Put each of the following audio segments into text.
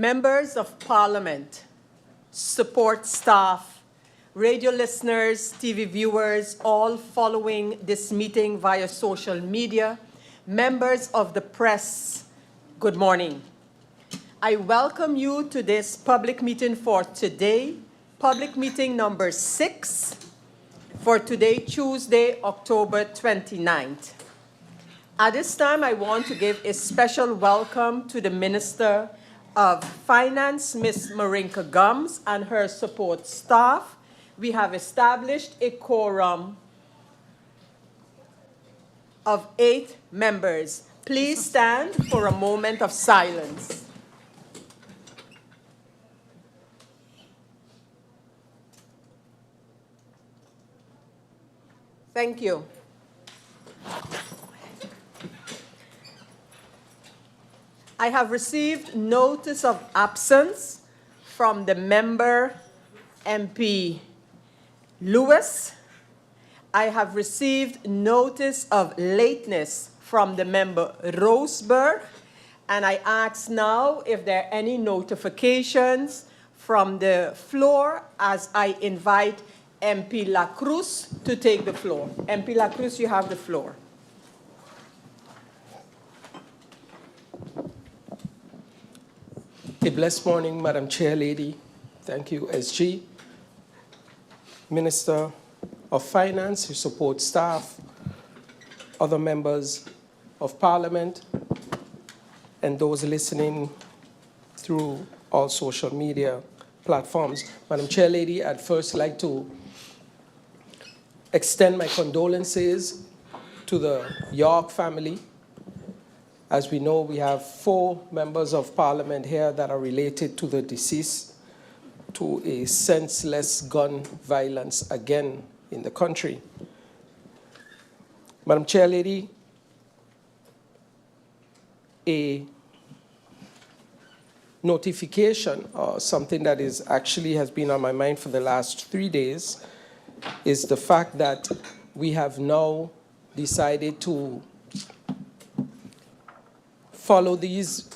Members of Parliament, support staff, radio listeners, TV viewers, all following this meeting via social media, members of the press, good morning. I welcome you to this public meeting for today, public meeting number 6 for today, Tuesday, October 29th. At this time, I want to give a special welcome to the Minister of Finance, Ms. Marinka Gums, and her support staff. We have established a quorum of 8 members. Please stand for a moment of silence. Thank you. I have received notice of absence from the member MP Lewis. I have received notice of lateness from the member Roseberg, and I ask now if there are any notifications from the floor as I invite MP La Cruz to take the floor. MP La Cruz, you have the floor. A blessed morning, Madam Chair Lady. Thank you, SG. Minister of Finance, your support staff, other members of Parliament, and those listening through all social media platforms. Madam Chair Lady, I'd first like to extend my condolences to the York family. As we know, we have 4 members of Parliament here that are related to the deceased, to a senseless gun violence again in the country. Madam Chair Lady, a notification or something that is actually has been on my mind for the last 3 days is the fact that we have now decided to follow these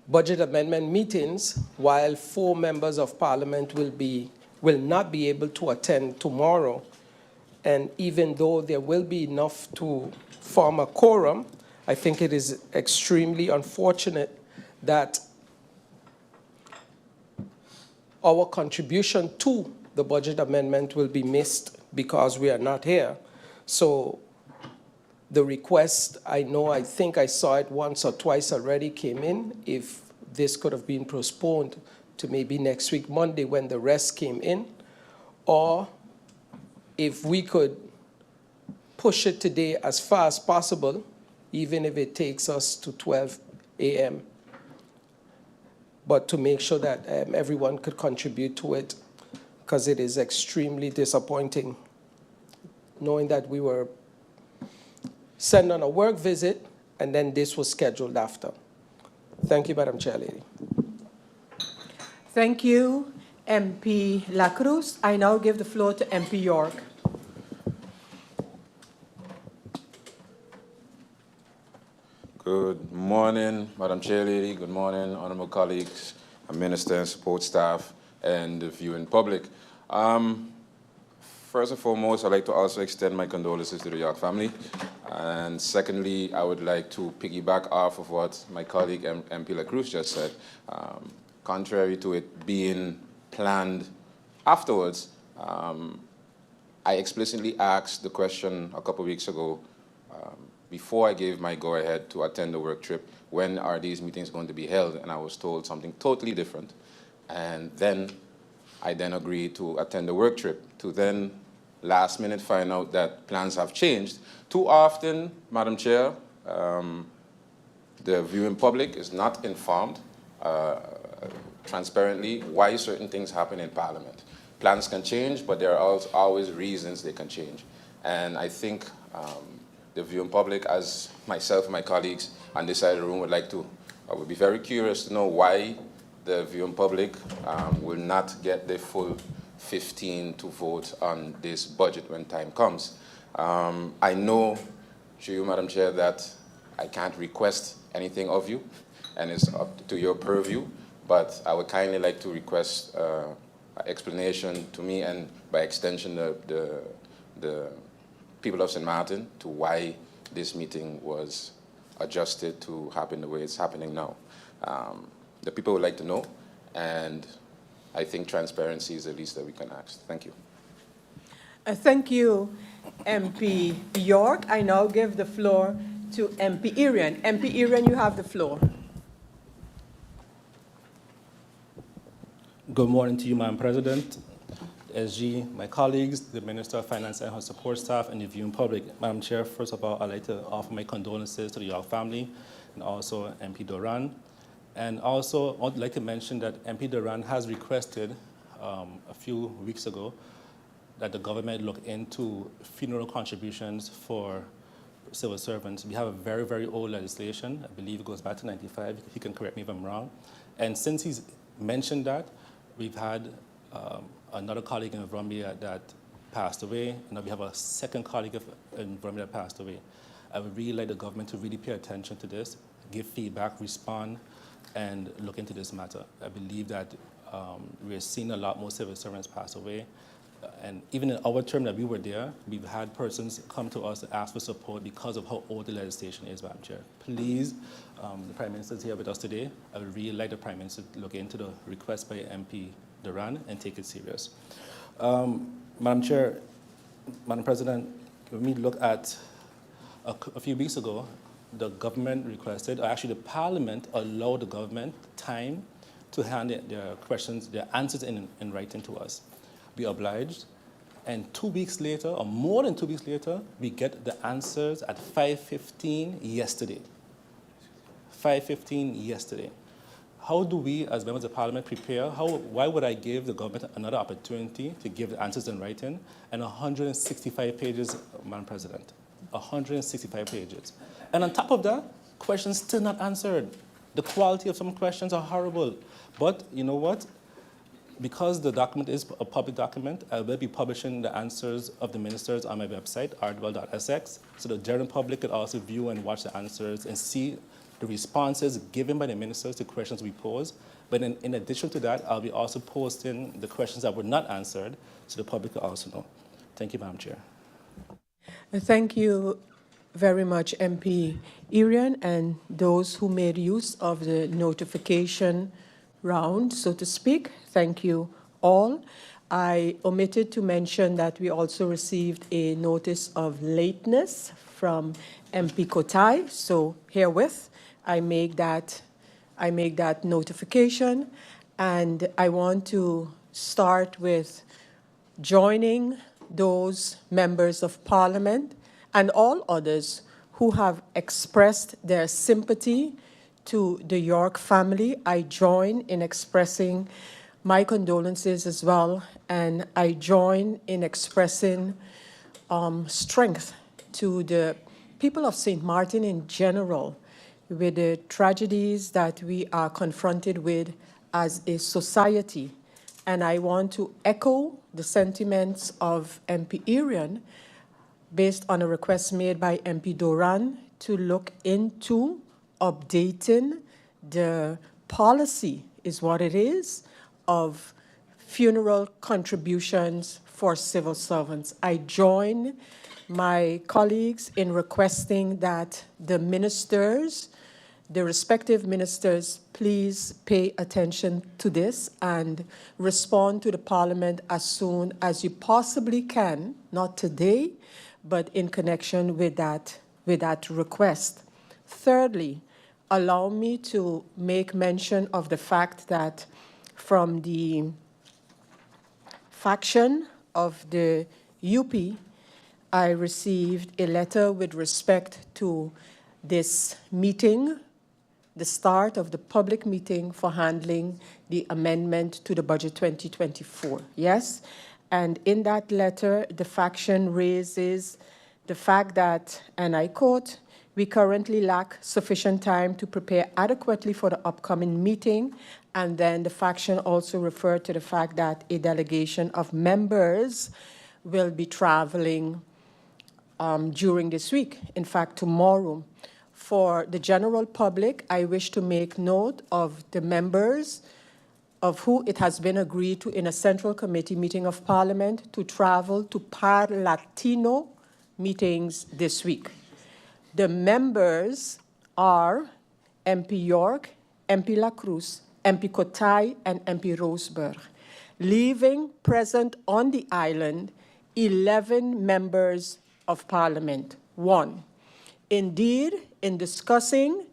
budget amendment meetings while 4 members of Parliament will not be able to attend tomorrow. And even though there will be enough to form a quorum, I think it is extremely unfortunate that our contribution to the budget amendment will be missed because we are not here. So the request, I think I saw it once or twice already came in, if this could have been postponed to maybe next week, Monday, when the rest came in, or if we could push it today as far as possible, even if it takes us to 12 a.m., but to make sure that everyone could contribute to it, because it is extremely disappointing knowing that we were sent on a work visit, and then this was scheduled after. Thank you, Madam Chair Lady. Thank you, MP La Cruz. I now give the floor to MP York. Good morning, Madam Chair Lady. Good morning, honorable colleagues, Minister and support staff, and the viewing public. First and foremost, I'd like to also extend my condolences to the York family. And secondly, I would like to piggyback off of what my colleague MP La Cruz just said. Contrary to it being planned afterwards, I explicitly asked the question a couple of weeks ago, before I gave my go-ahead to attend the work trip, when are these meetings going to be held? And I was told something totally different. And then I agreed to attend the work trip, to then last minute find out that plans have changed. Too often, Madam Chair, the viewing public is not informed transparently why certain things happen in Parliament. Plans can change, but there are always reasons they can change. And I think the viewing public, as myself and my colleagues on this side of the room would be very curious to know why the viewing public will not get the full 15 to vote on this budget when time comes. I know, through you, Madam Chair, that I can't request anything of you, and it's up to your purview. but I would kindly like to request an explanation to me and by extension the people of St. Martin to why this meeting was adjusted to happen the way it's happening now. The people would like to know, and I think transparency is the least that we can ask. Thank you. Thank you, MP York. I now give the floor to MP Irian. MP Irian, you have the floor. Good morning to you, Madam President, SG, my colleagues, the Minister of Finance and her support staff, and the viewing public. Madam Chair, first of all, I'd like to offer my condolences to the York family and also MP Duran. And also, I'd like to mention that MP Duran has requested a few weeks ago that the government look into funeral contributions for civil servants. We have a very, very old legislation. I believe it goes back to '95. He can correct me if I'm wrong. And since he's mentioned that, we've had another colleague in Vermont that passed away, and now we have a second colleague in Vermont that passed away. I would really like the government to really pay attention to this, give feedback, respond, and look into this matter. I believe that we're seeing a lot more civil servants pass away. And even in our term that we were there, we've had persons come to us to ask for support because of how old the legislation is, Madam Chair. Please, the Prime Minister is here with us today. I would really like the Prime Minister to look into the request by MP Duran and take it serious. Madam Chair, Madam President, when we look at a few weeks ago, the government requested, or actually the Parliament allowed the government time to hand their questions, their answers in writing to us. We obliged, and 2 weeks later, or more than 2 weeks later, we get the answers at 5:15 yesterday. 5:15 yesterday. How do we, as members of Parliament, prepare? Why would I give the government another opportunity to give the answers in writing? And 165 pages, Madam President, 165 pages. And on top of that, questions still not answered. The quality of some questions are horrible. But you know what? Because the document is a public document, I will be publishing the answers of the ministers on my website, ardwell.sx, so the general public could also view and watch the answers and see the responses given by the ministers to questions we pose. But in addition to that, I'll be also posting the questions that were not answered so the public could also know. Thank you, Madam Chair. Thank you very much, MP Irian, and those who made use of the notification round, so to speak. Thank you all. I omitted to mention that we also received a notice of lateness from MP Kotai, so herewith I make that notification, and I want to start with joining those members of Parliament and all others who have expressed their sympathy to the York family. I join in expressing my condolences as well, and I join in expressing strength to the people of St. Martin in general with the tragedies that we are confronted with as a society. And I want to echo the sentiments of MP Irian based on a request made by MP Duran to look into updating the policy, is what it is, of funeral contributions for civil servants. I join my colleagues in requesting that the ministers, the respective ministers, please pay attention to this and respond to the Parliament as soon as you possibly can, not today, but in connection with that request. Thirdly, allow me to make mention of the fact that from the faction of the UP, I received a letter with respect to this meeting, the start of the public meeting for handling the amendment to the budget 2024. Yes? And in that letter, the faction raises the fact that, and I quote, "We currently lack sufficient time to prepare adequately for the upcoming meeting." And then the faction also referred to the fact that a delegation of members will be traveling during this week, in fact, tomorrow. For the general public, I wish to make note of the members of who it has been agreed to in a Central Committee meeting of Parliament to travel to Latino meetings this week. The members are MP York, MP La Cruz, MP Kotai, and MP Roseburg, leaving present on the island 11 members of Parliament. 1. Indeed, in discussing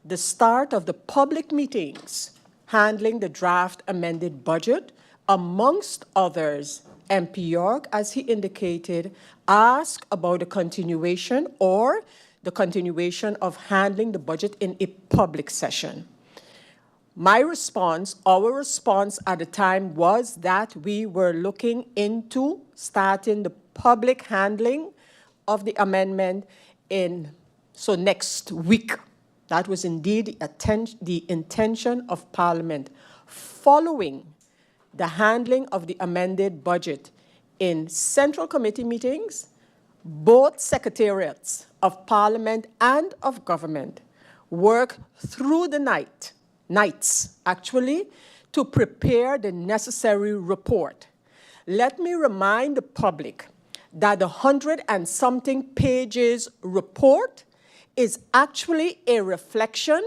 the start of the public meetings handling the draft amended budget, amongst others, MP York, as he indicated, asked about the continuation of handling the budget in a public session. My response, our response at the time was that we were looking into starting the public handling of the amendment next week. That was indeed the intention of Parliament. Following the handling of the amended budget in Central Committee meetings, both secretariats of Parliament and of government work through the nights actually, to prepare the necessary report. Let me remind the public that the 100-something pages report is actually a reflection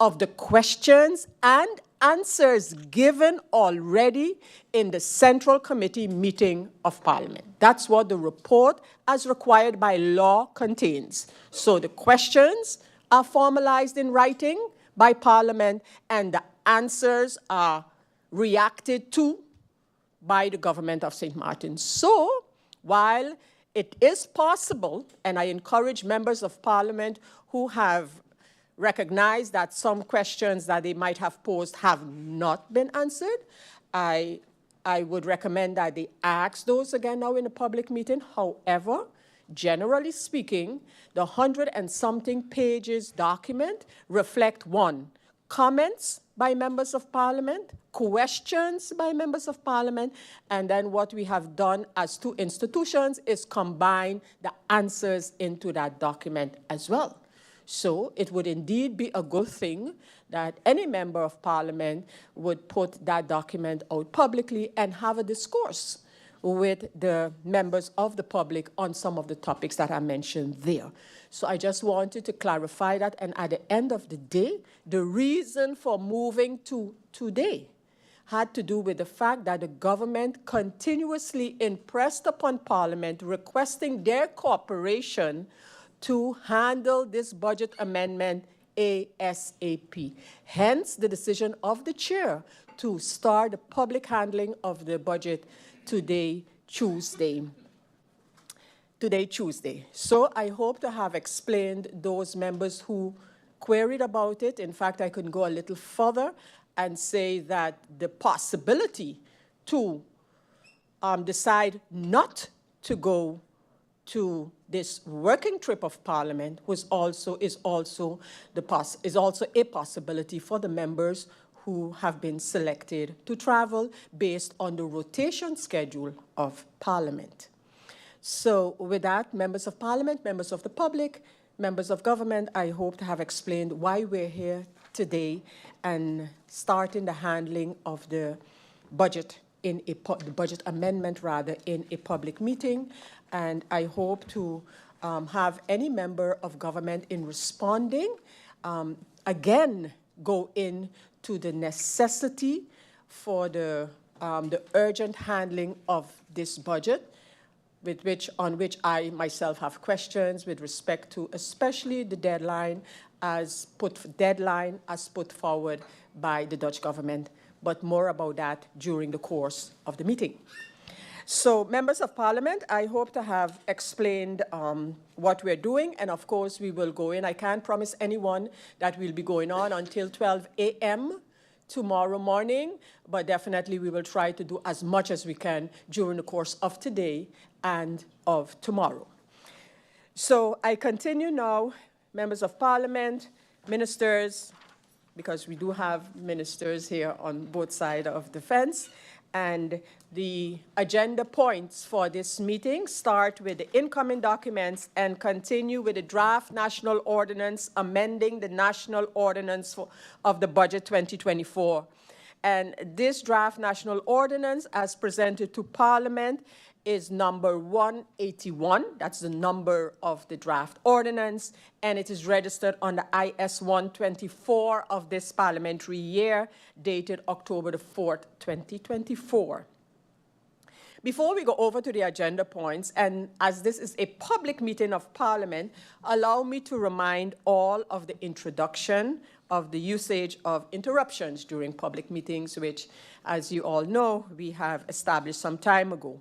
of the questions and answers given already in the Central Committee meeting of Parliament. That's what the report, as required by law, contains. So the questions are formalized in writing by Parliament, and the answers are reacted to by the government of St. Martin. So, while it is possible, and I encourage members of Parliament who have recognized that some questions that they might have posed have not been answered, I would recommend that they ask those again now in a public meeting. However, generally speaking, the 100-something pages document reflect 1, comments by members of Parliament, questions by members of Parliament, and then what we have done as two institutions is combine the answers into that document as well. So it would indeed be a good thing that any member of Parliament would put that document out publicly and have a discourse with the members of the public on some of the topics that are mentioned there. So I just wanted to clarify that, and at the end of the day, the reason for moving to today had to do with the fact that the government continuously impressed upon Parliament requesting their cooperation to handle this budget amendment ASAP. Hence, the decision of the chair to start the public handling of the budget today, Tuesday. So I hope to have explained those members who queried about it. In fact, I could go a little further and say that the possibility to decide not to go to this working trip of Parliament is also a possibility for the members who have been selected to travel based on the rotation schedule of Parliament. So with that, members of Parliament, members of the public, members of government, I hope to have explained why we're here today and starting the handling of the budget the budget amendment rather in a public meeting. And I hope to have any member of government in responding again go into the necessity for the urgent handling of this budget, on which I myself have questions with respect to especially the deadline as put forward by the Dutch government, but more about that during the course of the meeting. So, members of Parliament, I hope to have explained what we're doing, and of course we will go in. I can't promise anyone that we'll be going on until 12 a.m. tomorrow morning, but definitely we will try to do as much as we can during the course of today and of tomorrow. So I continue now, members of Parliament, ministers, because we do have ministers here on both sides of the fence, and the agenda points for this meeting start with the incoming documents and continue with the draft national ordinance amending the national ordinance of the budget 2024. And this draft national ordinance, as presented to Parliament, is number 181. That's the number of the draft ordinance, and it is registered on the IS 124 of this parliamentary year, dated October the 4th, 2024. Before we go over to the agenda points, and as this is a public meeting of Parliament, allow me to remind all of the introduction of the usage of interruptions during public meetings, which, as you all know, we have established some time ago.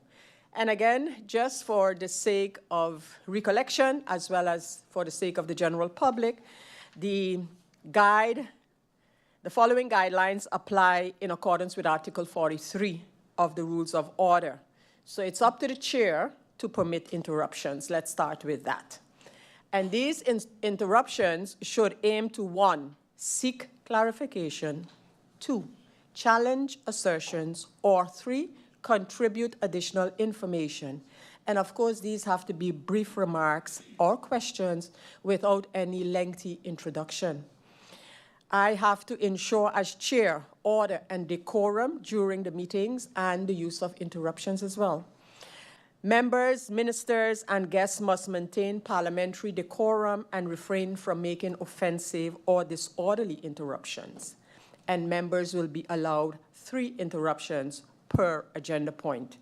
And again, just for the sake of recollection, as well as for the sake of the general public, the following guidelines apply in accordance with Article 43 of the Rules of Order. So it's up to the chair to permit interruptions. Let's start with that. And these interruptions should aim to 1, seek clarification, 2, challenge assertions, or 3, contribute additional information. And of course, these have to be brief remarks or questions without any lengthy introduction. I have to ensure as chair order and decorum during the meetings and the use of interruptions as well. Members, ministers, and guests must maintain parliamentary decorum and refrain from making offensive or disorderly interruptions. And members will be allowed 3 interruptions per agenda point.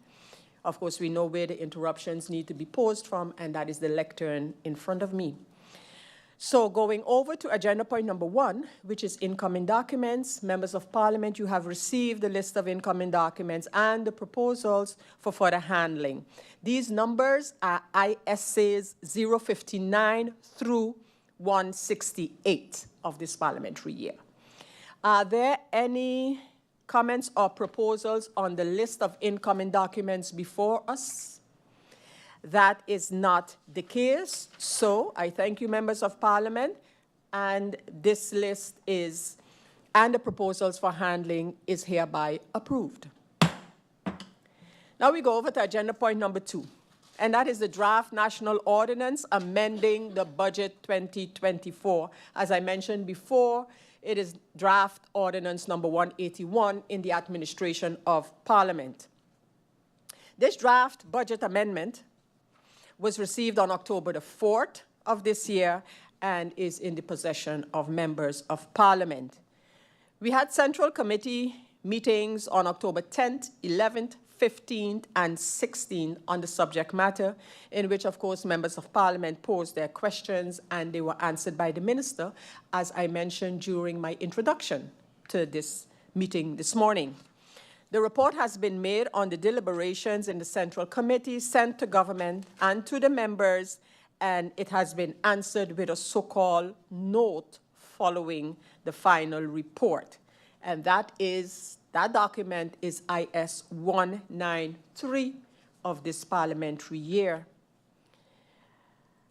Of course, we know where the interruptions need to be posed from, and that is the lectern in front of me. So going over to agenda point number 1, which is incoming documents. Members of Parliament, you have received the list of incoming documents and the proposals for further handling. These numbers are ISAs 059 through 168 of this parliamentary year. Are there any comments or proposals on the list of incoming documents before us? That is not the case. So I thank you, members of Parliament, and this list and the proposals for handling is hereby approved. Now we go over to agenda point number 2, and that is the draft national ordinance amending the budget 2024. As I mentioned before, it is draft ordinance number 181 in the administration of Parliament. This draft budget amendment was received on October the 4th of this year and is in the possession of members of Parliament. We had Central Committee meetings on October 10th, 11th, 15th, and 16th on the subject matter, in which, of course, members of Parliament posed their questions and they were answered by the Minister, as I mentioned during my introduction to this meeting this morning. The report has been made on the deliberations in the Central Committee, sent to government and to the members, and it has been answered with a so-called note following the final report. And that document is IS 193 of this parliamentary year.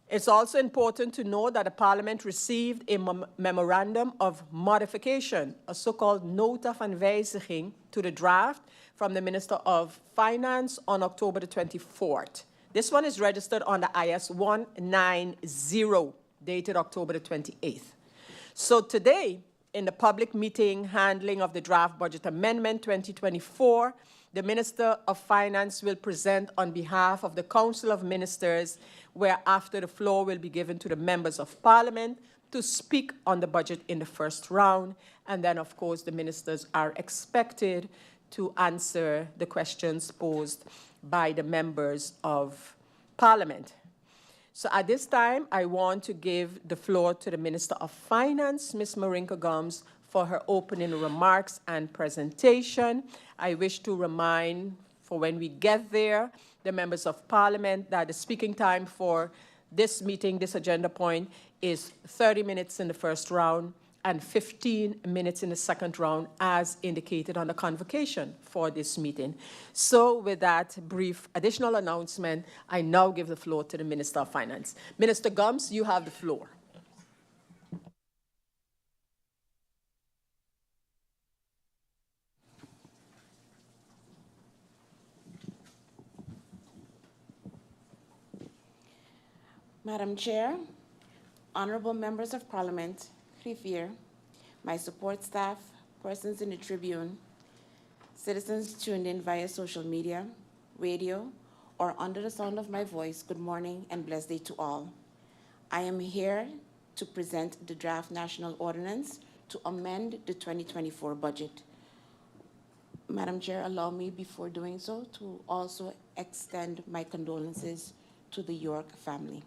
It's also important to know that the Parliament received a memorandum of modification, a so-called note of wijziging to the draft from the Minister of Finance on October the 24th. This one is registered on the IS 190, dated October the 28th. So today, in the public meeting handling of the draft budget amendment 2024, the Minister of Finance will present on behalf of the Council of Ministers, whereafter the floor will be given to the members of Parliament to speak on the budget in the first round. And then, of course, the ministers are expected to answer the questions posed by the members of Parliament. So at this time, I want to give the floor to the Minister of Finance, Ms. Marinka Gums, for her opening remarks and presentation. I wish to remind, for when we get there, the members of Parliament that the speaking time for this meeting, this agenda point, is 30 minutes in the first round and 15 minutes in the second round, as indicated on the convocation for this meeting. So with that brief additional announcement, I now give the floor to the Minister of Finance. Minister Gums, you have the floor. Madam Chair, honorable members of Parliament, Griffier, my support staff, persons in the Tribune, citizens tuned in via social media, radio, or under the sound of my voice, good morning and blessed day to all. I am here to present the draft national ordinance to amend the 2024 budget. Madam Chair, allow me before doing so to also extend my condolences to the York family.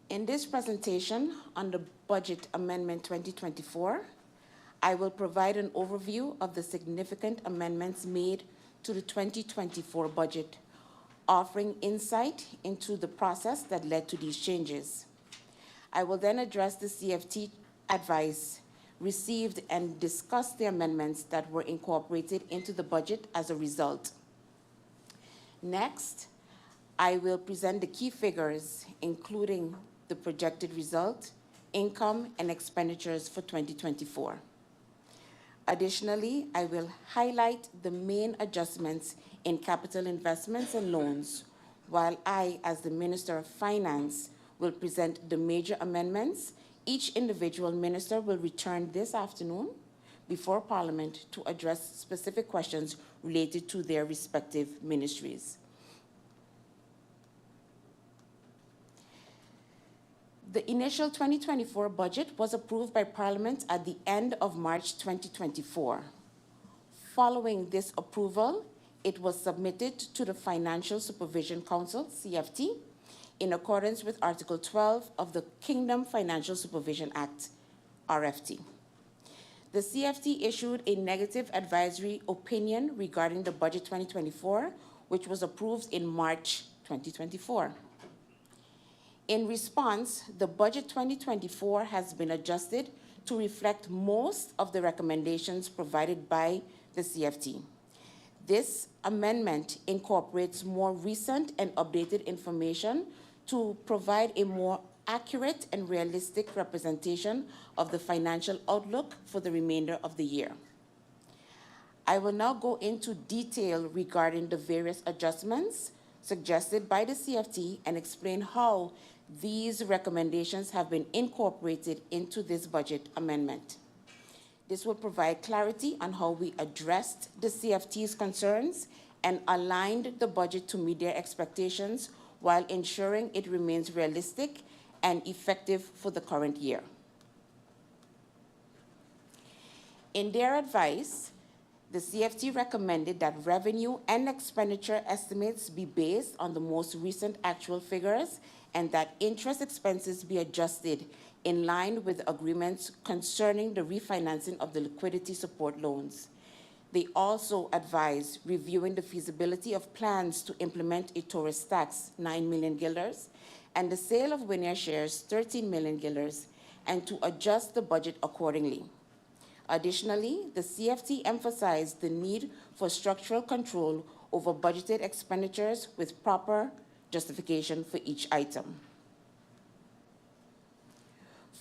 In this presentation on the Budget Amendment 2024, I will provide an overview of the significant amendments made to the 2024 budget, offering insight into the process that led to these changes. I will then address the CFT advice received and discuss the amendments that were incorporated into the budget as a result. Next, I will present the key figures, including the projected result, income, and expenditures for 2024. Additionally, I will highlight the main adjustments in capital investments and loans, while I, as the Minister of Finance, will present the major amendments. Each individual minister will return this afternoon before Parliament to address specific questions related to their respective ministries. The initial 2024 budget was approved by Parliament at the end of March 2024. Following this approval, it was submitted to the Financial Supervision Council, CFT, in accordance with Article 12 of the Kingdom Financial Supervision Act, RFT. The CFT issued a negative advisory opinion regarding the Budget 2024, which was approved in March 2024. In response, the Budget 2024 has been adjusted to reflect most of the recommendations provided by the CFT. This amendment incorporates more recent and updated information to provide a more accurate and realistic representation of the financial outlook for the remainder of the year. I will now go into detail regarding the various adjustments suggested by the CFT and explain how these recommendations have been incorporated into this budget amendment. This will provide clarity on how we addressed the CFT's concerns and aligned the budget to meet their expectations while ensuring it remains realistic and effective for the current year. In their advice, the CFT recommended that revenue and expenditure estimates be based on the most recent actual figures and that interest expenses be adjusted in line with agreements concerning the refinancing of the liquidity support loans. They also advised reviewing the feasibility of plans to implement a tourist tax, 9 million guilders, and the sale of Winair shares, 13 million guilders, and to adjust the budget accordingly. Additionally, the CFT emphasized the need for structural control over budgeted expenditures with proper justification for each item.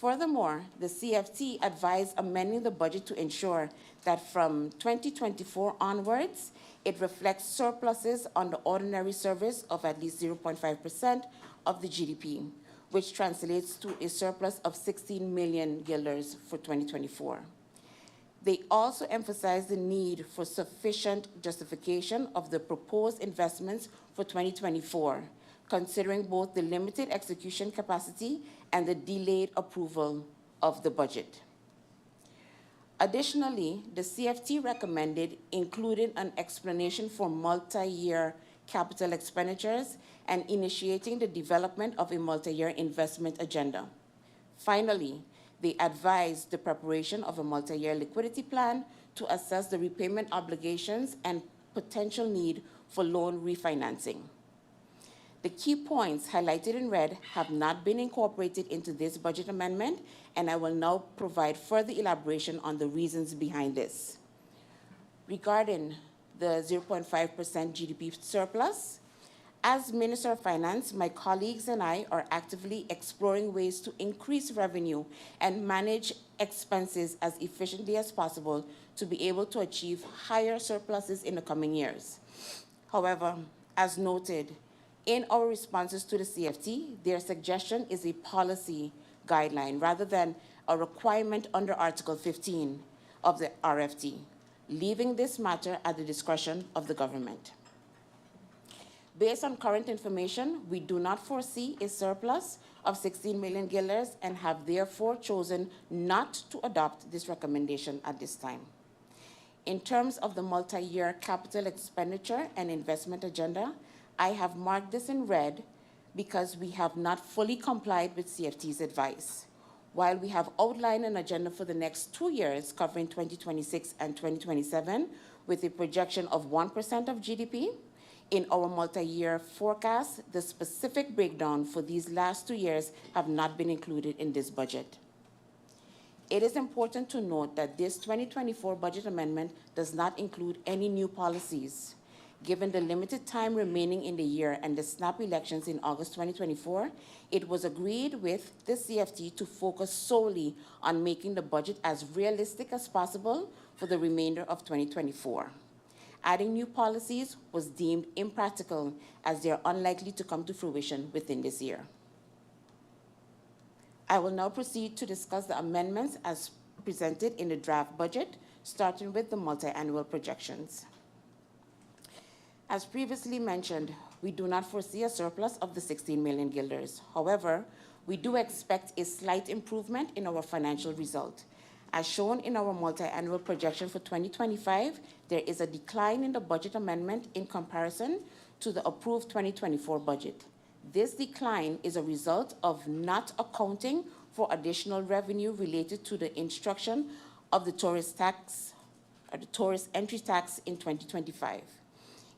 Furthermore, the CFT advised amending the budget to ensure that from 2024 onwards, it reflects surpluses on the ordinary service of at least 0.5% of the GDP, which translates to a surplus of 16 million guilders for 2024. They also emphasized the need for sufficient justification of the proposed investments for 2024, considering both the limited execution capacity and the delayed approval of the budget. Additionally, the CFT recommended including an explanation for multi-year capital expenditures and initiating the development of a multi-year investment agenda. Finally, they advised the preparation of a multi-year liquidity plan to assess the repayment obligations and potential need for loan refinancing. The key points highlighted in red have not been incorporated into this budget amendment, and I will now provide further elaboration on the reasons behind this. Regarding the 0.5% GDP surplus, as Minister of Finance, my colleagues and I are actively exploring ways to increase revenue and manage expenses as efficiently as possible to be able to achieve higher surpluses in the coming years. However, as noted, in our responses to the CFT, their suggestion is a policy guideline rather than a requirement under Article 15 of the RFT, leaving this matter at the discretion of the government. Based on current information, we do not foresee a surplus of 16 million guilders and have therefore chosen not to adopt this recommendation at this time. In terms of the multi-year capital expenditure and investment agenda, I have marked this in red because we have not fully complied with CFT's advice. While we have outlined an agenda for the next 2 years covering 2026 and 2027 with a projection of 1% of GDP, in our multi-year forecast, the specific breakdown for these last 2 years have not been included in this budget. It is important to note that this 2024 budget amendment does not include any new policies. Given the limited time remaining in the year and the snap elections in August 2024, it was agreed with the CFT to focus solely on making the budget as realistic as possible for the remainder of 2024. Adding new policies was deemed impractical as they are unlikely to come to fruition within this year. I will now proceed to discuss the amendments as presented in the draft budget, starting with the multi-annual projections. As previously mentioned, we do not foresee a surplus of the 16 million guilders. However, we do expect a slight improvement in our financial result. As shown in our multi-annual projection for 2025, there is a decline in the budget amendment in comparison to the approved 2024 budget. This decline is a result of not accounting for additional revenue related to the instruction of the tourist tax, or the tourist entry tax in 2025.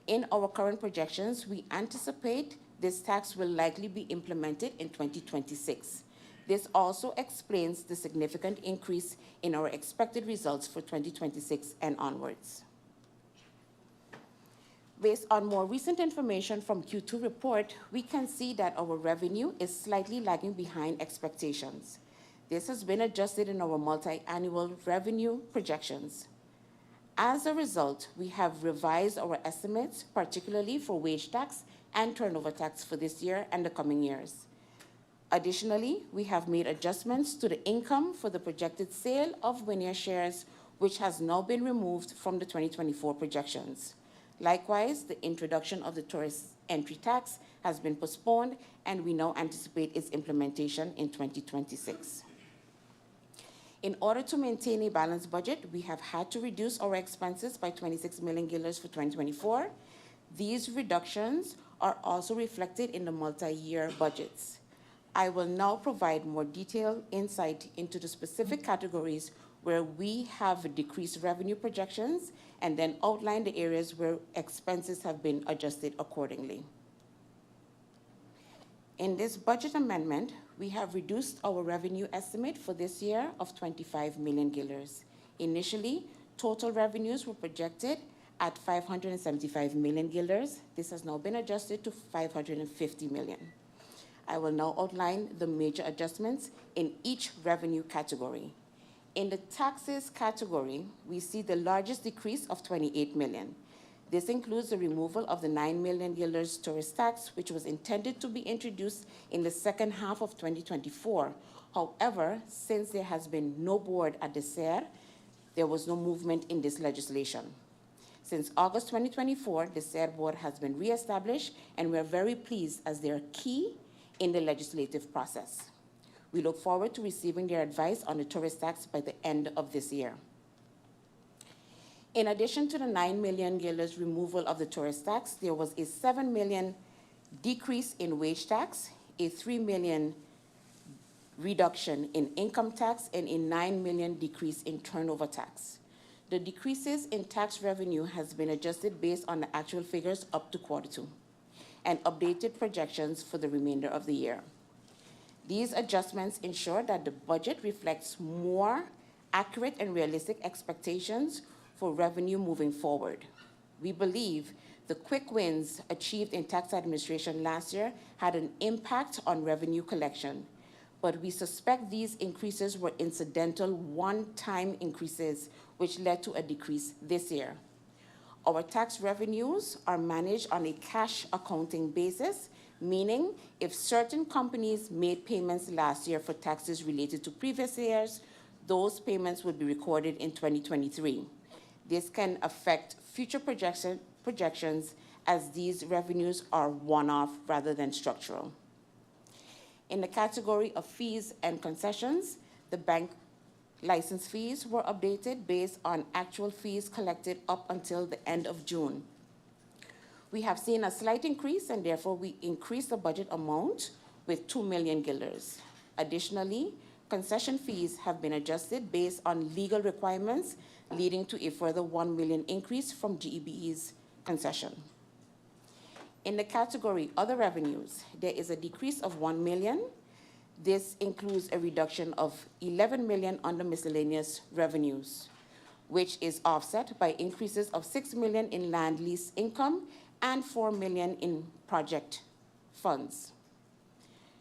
In our current projections, we anticipate this tax will likely be implemented in 2026. This also explains the significant increase in our expected results for 2026 and onwards. Based on more recent information from Q2 report, we can see that our revenue is slightly lagging behind expectations. This has been adjusted in our multi-annual revenue projections. As a result, we have revised our estimates, particularly for wage tax and turnover tax for this year and the coming years. Additionally, we have made adjustments to the income for the projected sale of Winier shares, which has now been removed from the 2024 projections. Likewise, the introduction of the tourist entry tax has been postponed, and we now anticipate its implementation in 2026. In order to maintain a balanced budget, we have had to reduce our expenses by 26 million guilders for 2024. These reductions are also reflected in the multi-year budgets. I will now provide more detailed insight into the specific categories where we have decreased revenue projections and then outline the areas where expenses have been adjusted accordingly. In this budget amendment, we have reduced our revenue estimate for this year of 25 million guilders. Initially, total revenues were projected at 575 million guilders. This has now been adjusted to 550 million. I will now outline the major adjustments in each revenue category. In the taxes category, we see the largest decrease of 28 million. This includes the removal of the 9 million guilders tourist tax, which was intended to be introduced in the second half of 2024. However, since there has been no board at the SER, there was no movement in this legislation. Since August 2024, the SER board has been reestablished, and we are very pleased as they are key in the legislative process. We look forward to receiving their advice on the tourist tax by the end of this year. In addition to the 9 million guilders removal of the tourist tax, there was a 7 million decrease in wage tax, a 3 million reduction in income tax, and a 9 million decrease in turnover tax. The decreases in tax revenue has been adjusted based on the actual figures up to Q2 and updated projections for the remainder of the year. These adjustments ensure that the budget reflects more accurate and realistic expectations for revenue moving forward. We believe the quick wins achieved in tax administration last year had an impact on revenue collection, but we suspect these increases were incidental one-time increases which led to a decrease this year. Our tax revenues are managed on a cash accounting basis meaning if certain companies made payments last year for taxes related to previous years, those payments would be recorded in 2023. This can affect future projections as these revenues are one-off rather than structural. In the category of fees and concessions, the bank license fees were updated based on actual fees collected up until the end of June. We have seen a slight increase, and therefore we increased the budget amount with 2 million guilders. Additionally, concession fees have been adjusted based on legal requirements, leading to a further 1 million increase from GEBE's concession. In the category Other Revenues, there is a decrease of 1 million. This includes a reduction of 11 million under miscellaneous revenues, which is offset by increases of 6 million in land lease income and 4 million in project funds.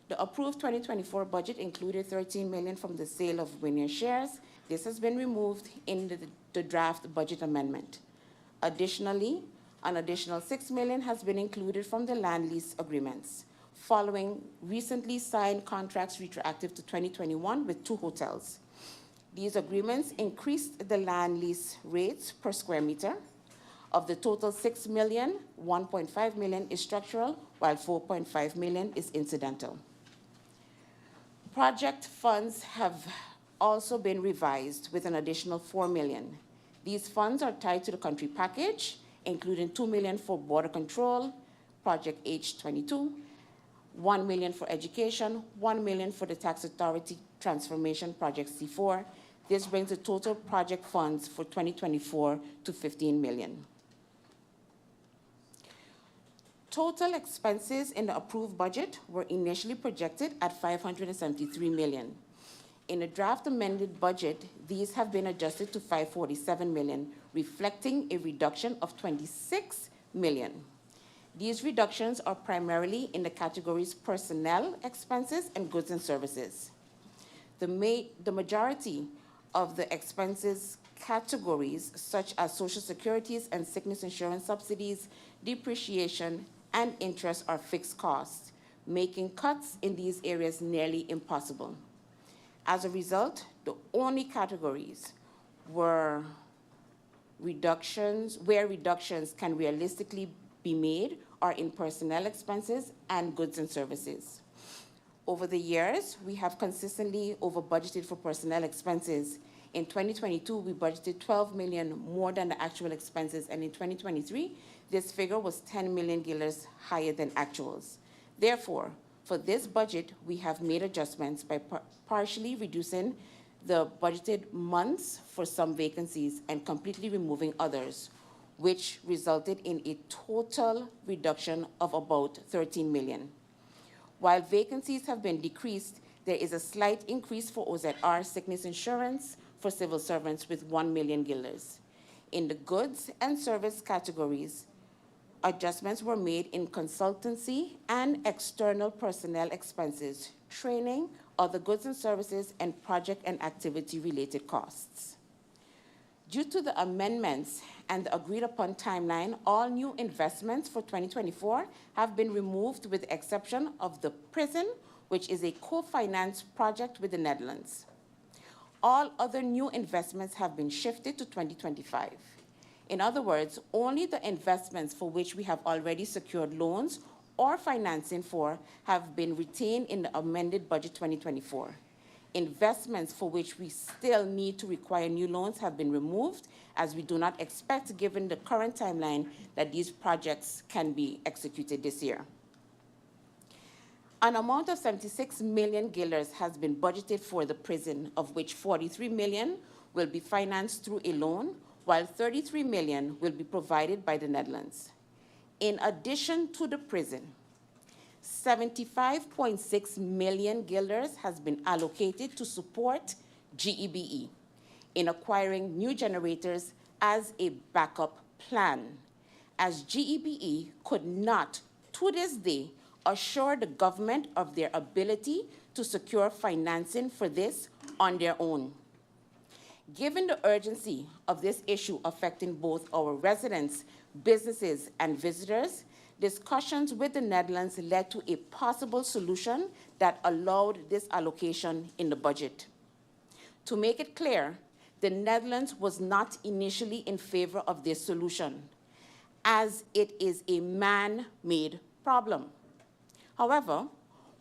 The approved 2024 budget included 13 million from the sale of Winier shares. This has been removed in the draft budget amendment. Additionally, an additional 6 million has been included from the land lease agreements, following recently signed contracts retroactive to 2021 with 2 hotels. These agreements increased the land lease rates per square meter. Of the total 6 million, 1.5 million is structural, while 4.5 million is incidental. Project funds have also been revised with an additional 4 million. These funds are tied to the country package, including 2 million for border control, Project H22, 1 million for education, 1 million for the tax authority transformation, Project C4. This brings the total project funds for 2024 to 15 million. Total expenses in the approved budget were initially projected at 573 million. In the draft amended budget, these have been adjusted to 547 million, reflecting a reduction of 26 million. These reductions are primarily in the categories personnel expenses and goods and services. The majority of the expenses categories, such as social securities and sickness insurance subsidies, depreciation, and interest, are fixed costs, making cuts in these areas nearly impossible. As a result, the only categories where reductions can realistically be made are in personnel expenses and goods and services. Over the years, we have consistently over-budgeted for personnel expenses. In 2022, we budgeted 12 million more than the actual expenses, and in 2023, this figure was 10 million guilders higher than actuals. Therefore, for this budget, we have made adjustments by partially reducing the budgeted months for some vacancies and completely removing others, which resulted in a total reduction of about 13 million. While vacancies have been decreased, there is a slight increase for OZR sickness insurance for civil servants with 1 million guilders. In the goods and service categories, adjustments were made in consultancy and external personnel expenses, training, other goods and services, and project and activity-related costs. Due to the amendments and the agreed-upon timeline, all new investments for 2024 have been removed with the exception of the prison, which is a co-finance project with the Netherlands. All other new investments have been shifted to 2025. In other words, only the investments for which we have already secured loans or financing for have been retained in the amended budget 2024. Investments for which we still need to require new loans have been removed, as we do not expect, given the current timeline, that these projects can be executed this year. An amount of 76 million guilders has been budgeted for the prison, of which 43 million will be financed through a loan, while 33 million will be provided by the Netherlands. In addition to the prison, 75.6 million guilders has been allocated to support GEBE in acquiring new generators as a backup plan, as GEBE could not, to this day, assure the government of their ability to secure financing for this on their own. Given the urgency of this issue affecting both our residents, businesses, and visitors, Discussions with the Netherlands led to a possible solution that allowed this allocation in the budget. To make it clear, the Netherlands was not initially in favor of this solution, as it is a man-made problem. However,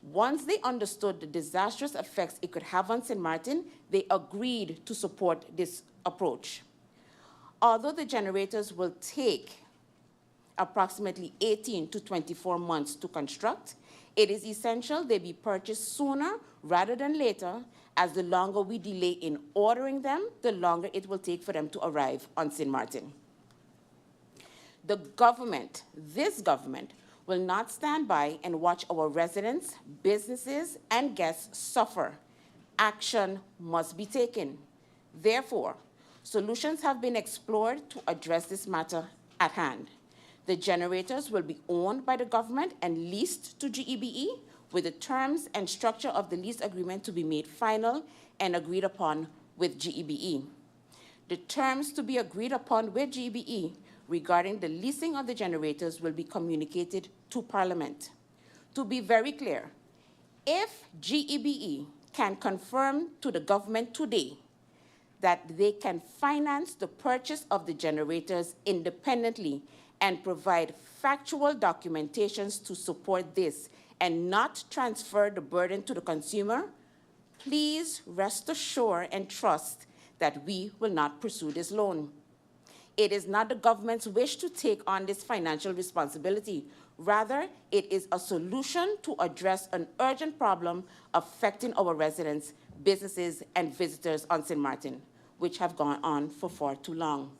once they understood the disastrous effects it could have on St. Martin, they agreed to support this approach. Although the generators will take approximately 18 to 24 months to construct, it is essential they be purchased sooner rather than later, as the longer we delay in ordering them, the longer it will take for them to arrive on St. Martin. The government, this government, will not stand by and watch our residents, businesses, and guests suffer. Action must be taken. Therefore, solutions have been explored to address this matter at hand. The generators will be owned by the government and leased to GEBE, with the terms and structure of the lease agreement to be made final and agreed upon with GEBE. The terms to be agreed upon with GEBE regarding the leasing of the generators will be communicated to Parliament. To be very clear, if GEBE can confirm to the government today that they can finance the purchase of the generators independently and provide factual documentations to support this and not transfer the burden to the consumer, please rest assured and trust that we will not pursue this loan. It is not the government's wish to take on this financial responsibility. Rather, it is a solution to address an urgent problem affecting our residents, businesses, and visitors on St. Martin, which have gone on for far too long.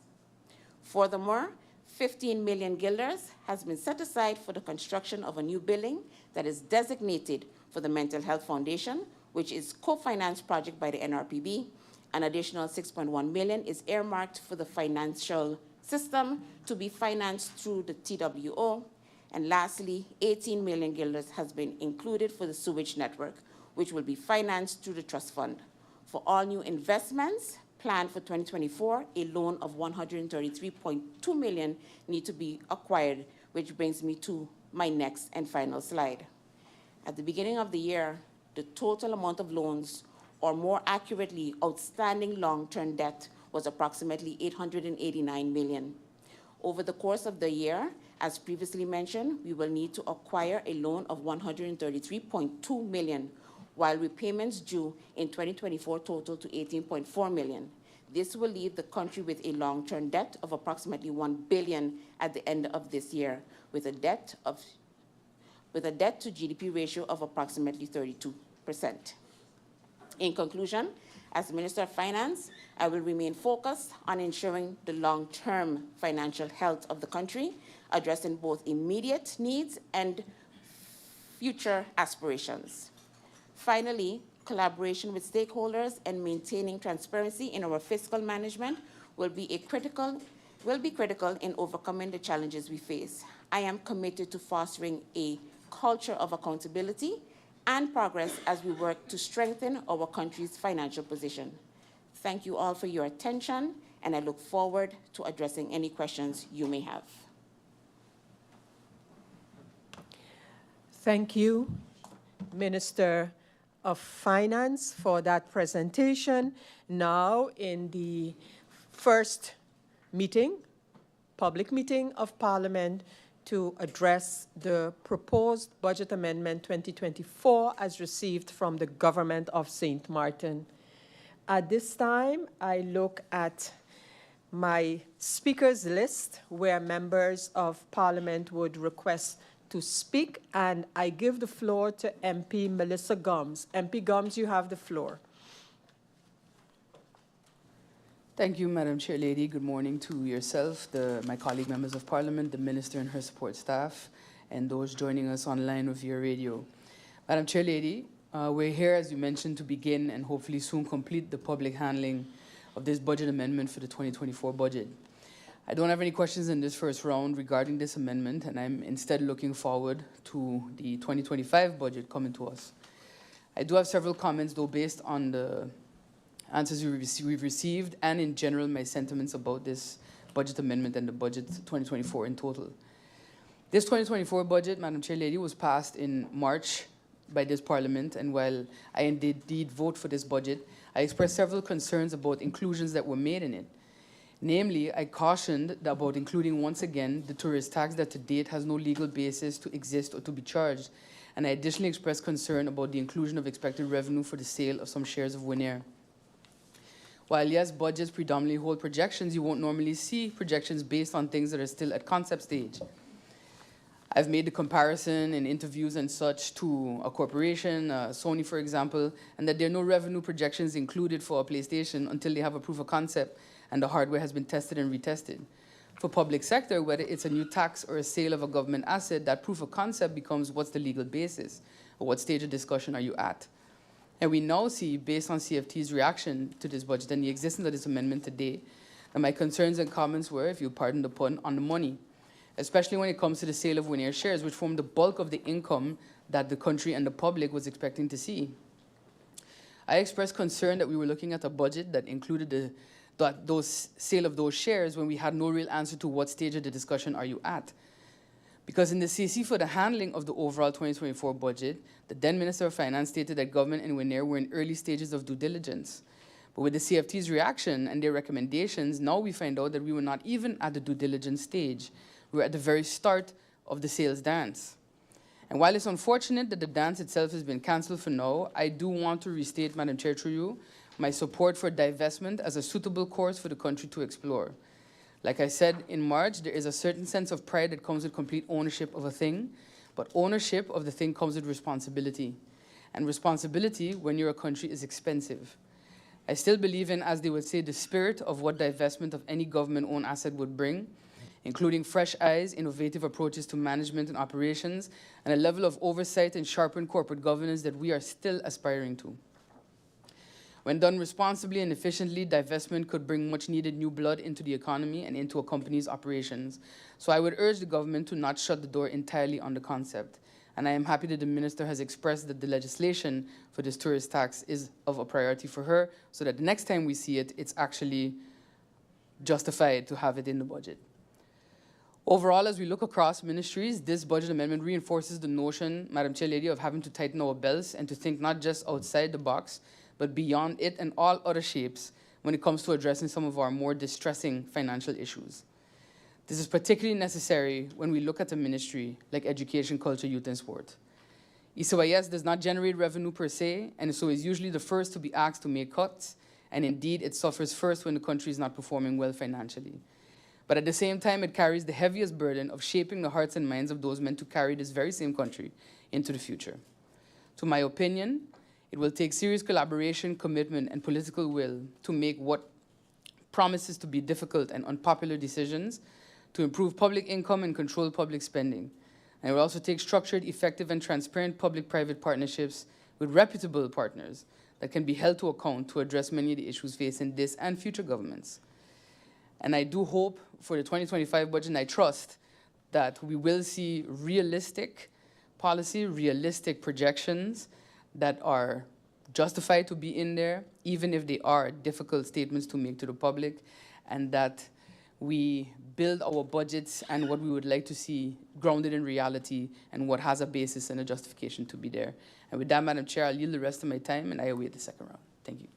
Furthermore, 15 million guilders has been set aside for the construction of a new building that is designated for the Mental Health Foundation, which is co-financed project by the NRPB. An additional 6.1 million is earmarked for the financial system to be financed through the TWO. And lastly, 18 million guilders has been included for the sewage network, which will be financed through the trust fund. For all new investments planned for 2024, a loan of 133.2 million need to be acquired, which brings me to my next and final slide. At the beginning of the year, the total amount of loans, or more accurately, outstanding long-term debt, was approximately 889 million. Over the course of the year, as previously mentioned, we will need to acquire a loan of 133.2 million, while repayments due in 2024 total to 18.4 million. This will leave the country with a long-term debt of approximately 1 billion at the end of this year, with a debt to GDP ratio of approximately 32%. In conclusion, as Minister of Finance, I will remain focused on ensuring the long-term financial health of the country, addressing both immediate needs and future aspirations. Finally, collaboration with stakeholders and maintaining transparency in our fiscal management will be critical in overcoming the challenges we face. I am committed to fostering a culture of accountability and progress as we work to strengthen our country's financial position. Thank you all for your attention, and I look forward to addressing any questions you may have. Thank you, Minister of Finance, for that presentation. Now, in the first meeting, public meeting of Parliament, to address the proposed budget amendment 2024 as received from the government of St. Martin. At this time, I look at my speakers list where members of Parliament would request to speak, and I give the floor to MP Melissa Gomes. MP Gomes, you have the floor. Thank you, Madam Chair Lady. Good morning to yourself, my colleague members of Parliament, the Minister and her support staff, and those joining us online via radio. Madam Chair Lady, we're here, as you mentioned, to begin and hopefully soon complete the public handling of this budget amendment for the 2024 budget. I don't have any questions in this first round regarding this amendment, and I'm instead looking forward to the 2025 budget coming to us. I do have several comments, though, based on the answers we've received, and in general, my sentiments about this budget amendment and the budget 2024 in total. This 2024 budget, Madam Chair Lady, was passed in March by this Parliament, and while I indeed vote for this budget, I expressed several concerns about inclusions that were made in it. Namely, I cautioned about including once again the tourist tax that to date has no legal basis to exist or to be charged, and I additionally expressed concern about the inclusion of expected revenue for the sale of some shares of Winair. While yes, budgets predominantly hold projections, you won't normally see projections based on things that are still at concept stage. I've made the comparison in interviews and such to a corporation, Sony for example, and that there are no revenue projections included for a PlayStation until they have a proof of concept and the hardware has been tested and retested. For public sector, whether it's a new tax or a sale of a government asset, that proof of concept becomes what's the legal basis, or what stage of discussion are you at? And we now see, based on CFT's reaction to this budget and the existence of this amendment today, that my concerns and comments were, if you pardon the pun, on the money, especially when it comes to the sale of Winair shares, which form the bulk of the income that the country and the public was expecting to see. I expressed concern that we were looking at a budget that included those sale of those shares when we had no real answer to what stage of the discussion are you at. Because in the CC for the handling of the overall 2024 budget, the then Minister of Finance stated that government and Winair were in early stages of due diligence. But with the CFT's reaction and their recommendations, now we find out that we were not even at the due diligence stage. We were at the very start of the sales dance. And while it's unfortunate that the dance itself has been cancelled for now, I do want to restate, Madam Chair, through you, my support for divestment as a suitable course for the country to explore. Like I said in March, there is a certain sense of pride that comes with complete ownership of a thing, but ownership of the thing comes with responsibility. And responsibility, when you're a country, is expensive. I still believe in, as they would say, the spirit of what divestment of any government-owned asset would bring, including fresh eyes, innovative approaches to management and operations, and a level of oversight and sharpened corporate governance that we are still aspiring to. When done responsibly and efficiently, divestment could bring much-needed new blood into the economy and into a company's operations. So I would urge the government to not shut the door entirely on the concept. And I am happy that the Minister has expressed that the legislation for this tourist tax is of a priority for her, so that the next time we see it, it's actually justified to have it in the budget. Overall, as we look across ministries, this budget amendment reinforces the notion, Madam Chair Lady, of having to tighten our belts and to think not just outside the box, but beyond it and all other shapes when it comes to addressing some of our more distressing financial issues. This is particularly necessary when we look at a ministry like Education, Culture, Youth and Sport. ECYS does not generate revenue per se, and so is usually the first to be asked to make cuts, and indeed it suffers first when the country is not performing well financially. But at the same time, it carries the heaviest burden of shaping the hearts and minds of those meant to carry this very same country into the future. To my opinion, it will take serious collaboration, commitment, and political will to make what promises to be difficult and unpopular decisions to improve public income and control public spending. And it will also take structured, effective, and transparent public-private partnerships with reputable partners that can be held to account to address many of the issues facing this and future governments. And I do hope for the 2025 budget, and I trust that we will see realistic policy, realistic projections that are justified to be in there, even if they are difficult statements to make to the public, and that we build our budgets and what we would like to see grounded in reality and what has a basis and a justification to be there. And with that, Madam Chair, I'll yield the rest of my time and I await the second round. Thank you.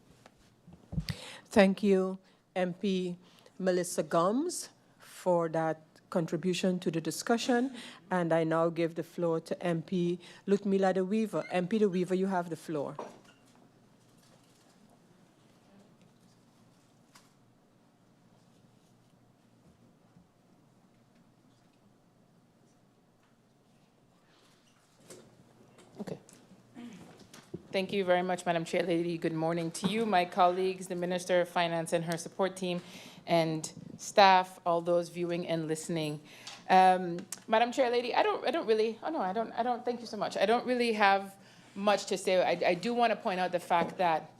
Thank you, MP Melissa Gomes, for that contribution to the discussion. And I now give the floor to MP Ludmila De Wever. MP De Wever, you have the floor. Okay. Thank you very much, Madam Chair Lady. Good morning to you, my colleagues, the Minister of Finance and her support team, and staff, all those viewing and listening. Madam Chair Lady, thank you so much. I don't really have much to say. I do want to point out the fact that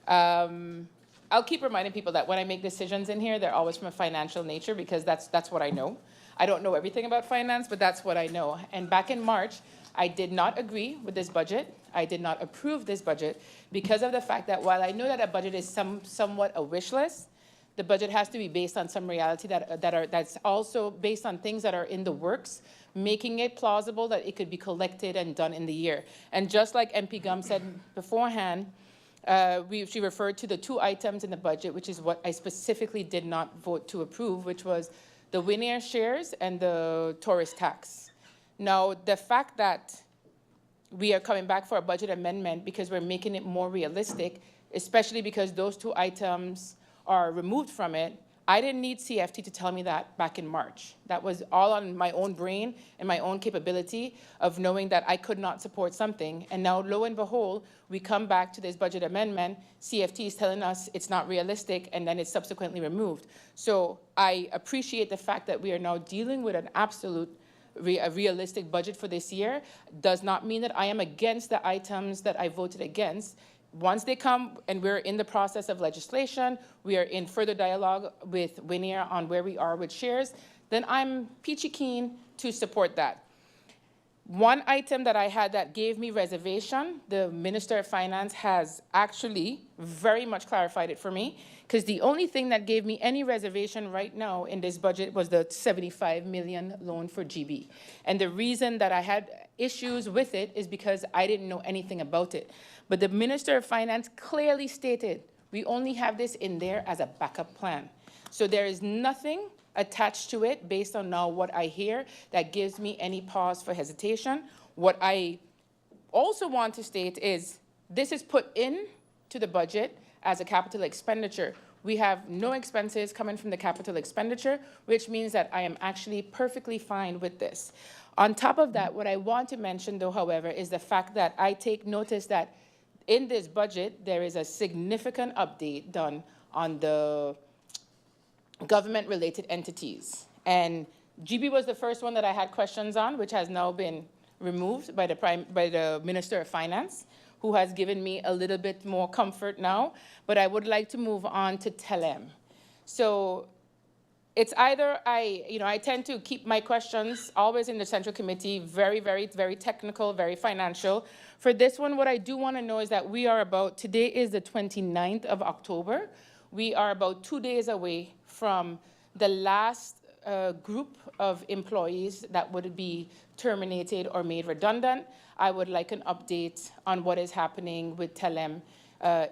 I'll keep reminding people that when I make decisions in here, they're always from a financial nature, because that's what I know. I don't know everything about finance, but that's what I know. And back in March, I did not agree with this budget. I did not approve this budget because of the fact that while I know that a budget is somewhat a wish list, The budget has to be based on some reality that's also based on things that are in the works, making it plausible that it could be collected and done in the year. And just like MP Gum said beforehand, she referred to the 2 items in the budget, which is what I specifically did not vote to approve, which was the Winair shares and the tourist tax. Now, the fact that we are coming back for a budget amendment because we're making it more realistic, especially because those 2 items are removed from it, I didn't need CFT to tell me that back in March. That was all on my own brain and my own capability of knowing that I could not support something. And now, lo and behold, we come back to this budget amendment, CFT is telling us it's not realistic, and then it's subsequently removed. So I appreciate the fact that we are now dealing with an absolute a realistic budget for this year. Does not mean that I am against the items that I voted against. Once they come and we're in the process of legislation, we are in further dialogue with Winair on where we are with shares, then I'm peachy keen to support that. One item that I had that gave me reservation, the Minister of Finance has actually very much clarified it for me, because the only thing that gave me any reservation right now in this budget was the 75 million loan for GB. And the reason that I had issues with it is because I didn't know anything about it. But the Minister of Finance clearly stated, we only have this in there as a backup plan. So there is nothing attached to it based on now what I hear that gives me any pause for hesitation. What I also want to state is this is put in to the budget as a capital expenditure. We have no expenses coming from the capital expenditure, which means that I am actually perfectly fine with this. On top of that, what I want to mention, though, however, is the fact that I take notice that in this budget, there is a significant update done on the government-related entities. And GB was the first one that I had questions on, which has now been removed by the Minister of Finance, who has given me a little bit more comfort now. But I would like to move on to TELEM. So it's either I tend to keep my questions always in the Central Committee, very, very, very technical, very financial. For this one, what I do want to know is that today is the 29th of October. We are about 2 days away from the last group of employees that would be terminated or made redundant. I would like an update on what is happening with TELEM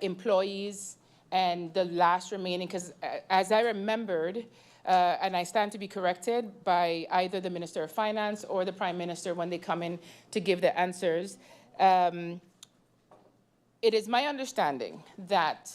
employees and the last remaining, because as I remembered, and I stand to be corrected by either the Minister of Finance or the Prime Minister when they come in to give the answers, it is my understanding that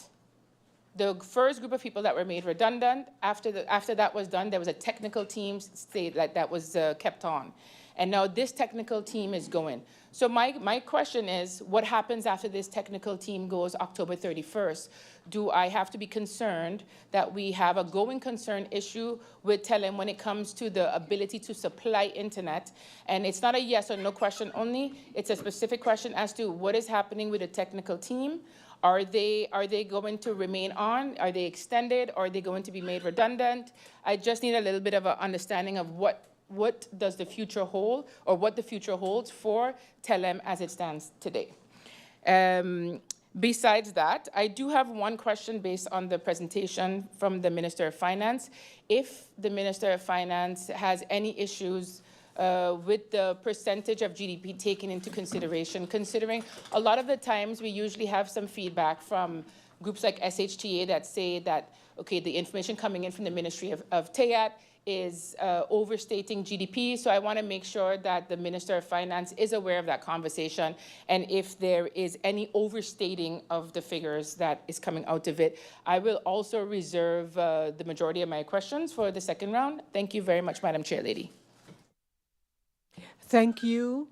the first group of people that were made redundant, after that was done, there was a technical team that was kept on. And now this technical team is going. So my question is, what happens after this technical team goes October 31st? Do I have to be concerned that we have a going concern issue with TELEM when it comes to the ability to supply internet? And it's not a yes or no question only. It's a specific question as to what is happening with the technical team. Are they going to remain on? Are they extended? Are they going to be made redundant? I just need a little bit of an understanding of what does the future hold, or what the future holds for TELEM as it stands today. Besides that, I do have one question based on the presentation from the Minister of Finance. If the Minister of Finance has any issues with the percentage of GDP taken into consideration, considering a lot of the times we usually have some feedback from groups like SHTA that say that, okay, the information coming in from the Ministry of TEAT is overstating GDP. So I want to make sure that the Minister of Finance is aware of that conversation, and if there is any overstating of the figures that is coming out of it. I will also reserve the majority of my questions for the second round. Thank you very much, Madam Chair Lady. Thank you,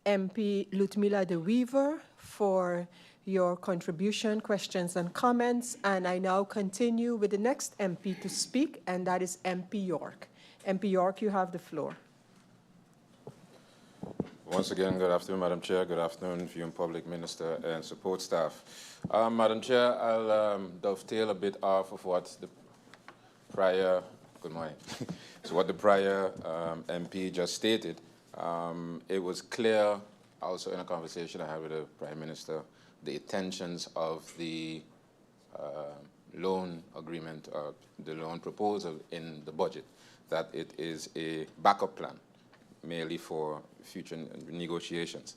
MP Ludmila de Weaver, for your contribution, questions, and comments. And I now continue with the next MP to speak, and that is MP York. MP York, you have the floor. Once again, good afternoon, Madam Chair. Good afternoon, viewing public, Minister, and support staff. Madam Chair, I'll dovetail a bit off of what the prior, good morning, so what the prior MP just stated. It was clear also in a conversation I had with the Prime Minister, the intentions of the loan agreement, the loan proposal in the budget, that it is a backup plan, merely for future negotiations.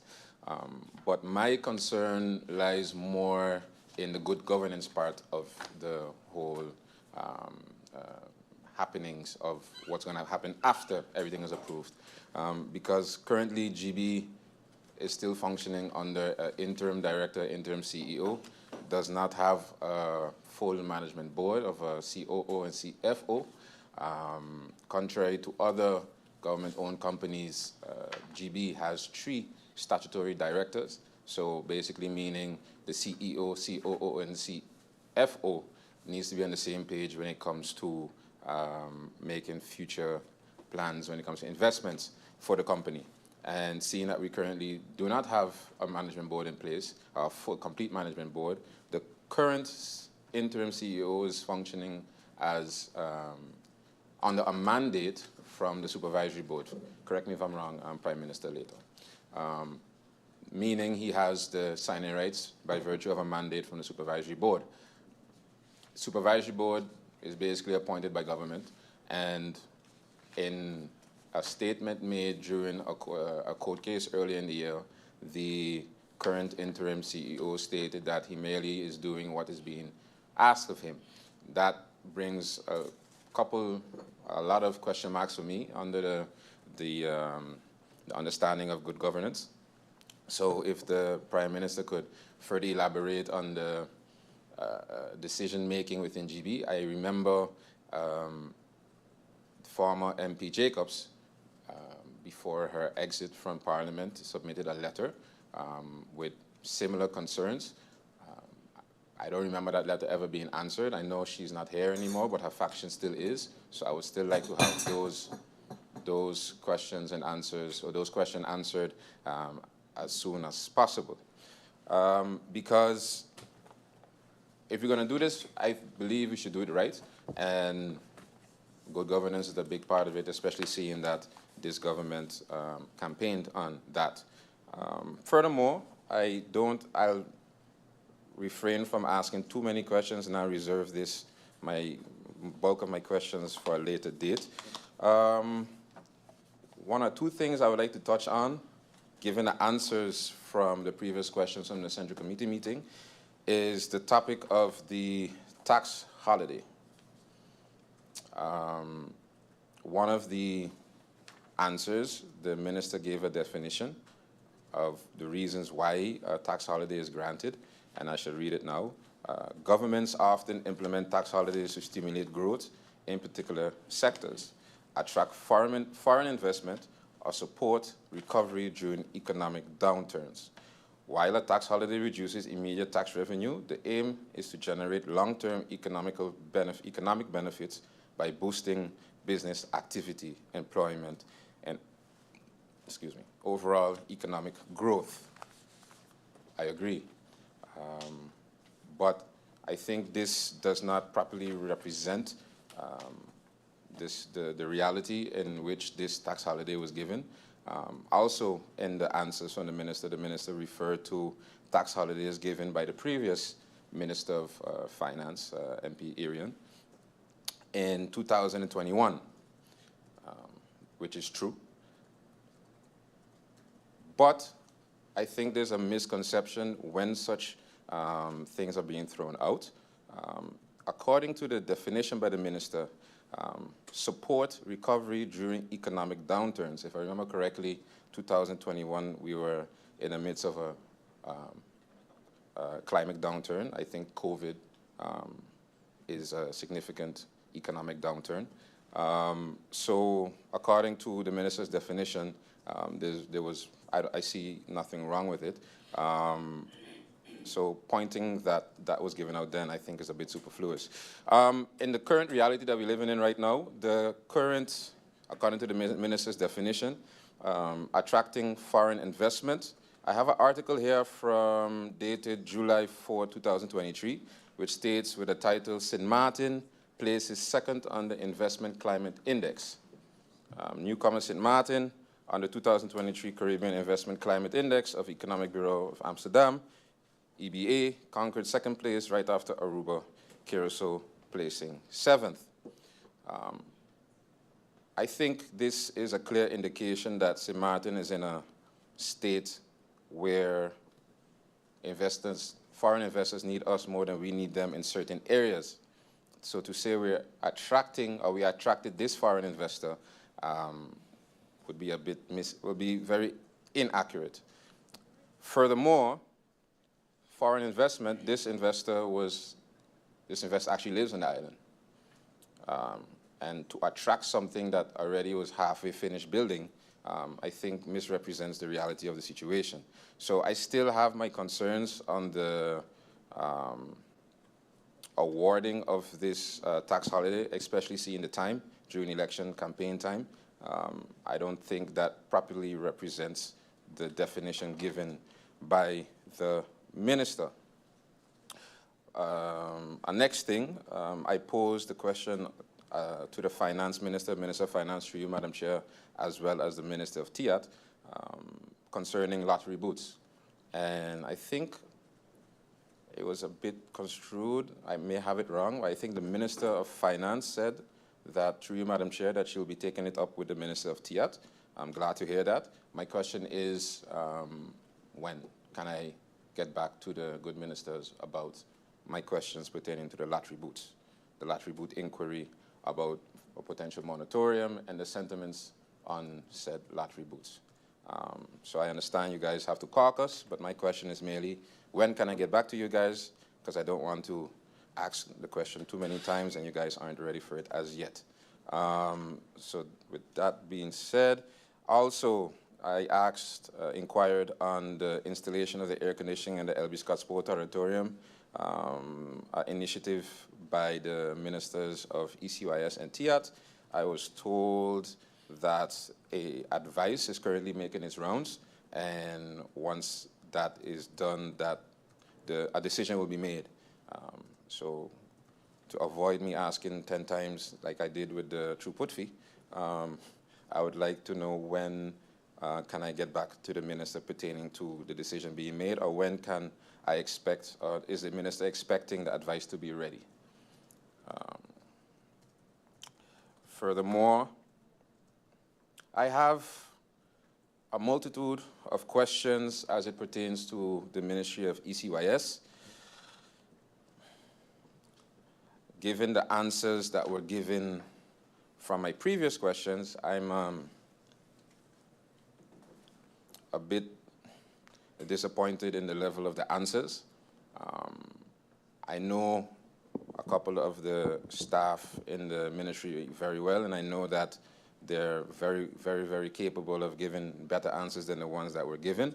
But my concern lies more in the good governance part of the whole happenings of what's going to happen after everything is approved. Because currently GB is still functioning under interim director, interim CEO, does not have a full management board of a COO and CFO. Contrary to other government-owned companies, GB has 3 statutory directors. So basically meaning the CEO, COO, and CFO needs to be on the same page when it comes to making future plans, when it comes to investments for the company. And seeing that we currently do not have a management board in place, a full, complete management board, the current interim CEO is functioning as under a mandate from the supervisory board. Correct me if I'm wrong, Prime Minister later. Meaning he has the signing rights by virtue of a mandate from the supervisory board. Supervisory board is basically appointed by government, and in a statement made during a court case earlier in the year, the current interim CEO stated that he merely is doing what is being asked of him. That brings a lot of question marks for me under the understanding of good governance. So if the Prime Minister could further elaborate on the decision-making within GB. I remember former MP Jacobs, before her exit from Parliament, submitted a letter with similar concerns. I don't remember that letter ever being answered. I know she's not here anymore, but her faction still is. So I would still like to have those questions and answers, or those questions answered as soon as possible. Because if you're going to do this, I believe we should do it right. And good governance is a big part of it, especially seeing that this government campaigned on that. Furthermore, I'll refrain from asking too many questions, and I'll reserve my bulk of my questions for a later date. One or two things I would like to touch on, given the answers from the previous questions from the Central Committee meeting, is the topic of the tax holiday. One of the answers, the minister gave a definition of the reasons why a tax holiday is granted, and I shall read it now. Governments often implement tax holidays to stimulate growth in particular sectors, attract foreign investment, or support recovery during economic downturns. While a tax holiday reduces immediate tax revenue, the aim is to generate long-term economic benefits by boosting business activity, employment, and overall economic growth. I agree. But I think this does not properly represent the reality in which this tax holiday was given. Also, in the answers from the minister referred to tax holidays given by the previous Minister of Finance, MP Arian, in 2021, which is true. But I think there's a misconception when such things are being thrown out. According to the definition by the minister, support recovery during economic downturns. If I remember correctly, 2021, we were in the midst of a climate downturn. I think COVID is a significant economic downturn. So according to the minister's definition, I see nothing wrong with it. So pointing that was given out then, I think, is a bit superfluous. In the current reality that we're living in right now, according to the minister's definition, attracting foreign investment. I have an article here dated July 4, 2023, which states with the title, St. Martin places second on the Investment Climate Index. Newcomer St. Martin on the 2023 Caribbean Investment Climate Index of Economic Bureau of Amsterdam, EBA, conquered second place right after Aruba, Curacao placing 7th. I think this is a clear indication that St. Martin is in a state where foreign investors need us more than we need them in certain areas. So to say we're attracting or we attracted this foreign investor would be very inaccurate. Furthermore, foreign investment, this investor actually lives on the island. And to attract something that already was halfway finished building, I think misrepresents the reality of the situation. So I still have my concerns on the awarding of this tax holiday, especially seeing the time during election campaign time. I don't think that properly represents the definition given by the minister. Next thing, I posed the question to the finance minister, Minister of Finance, through you, Madam Chair, as well as the Minister of TIAT, concerning lottery booths. And I think it was a bit construed, I may have it wrong, but I think the Minister of Finance said that, through you, Madam Chair, that she'll be taking it up with the Minister of TIAT. I'm glad to hear that. My question is, when can I get back to the good ministers about my questions pertaining to the lottery booths, the lottery booth inquiry about a potential moratorium and the sentiments on said lottery booths. So I understand you guys have to caucus, but my question is merely, when can I get back to you guys? Because I don't want to ask the question too many times and you guys aren't ready for it as yet. So with that being said, also I inquired on the installation of the air conditioning in the LB Scott Sport Auditorium, an initiative by the ministers of ECYS and TIAT. I was told that advice is currently making its rounds, and once that is done, that a decision will be made. So to avoid me asking 10 times like I did with the throughput fee, I would like to know when can I get back to the minister pertaining to the decision being made, or when can I expect, or is the minister expecting the advice to be ready? Furthermore, I have a multitude of questions as it pertains to the Ministry of ECYS. Given the answers that were given from my previous questions, I'm a bit disappointed in the level of the answers. I know a couple of the staff in the ministry very well, and I know that they're very, very, very capable of giving better answers than the ones that were given.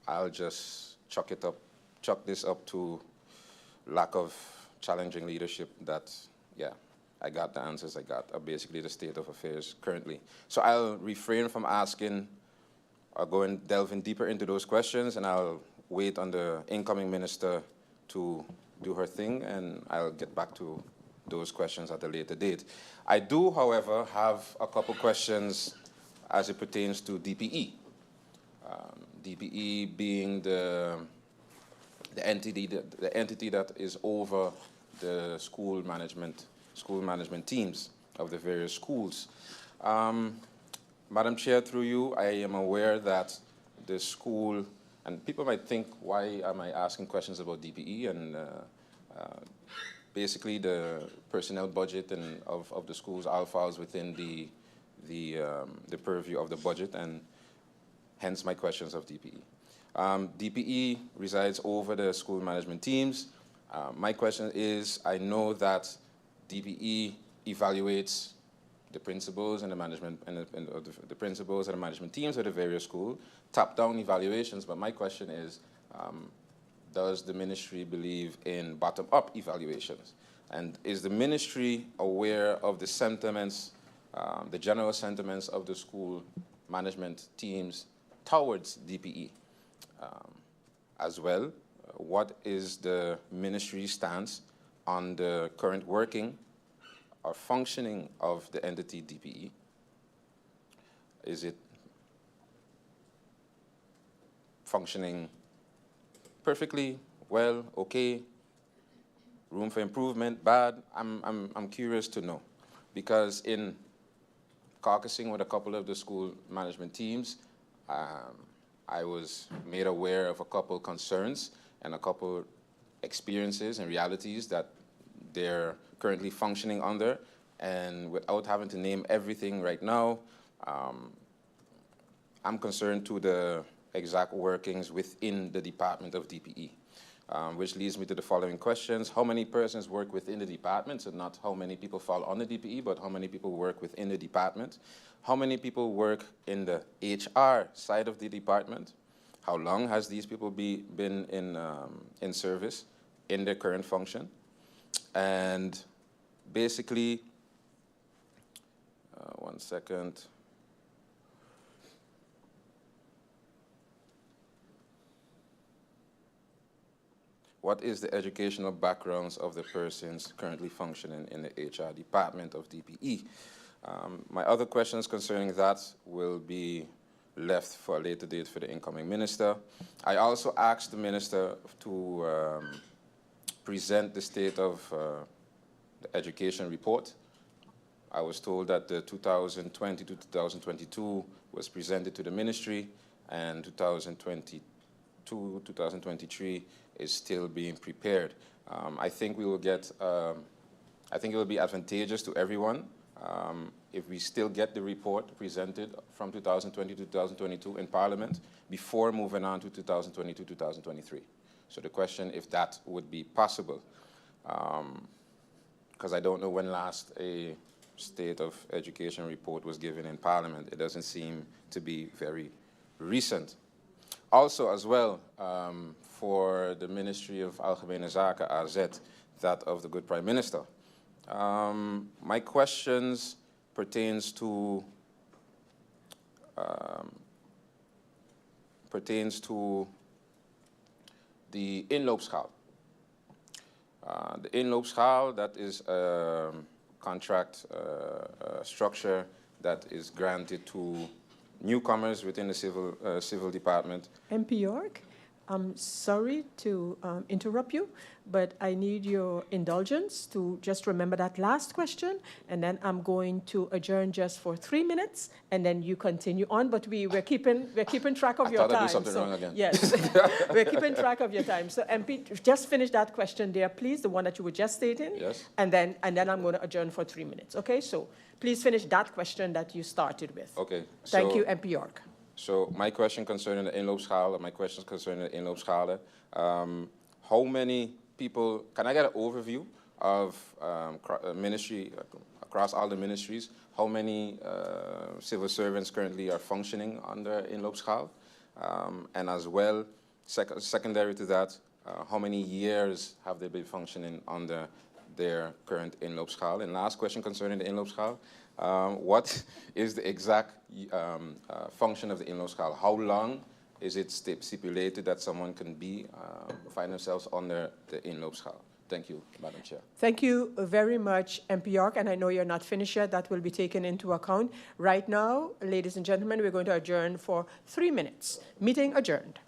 I'll just chalk this up to lack of challenging leadership that, yeah, I got the answers I got, are basically the state of affairs currently. So I'll refrain from asking or delving deeper into those questions, and I'll wait on the incoming minister to do her thing, and I'll get back to those questions at a later date. I do, however, have a couple questions as it pertains to DPE. DPE being the entity that is over the school management teams of the various schools. Madam Chair, through you, I am aware that the school, and people might think, why am I asking questions about DPE? And basically the personnel budget of the schools all falls within the purview of the budget, and hence my questions of DPE. DPE resides over the school management teams. My question is, I know that DPE evaluates the principals and the management and the principals and the management teams of the various schools, top-down evaluations. But my question is, does the ministry believe in bottom-up evaluations? And is the ministry aware of the sentiments, the general sentiments of the school management teams towards DPE? As well, what is the ministry's stance on the current working or functioning of the entity DPE? Is it functioning perfectly, well, okay, room for improvement, bad? I'm curious to know, because in caucusing with a couple of the school management teams, I was made aware of a couple concerns and a couple experiences and realities that they're currently functioning under. And without having to name everything right now, I'm concerned to the exact workings within the Department of DPE, which leads me to the following questions. How many persons work within the department? So not how many people fall on the DPE, but how many people work within the department? How many people work in the HR side of the department? How long has these people been in service in their current function? And basically, one second. What is the educational backgrounds of the persons currently functioning in the HR department of DPE? My other questions concerning that will be left for a later date for the incoming minister. I also asked the minister to present the state of the education report. I was told that the 2020 to 2022 was presented to the ministry, and 2022, 2023 is still being prepared. I think we will get, I think it will be advantageous to everyone if we still get the report presented from 2020 to 2022 in Parliament before moving on to 2022, 2023. So the question if that would be possible, because I don't know when last a state of education report was given in Parliament. It doesn't seem to be very recent. Also, as well, for the Ministry of Algemene Zaken, AZ, that of the good Prime Minister. My questions pertains to the inloopschaal. The inloopschaal, that is a contract structure that is granted to newcomers within the civil department. MP York, I'm sorry to interrupt you, but I need your indulgence to just remember that last question, and then I'm going to adjourn just for 3 minutes, and then you continue on. But we're keeping track of your time. I thought I'd do something wrong again. Yes, we're keeping track of your time. So MP, just finish that question there, please, the one that you were just stating. Yes. And then I'm going to adjourn for 3 minutes. Okay, so please finish that question that you started with. Okay. Thank you, MP York. So my question concerning the inloopschalen, my questions concerning the inloopschalen, how many people, can I get an overview of ministry, across all the ministries, how many civil servants currently are functioning under inloopschaal? And as well, secondary to that, how many years have they been functioning under their current inloopschaal? And last question concerning the inloopschaal, what is the exact function of the inloopschaal? How long is it stipulated that someone can find themselves under the inloopschaal? Thank you, Madam Chair. Thank you very much, MP York, and I know you're not finished yet. That will be taken into account. Right now, ladies and gentlemen, we're going to adjourn for 3 minutes. Meeting adjourned.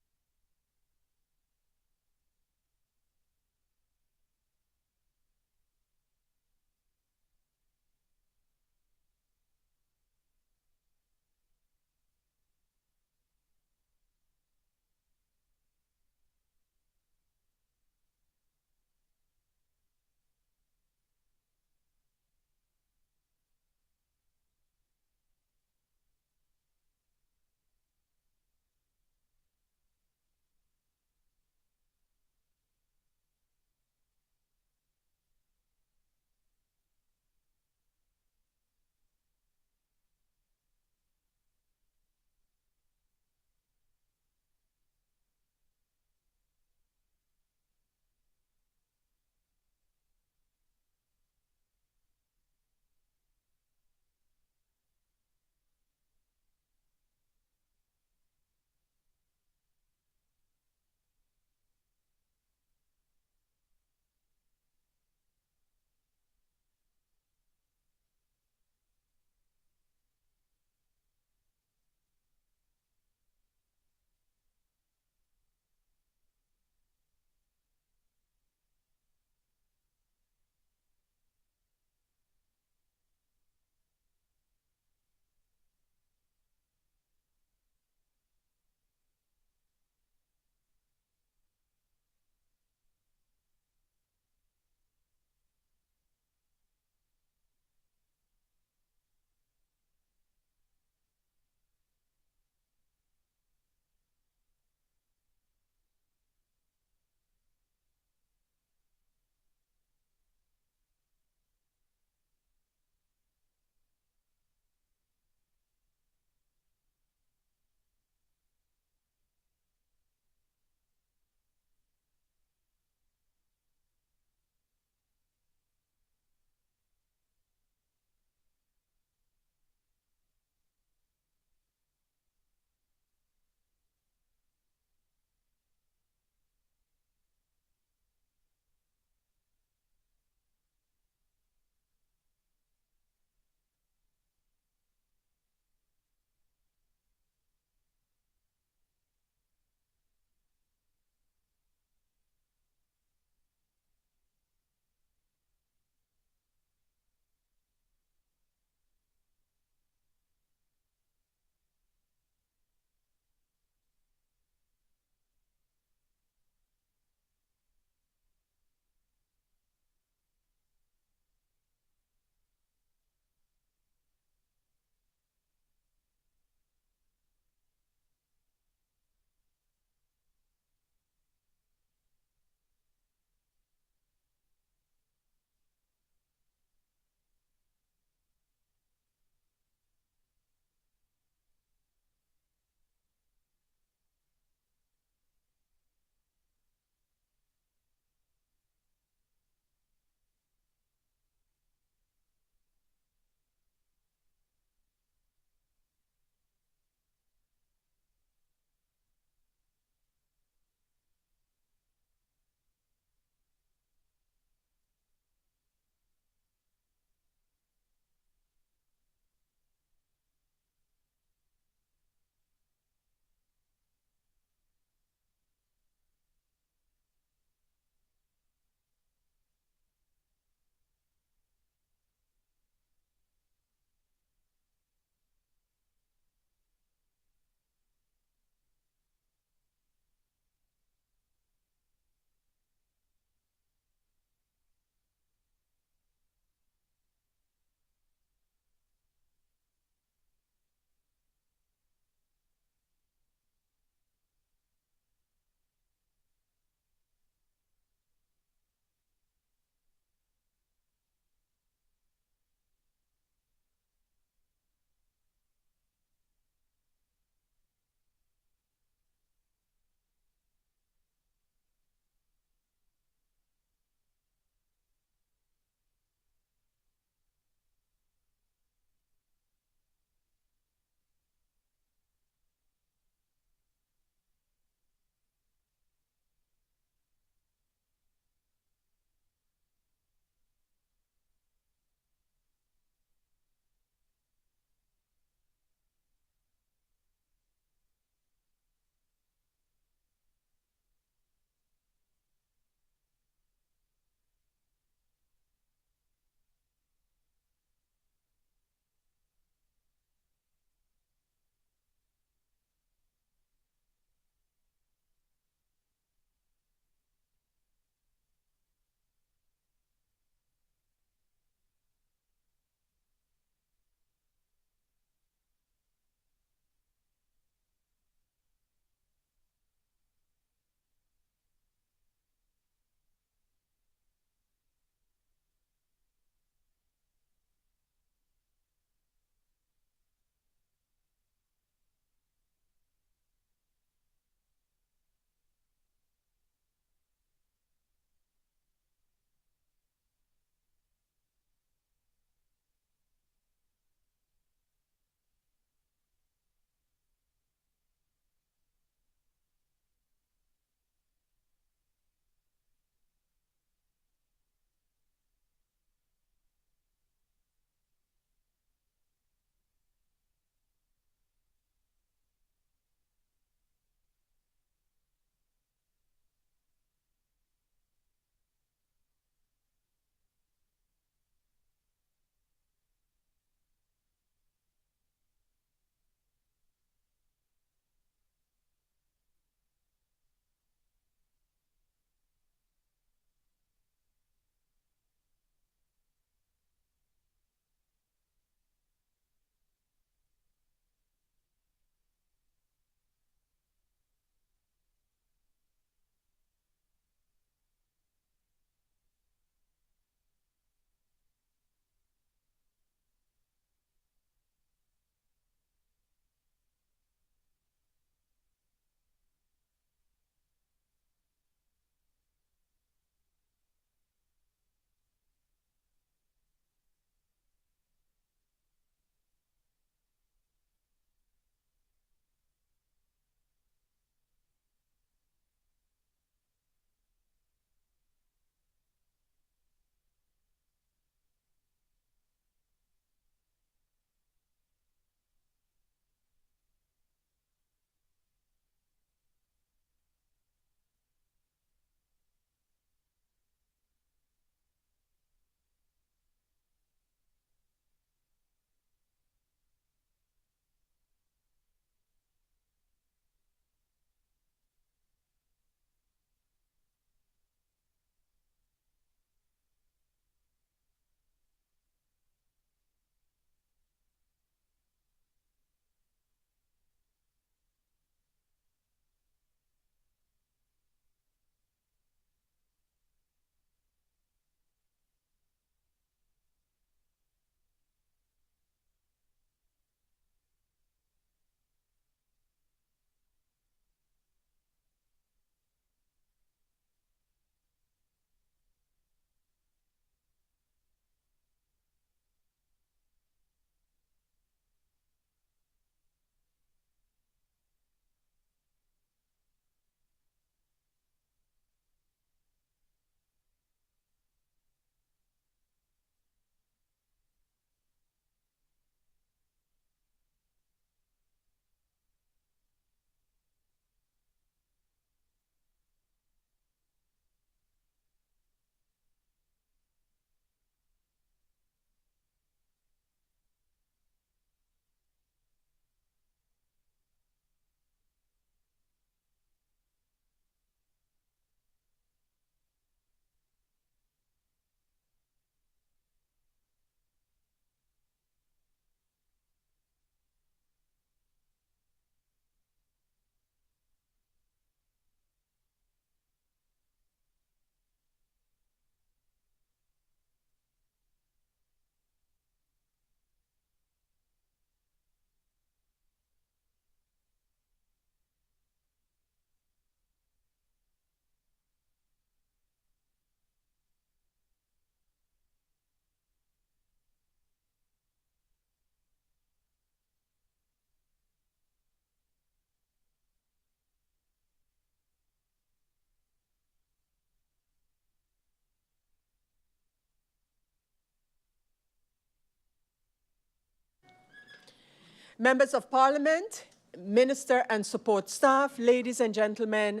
Members of Parliament, Minister and support staff, ladies and gentlemen,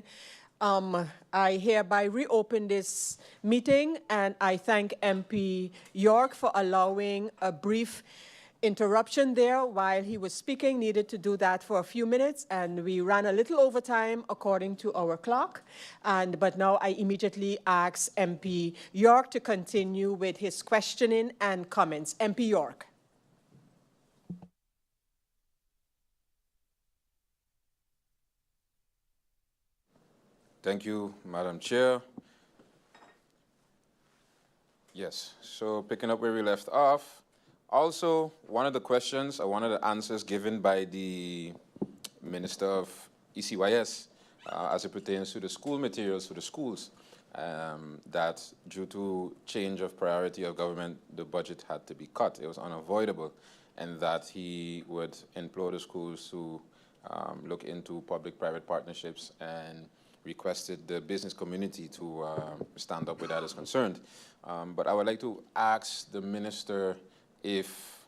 I hereby reopen this meeting, and I thank MP York for allowing a brief interruption there while he was speaking. Needed to do that for a few minutes, and we ran a little over time according to our clock. But now I immediately ask MP York to continue with his questioning and comments. MP York. Thank you, Madam Chair. Yes, so picking up where we left off, also one of the questions or one of the answers given by the Minister of ECYS as it pertains to the school materials for the schools, that due to change of priority of government, the budget had to be cut. It was unavoidable, and that he would implore the schools to look into public-private partnerships and requested the business community to stand up with that as concerned. But I would like to ask the minister if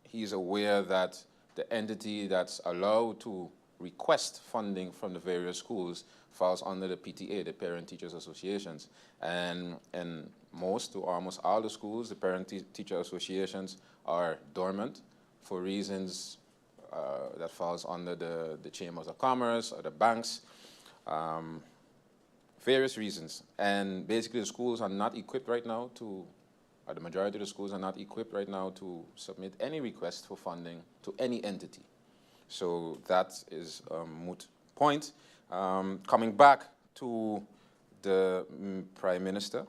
he's aware that the entity that's allowed to request funding from the various schools falls under the PTA, the Parent Teachers Associations. And most or almost all the schools, the Parent Teacher Associations are dormant for reasons that falls under the Chambers of Commerce or the banks. Various reasons, and basically the schools are not equipped right now to, or the majority of the schools are not equipped right now to submit any request for funding to any entity. So that is a moot point. Coming back to the Prime Minister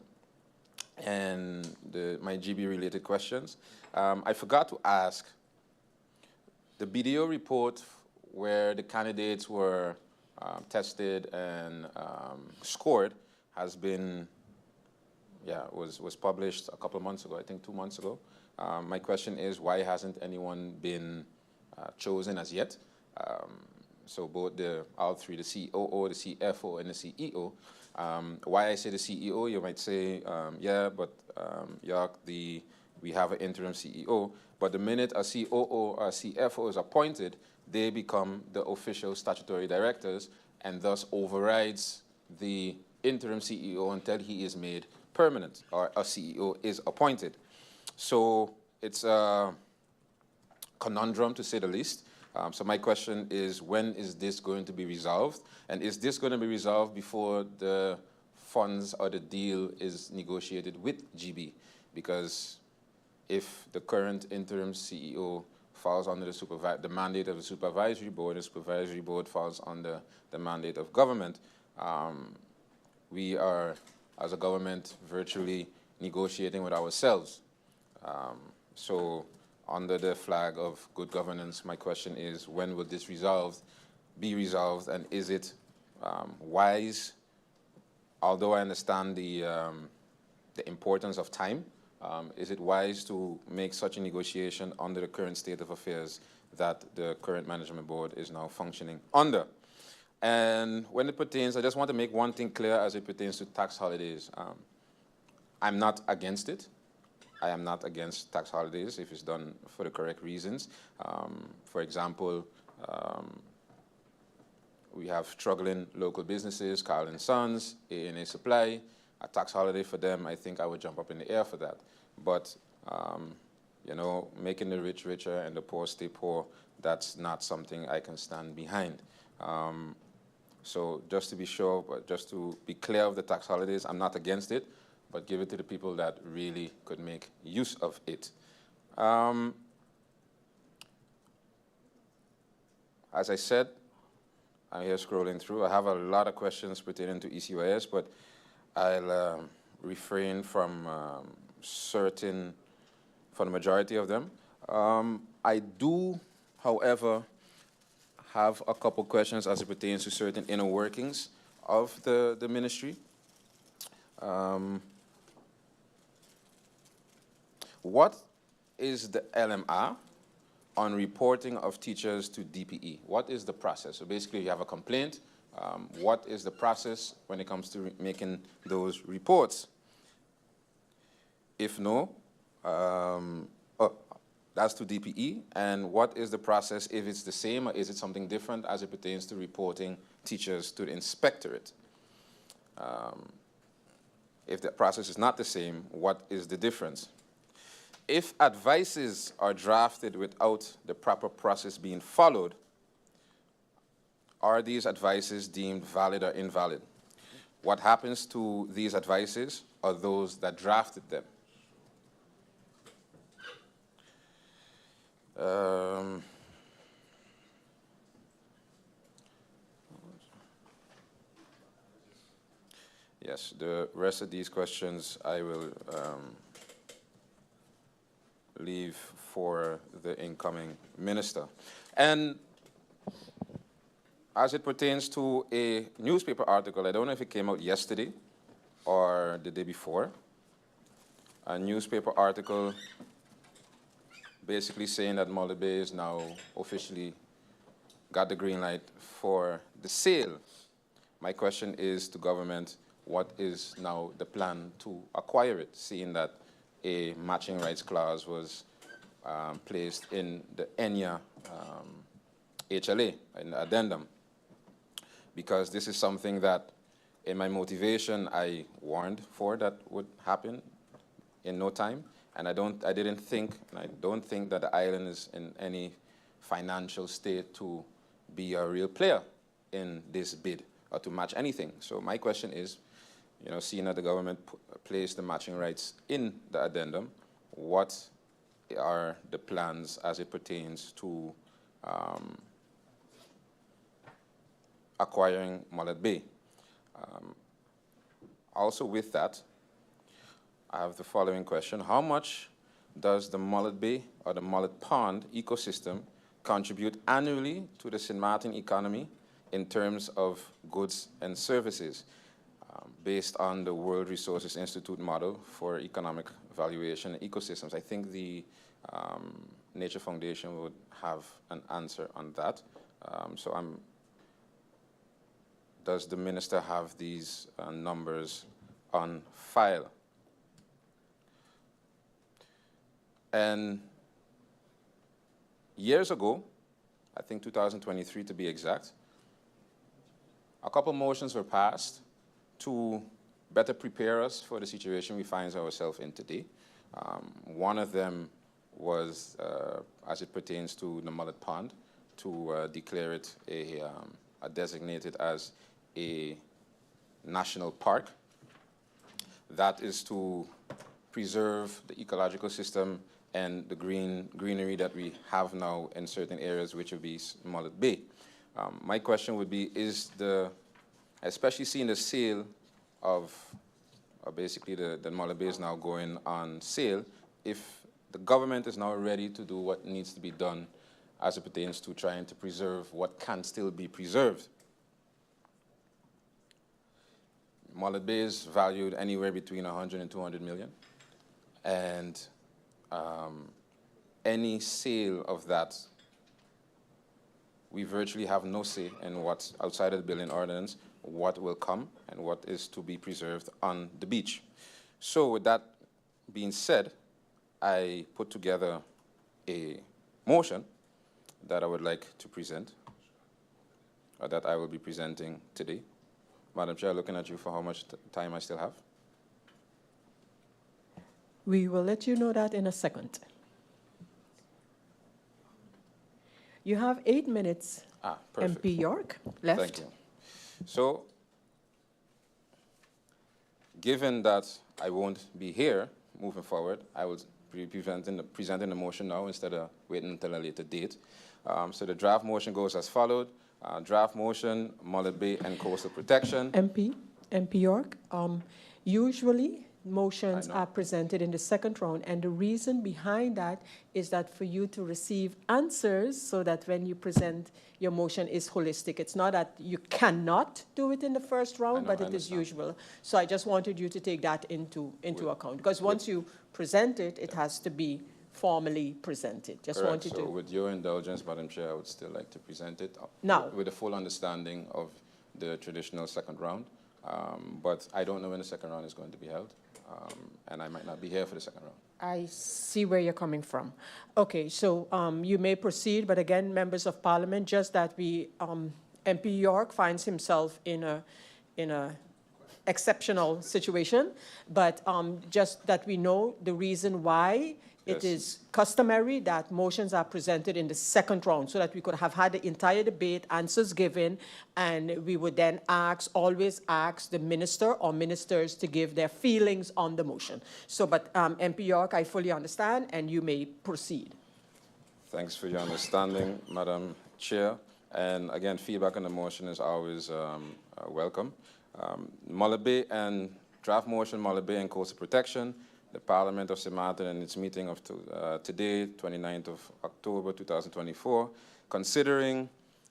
and my GB related questions, I forgot to ask the BDO report where the candidates were tested and scored has been, was published a couple of months ago, I think 2 months ago. My question is, why hasn't anyone been chosen as yet? So both all three, the COO, the CFO, and the CEO. Why I say the CEO, you might say, yeah, but we have an interim CEO. But the minute a COO or a CFO is appointed, they become the official statutory directors and thus overrides the interim CEO until he is made permanent or a CEO is appointed. So it's a conundrum, to say the least. So my question is, when is this going to be resolved? And is this going to be resolved before the funds or the deal is negotiated with GB? Because if the current interim CEO falls under the mandate of the supervisory board, the supervisory board falls under the mandate of government, we are, as a government, virtually negotiating with ourselves. So under the flag of good governance, my question is, when will this be resolved, and is it wise? Although I understand the importance of time, is it wise to make such a negotiation under the current state of affairs that the current management board is now functioning under? And when it pertains, I just want to make one thing clear as it pertains to tax holidays. I'm not against it. I am not against tax holidays if it's done for the correct reasons. For example, we have struggling local businesses, Carl & Sons, A&A Supply. A tax holiday for them, I think I would jump up in the air for that. But, you know, making the rich richer and the poor stay poor, that's not something I can stand behind. So just to be sure, but just to be clear of the tax holidays, I'm not against it, but give it to the people that really could make use of it. As I said, I'm here scrolling through. I have a lot of questions pertaining to ECYS, but I'll refrain from the majority of them. I do, however, have a couple questions as it pertains to certain inner workings of the ministry. What is the LMR on reporting of teachers to DPE? What is the process? So basically you have a complaint. What is the process when it comes to making those reports? If no, That's to DPE. And what is the process if it's the same, or is it something different as it pertains to reporting teachers to the inspectorate? If the process is not the same, what is the difference? If advices are drafted without the proper process being followed, are these advices deemed valid or invalid? What happens to these advices or those that drafted them? Yes, the rest of these questions I will leave for the incoming minister. And as it pertains to a newspaper article, I don't know if it came out yesterday or the day before, a newspaper article basically saying that Mullet Bay is now officially got the green light for the sale. My question is to government, what is now the plan to acquire it, seeing that a matching rights clause was placed in the ENIA HLA, in the addendum? Because this is something that, in my motivation, I warned for that would happen in no time, and I don't think that the island is in any financial state to be a real player in this bid or to match anything. So my question is, you know, seeing that the government placed the matching rights in the addendum, what are the plans as it pertains to acquiring Mullet Bay? Also with that, I have the following question. How much does the Mullet Bay or the Mullet Pond ecosystem contribute annually to the St. Martin economy in terms of goods and services, based on the World Resources Institute model for economic valuation and ecosystems? I think the Nature Foundation would have an answer on that. Does the minister have these numbers on file? And years ago, I think 2023 to be exact, a couple motions were passed to better prepare us for the situation we find ourselves in today. One of them was, as it pertains to the Mullet Pond, to declare it designated as a national park. That is to preserve the ecological system and the greenery that we have now in certain areas, which would be Mullet Bay. My question would be, especially seeing the sale of, basically the Mullet Bay is now going on sale, if the government is now ready to do what needs to be done as it pertains to trying to preserve what can still be preserved. Mullet Bay is valued anywhere between 100 and 200 million. And any sale of that, we virtually have no say in what's outside of the building ordinance, what will come and what is to be preserved on the beach. So with that being said, I put together a motion that I would like to present, or that I will be presenting today. Madam Chair, looking at you for how much time I still have. We will let you know that in a second. You have 8 minutes, Perfect. MP York, left. Thank you. So, given that I won't be here moving forward, I will be presenting the motion now instead of waiting until a later date. So the draft motion goes as followed. Draft motion, Mullet Bay and coastal protection. MP York, usually motions are presented in the second round, and the reason behind that is that for you to receive answers so that when you present your motion is holistic. It's not that you cannot do it in the first round, but it is usual. So I just wanted you to take that into account, because once you present it, it has to be formally presented. Just Correct. wanted to. So with your indulgence, Madam Chair, I would still like to present it now with a full understanding of the traditional second round. But I don't know when the second round is going to be held, and I might not be here for the second round. I see where you're coming from. Okay, so you may proceed, but again, members of parliament, just that MP York finds himself in a exceptional situation, but just that we know the reason why it Yes. is customary that motions are presented in the second round so that we could have had the entire debate, answers given, and we would then always ask the minister or ministers to give their feelings on the motion. So, but MP York, I fully understand, and you may proceed. Thanks for your understanding, Madam Chair. And again, feedback on the motion is always welcome. Mullaby and draft motion, Mullaby and coastal protection. The Parliament of St. Martin in its meeting of today, 29th of October 2024, considering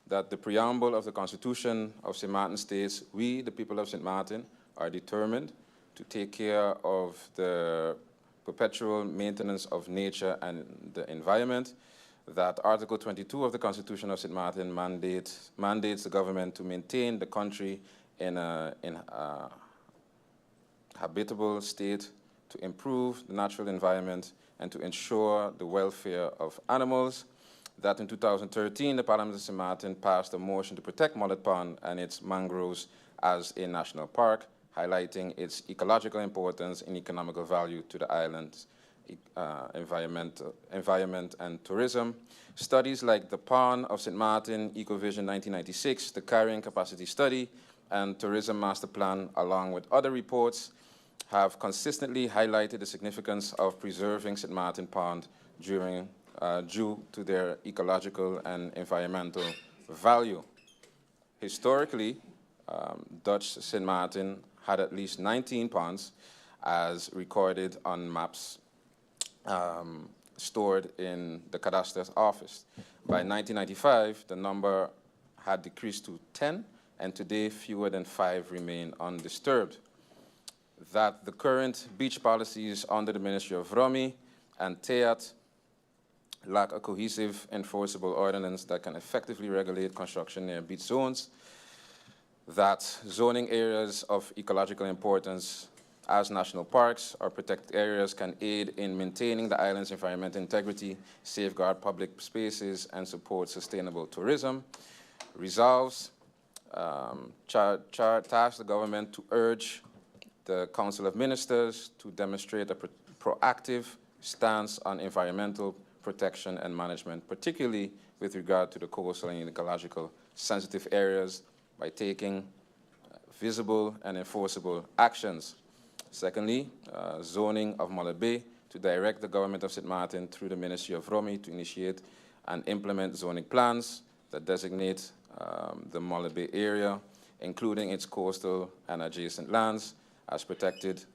that the preamble of the Constitution of St. Martin states, we, the people of St. Martin, are determined to take care of the perpetual maintenance of nature and the environment, that Article 22 of the Constitution of St. Martin mandates the government to maintain the country in a habitable state, to improve the natural environment, and to ensure the welfare of animals. That in 2013, the Parliament of St. Martin passed a motion to protect Mullet Pond and its mangroves as a national park, highlighting its ecological importance and economical value to the island's environment and tourism. Studies like the Pond of St. Martin, Ecovision 1996, the Carrying Capacity Study, and Tourism Master Plan, along with other reports, have consistently highlighted the significance of preserving St. Martin Pond due to their ecological and environmental value. Historically, Dutch St. Martin had at least 19 ponds as recorded on maps stored in the Cadaster's office. By 1995, the number had decreased to 10, and today fewer than 5 remain undisturbed. That the current beach policies under the Ministry of Romy and TEAT lack a cohesive enforceable ordinance that can effectively regulate construction near beach zones, that zoning areas of ecological importance as national parks or protected areas can aid in maintaining the island's environmental integrity, safeguard public spaces, and support sustainable tourism. Resolves, task the government to urge the Council of Ministers to demonstrate a proactive stance on environmental protection and management, particularly with regard to the coastal and ecological sensitive areas, by taking visible and enforceable actions. Secondly, zoning of Mullet Bay, to direct the government of St. Martin through the Ministry of Romy to initiate and implement zoning plans that designate the Mullet Bay area, including its coastal and adjacent lands, as protected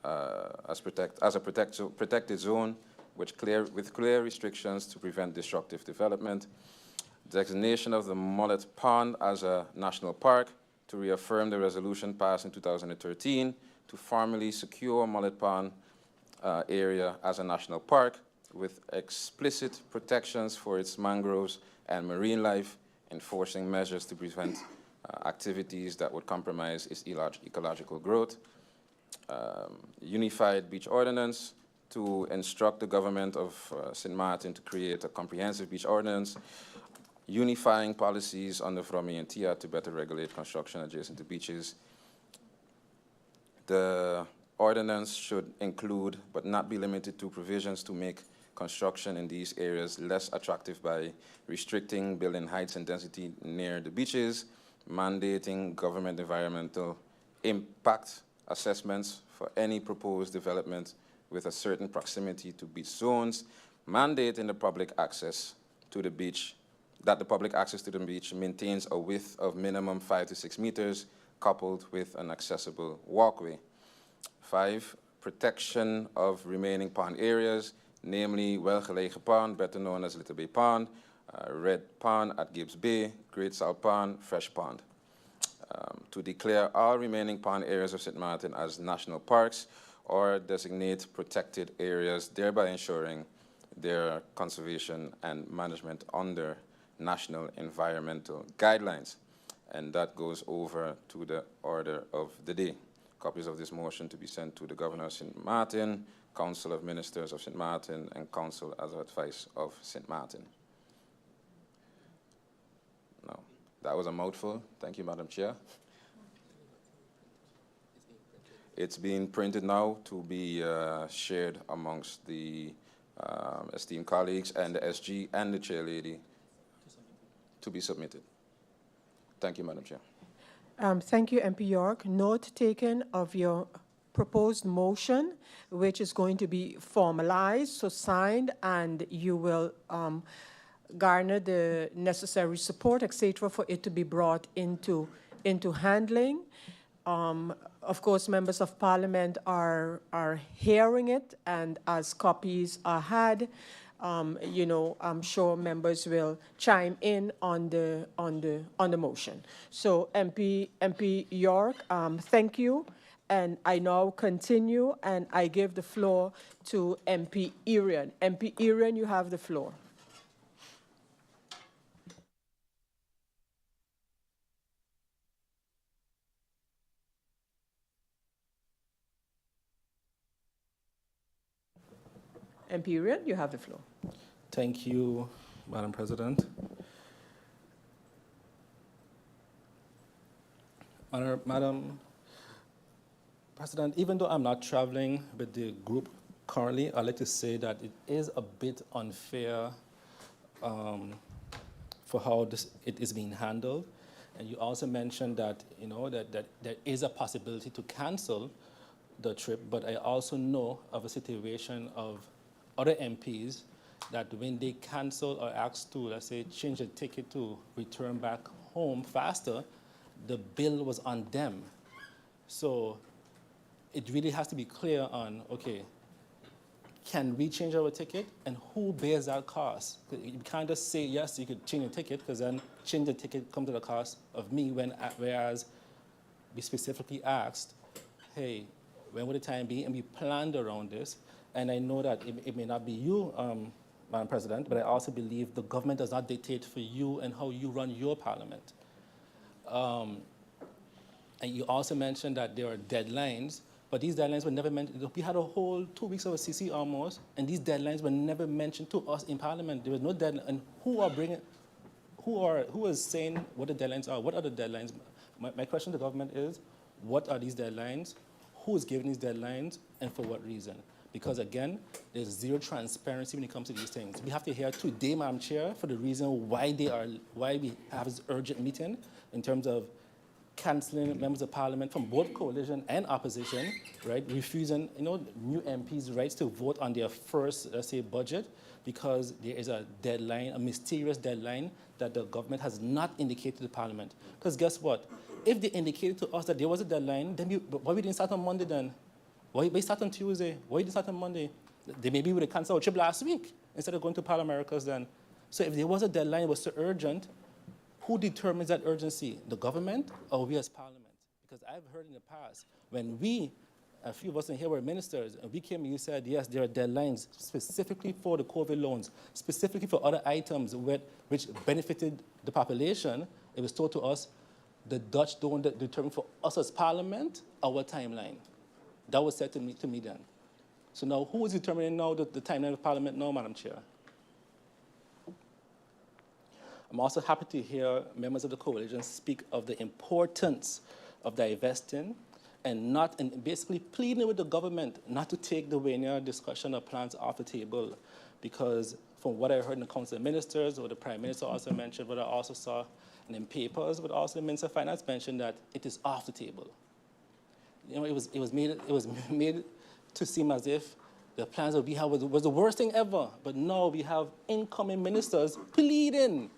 as a protected zone with clear restrictions to prevent disruptive development. Designation of the Mullet Pond as a national park, to reaffirm the resolution passed in 2013 to formally secure Mullet Pond area as a national park with explicit protections for its mangroves and marine life, enforcing measures to prevent activities that would compromise its ecological growth. Unified beach ordinance, to instruct the government of St. Martin to create a comprehensive beach ordinance, unifying policies under Vromi and TIA to better regulate construction adjacent to beaches. The ordinance should include, but not be limited to, provisions to make construction in these areas less attractive by restricting building heights and density near the beaches, mandating government environmental impact assessments for any proposed development with a certain proximity to beach zones, mandating the public access to the beach, that the public access to the beach maintains a width of minimum 5 to 6 meters, coupled with an accessible walkway. 5, protection of remaining pond areas, namely Welgelegen Pond, better known as Little Bay Pond, Red Pond at Gibbs Bay, Great Salt Pond, Fresh Pond. To declare all remaining pond areas of St. Martin as national parks or designate protected areas, thereby ensuring their conservation and management under national environmental guidelines. And that goes over to the order of the day. Copies of this motion to be sent to the Governor of St. Martin, Council of Ministers of St. Martin, and Council as Advice of St. Martin. Now, that was a mouthful. Thank you, Madam Chair. It's being printed now to be shared amongst the esteemed colleagues and the SG and the Chair Lady to be submitted. Thank you, Madam Chair. Thank you, MP York. Note taken of your proposed motion, which is going to be formalized, so signed, and you will garner the necessary support, etc., for it to be brought into handling. Of course, members of parliament are hearing it, and as copies are had, you know, I'm sure members will chime in on the motion. So MP York, thank you, and I now continue, and I give the floor to MP Irian. MP Irian, you have the floor. MP Irian, you have the floor. Thank you, Madam President. Madam President, even though I'm not traveling with the group currently, I'd like to say that it is a bit unfair for how it is being handled. And you also mentioned that, you know, that there is a possibility to cancel the trip, but I also know of a situation of other MPs that when they cancel or ask to, let's say, change a ticket to return back home faster, the bill was on them. So it really has to be clear on, okay, can we change our ticket and who bears that cost? You can't just say, yes, you could change a ticket, because then change the ticket comes to the cost of me, whereas we specifically asked, hey, when would the time be? And we planned around this. And I know that it may not be you, Madam President, but I also believe the government does not dictate for you and how you run your parliament. And you also mentioned that there are deadlines, but these deadlines were never mentioned. We had a whole 2 weeks of a CC almost, and these deadlines were never mentioned to us in Parliament. There was no deadline. And who is saying what the deadlines are? What are the deadlines? My question to the government is, what are these deadlines? Who is giving these deadlines, and for what reason? Because again, there's zero transparency when it comes to these things. We have to hear today, Madam Chair, for the reason why we have this urgent meeting in terms of canceling members of parliament from both coalition and opposition, right? Refusing, you know, new MPs' rights to vote on their first, let's say, budget, because there is a deadline, a mysterious deadline that the government has not indicated to the parliament. Because guess what? If they indicated to us that there was a deadline, then why we didn't start on Monday then? Why we start on Tuesday? Why didn't start on Monday? They maybe would have canceled our trip last week instead of going to Parliamericas then. So if there was a deadline, it was so urgent, who determines that urgency? The government or we as Parliament? Because I've heard in the past, when a few of us in here were ministers, and we came and you said, yes, there are deadlines specifically for the COVID loans, specifically for other items which benefited the population. It was told to us, the Dutch don't determine for us as Parliament our timeline. That was said to me then. So now, who is determining now the timeline of Parliament now, Madam Chair? I'm also happy to hear members of the coalition speak of the importance of divesting and basically pleading with the government not to take the Wayne discussion of plans off the table, because from what I heard in the Council of Ministers, or the Prime Minister also mentioned, what I also saw in papers, but also the Minister of Finance mentioned that it is off the table. You know, it was made to seem as if the plans that we had was the worst thing ever, but now we have incoming ministers pleading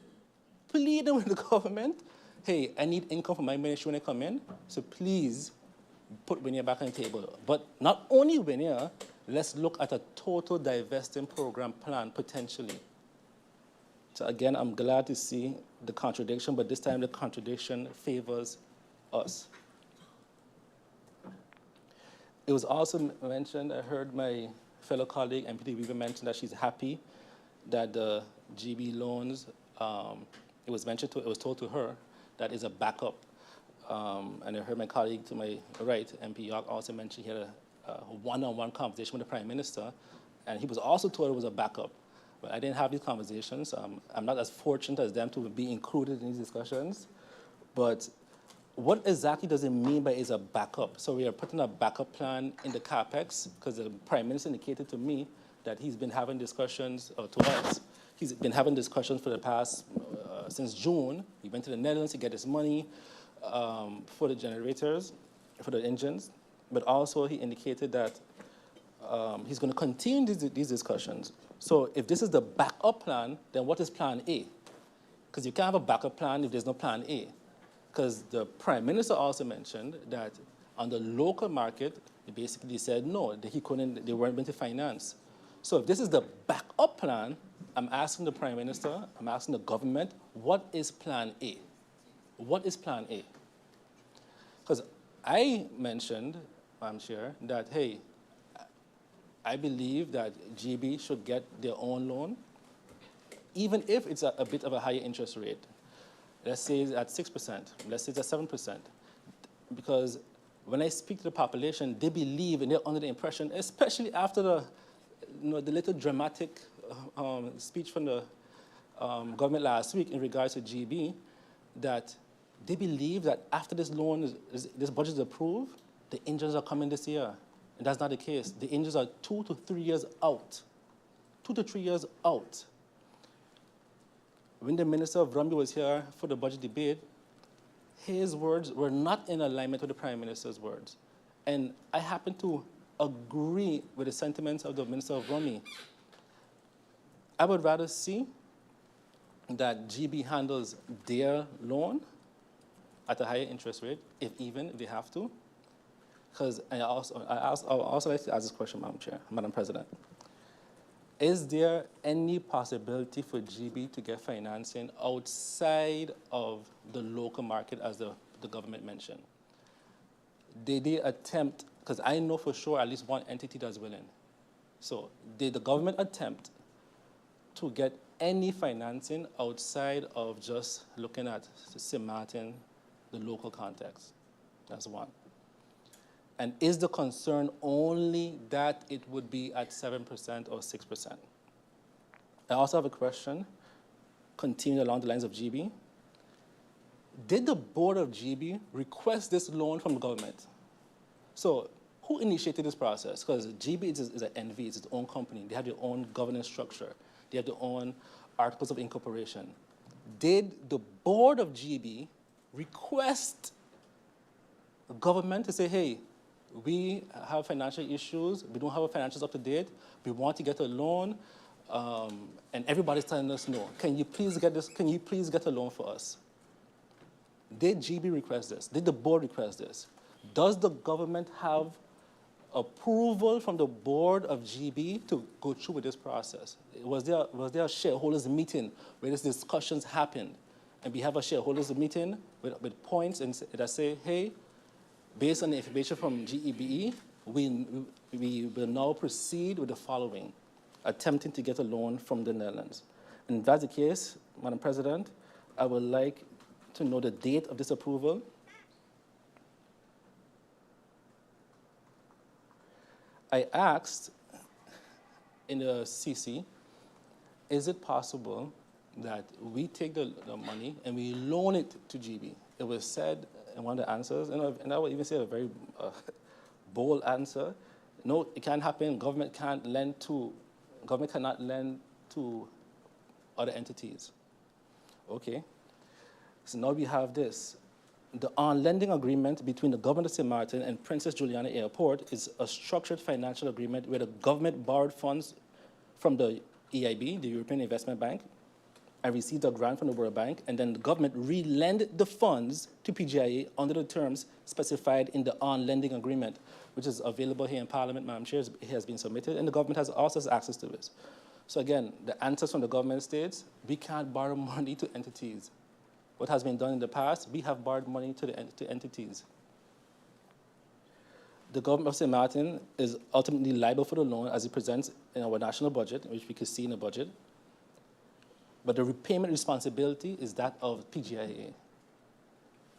with the government, hey, I need income from my ministry when I come in, so please put Winia back on the table. But not only Winia, let's look at a total divesting program plan potentially. So again, I'm glad to see the contradiction, but this time the contradiction favors us. It was also mentioned, I heard my fellow colleague, MPT Weaver, mention that she's happy that the GB loans, it was told to her that is a backup. And I heard my colleague to my right, MP York, also mentioned he had a one-on-one conversation with the Prime Minister, and he was also told it was a backup. But I didn't have these conversations. I'm not as fortunate as them to be included in these discussions. But what exactly does it mean by is a backup? So we are putting a backup plan in the CapEx, because the Prime Minister indicated to me that he's been having discussions, or to us, he's been having discussions for the past, since June. He went to the Netherlands to get his money for the generators, for the engines, but also he indicated that he's going to continue these discussions. So if this is the backup plan, then what is plan A? Because you can't have a backup plan if there's no plan A. Because the Prime Minister also mentioned that on the local market, he basically said no, that they weren't going to finance. So if this is the backup plan, I'm asking the Prime Minister, I'm asking the government, what is plan A? What is plan A? Because I mentioned, Madam Chair, that, hey, I believe that GB should get their own loan, even if it's a bit of a higher interest rate. Let's say it's at 6%, let's say it's at 7%. Because when I speak to the population, they believe and they're under the impression, especially after the little dramatic speech from the government last week in regards to GB, that they believe that after this loan, this budget is approved, the engines are coming this year. And that's not the case. The engines are 2 to 3 years out. 2 to 3 years out. When the Minister of Rumby was here for the budget debate, his words were not in alignment with the Prime Minister's words. And I happen to agree with the sentiments of the Minister of Rumby. I would rather see that GB handles their loan at a higher interest rate, if they have to. Because I would also like to ask this question, Madam President. Is there any possibility for GB to get financing outside of the local market, as the government mentioned? Did they attempt, because I know for sure at least one entity that's willing. So did the government attempt to get any financing outside of just looking at St. Martin, the local context? That's one. And is the concern only that it would be at 7% or 6%? I also have a question, continuing along the lines of GB. Did the board of GB request this loan from the government? So who initiated this process? Because GB is an NV, it's its own company. They have their own governance structure. They have their own articles of incorporation. Did the board of GB request the government to say, hey, we have financial issues, we don't have our financials up to date, we want to get a loan, and everybody's telling us no. Can you please get this? Can you please get a loan for us? Did GB request this? Did the board request this? Does the government have approval from the board of GB to go through with this process? Was there a shareholders meeting where these discussions happened, and we have a shareholders meeting with points that say, hey, based on the information from GEBE, we will now proceed with the following, attempting to get a loan from the Netherlands. And if that's the case, Madam President, I would like to know the date of this approval. I asked in the CC, is it possible that we take the money and we loan it to GB? It was said in one of the answers, and I would even say a very bold answer, no, it can't happen. Government cannot lend to other entities. Okay, so now we have this. The on-lending agreement between the government of St. Martin and Princess Juliana Airport is a structured financial agreement where the government borrowed funds from the EIB, the European Investment Bank, and received a grant from the World Bank, and then the government re-lended the funds to PGIA under the terms specified in the on-lending agreement, which is available here in Parliament, Madam Chair. It has been submitted, and the government has also access to this. So again, the answers from the government states, we can't borrow money to entities. What has been done in the past, we have borrowed money to entities. The government of St. Martin is ultimately liable for the loan as it presents in our national budget, which we can see in the budget. But the repayment responsibility is that of PGIA.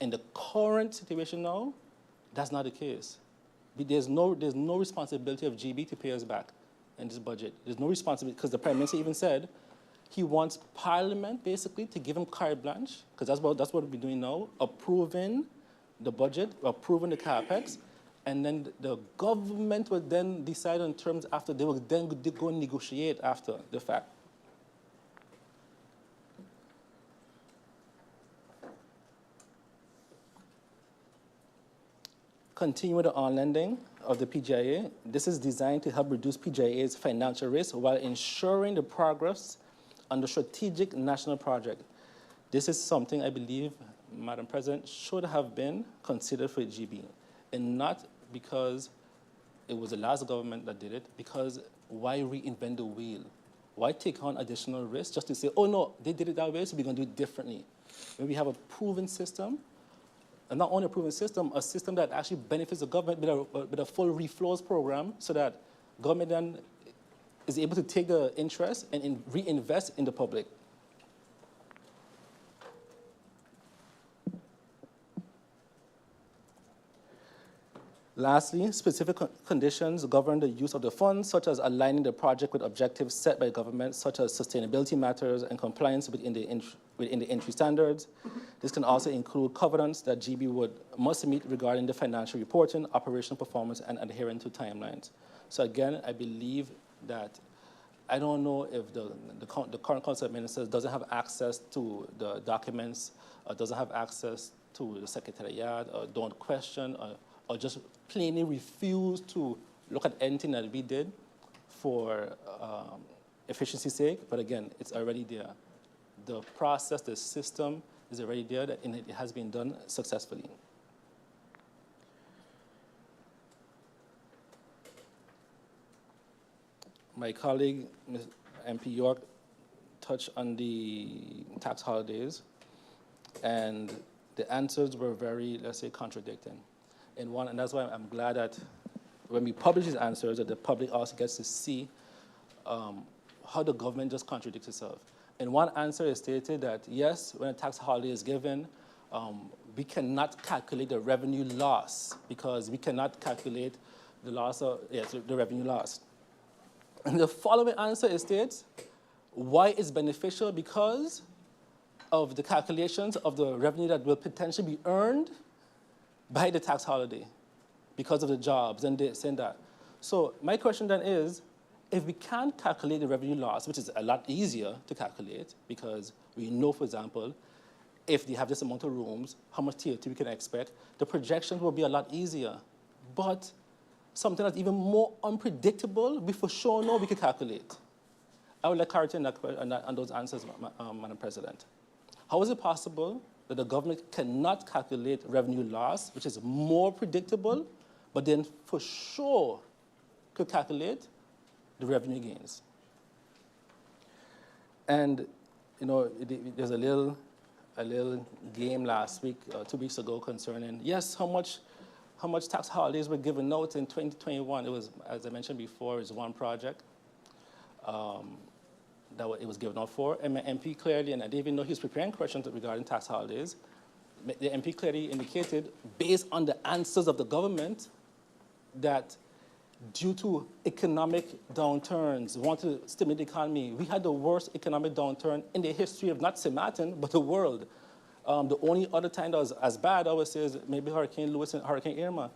In the current situation now, that's not the case. There's no responsibility of GB to pay us back in this budget. There's no responsibility, because the Prime Minister even said he wants Parliament basically to give him carte blanche, because that's what we're doing now, approving the budget, approving the capex, and then the government will then decide on terms after. They will then go negotiate after the fact. Continue with the on-lending of the PGIA. This is designed to help reduce PGIA's financial risk while ensuring the progress on the strategic national project. This is something I believe, Madam President, should have been considered for GB, and not because it was the last government that did it, because why reinvent the wheel? Why take on additional risk just to say, oh no, they did it that way, so we're going to do it differently? When we have a proven system, and not only a proven system, a system that actually benefits the government with a full reflows program, so that government then is able to take the interest and reinvest in the public. Lastly, specific conditions govern the use of the funds, such as aligning the project with objectives set by government, such as sustainability matters and compliance within the entry standards. This can also include covenants that GB must meet regarding the financial reporting, operational performance, and adherence to timelines. So again, I believe that, I don't know if the current Council of Ministers doesn't have access to the documents, or doesn't have access to the Secretariat, or don't question, or just plainly refuse to look at anything that we did for efficiency's sake. But again, it's already there. The process, the system is already there, and it has been done successfully. My colleague, Ms. MP York, touched on the tax holidays, and the answers were very, let's say, contradicting. And that's why I'm glad that when we publish these answers, that the public also gets to see how the government just contradicts itself. In one answer, it stated that, yes, when a tax holiday is given, we cannot calculate the revenue loss, because we cannot calculate the loss of, yes, the revenue loss. And the following answer, it states, why it's beneficial because of the calculations of the revenue that will potentially be earned by the tax holiday, because of the jobs, and they're saying that. So my question then is, if we can't calculate the revenue loss, which is a lot easier to calculate, because we know, for example, if they have this amount of rooms, how much TOT we can expect, the projections will be a lot easier. But something that's even more unpredictable, we for sure know we can calculate. I would like clarity on those answers, Madam President. How is it possible that the government cannot calculate revenue loss, which is more predictable, but then for sure could calculate the revenue gains? And you know, there's a little game last week, 2 weeks ago, concerning, yes, how much tax holidays were given out in 2021. It was, as I mentioned before, it was one project that it was given out for. And my MP clearly, and I didn't even know he was preparing questions regarding tax holidays, the MP clearly indicated, based on the answers of the government, that due to economic downturns, want to stimulate the economy, we had the worst economic downturn in the history of not St. Martin, but the world. The only other time that was as bad, I would say, is maybe Hurricane Lewis and Hurricane Irma.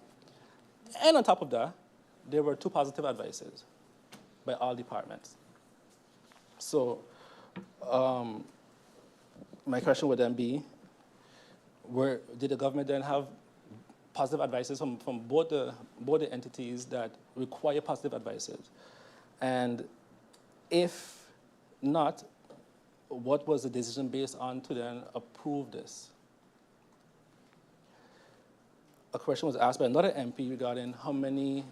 And on top of that, there were 2 positive advices by all departments. So my question would then be, did the government then have positive advices from both the entities that require positive advices? And if not, what was the decision based on to then approve this? A question was asked by another MP regarding how many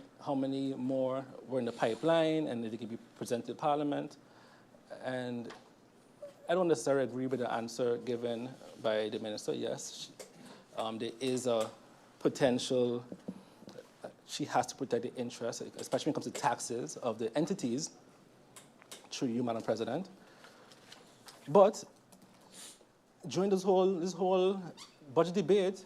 more were in the pipeline and if they could be presented to Parliament. And I don't necessarily agree with the answer given by the minister. Yes, there is a potential, she has to protect the interest, especially when it comes to taxes of the entities, through you, Madam President. But during this whole budget debate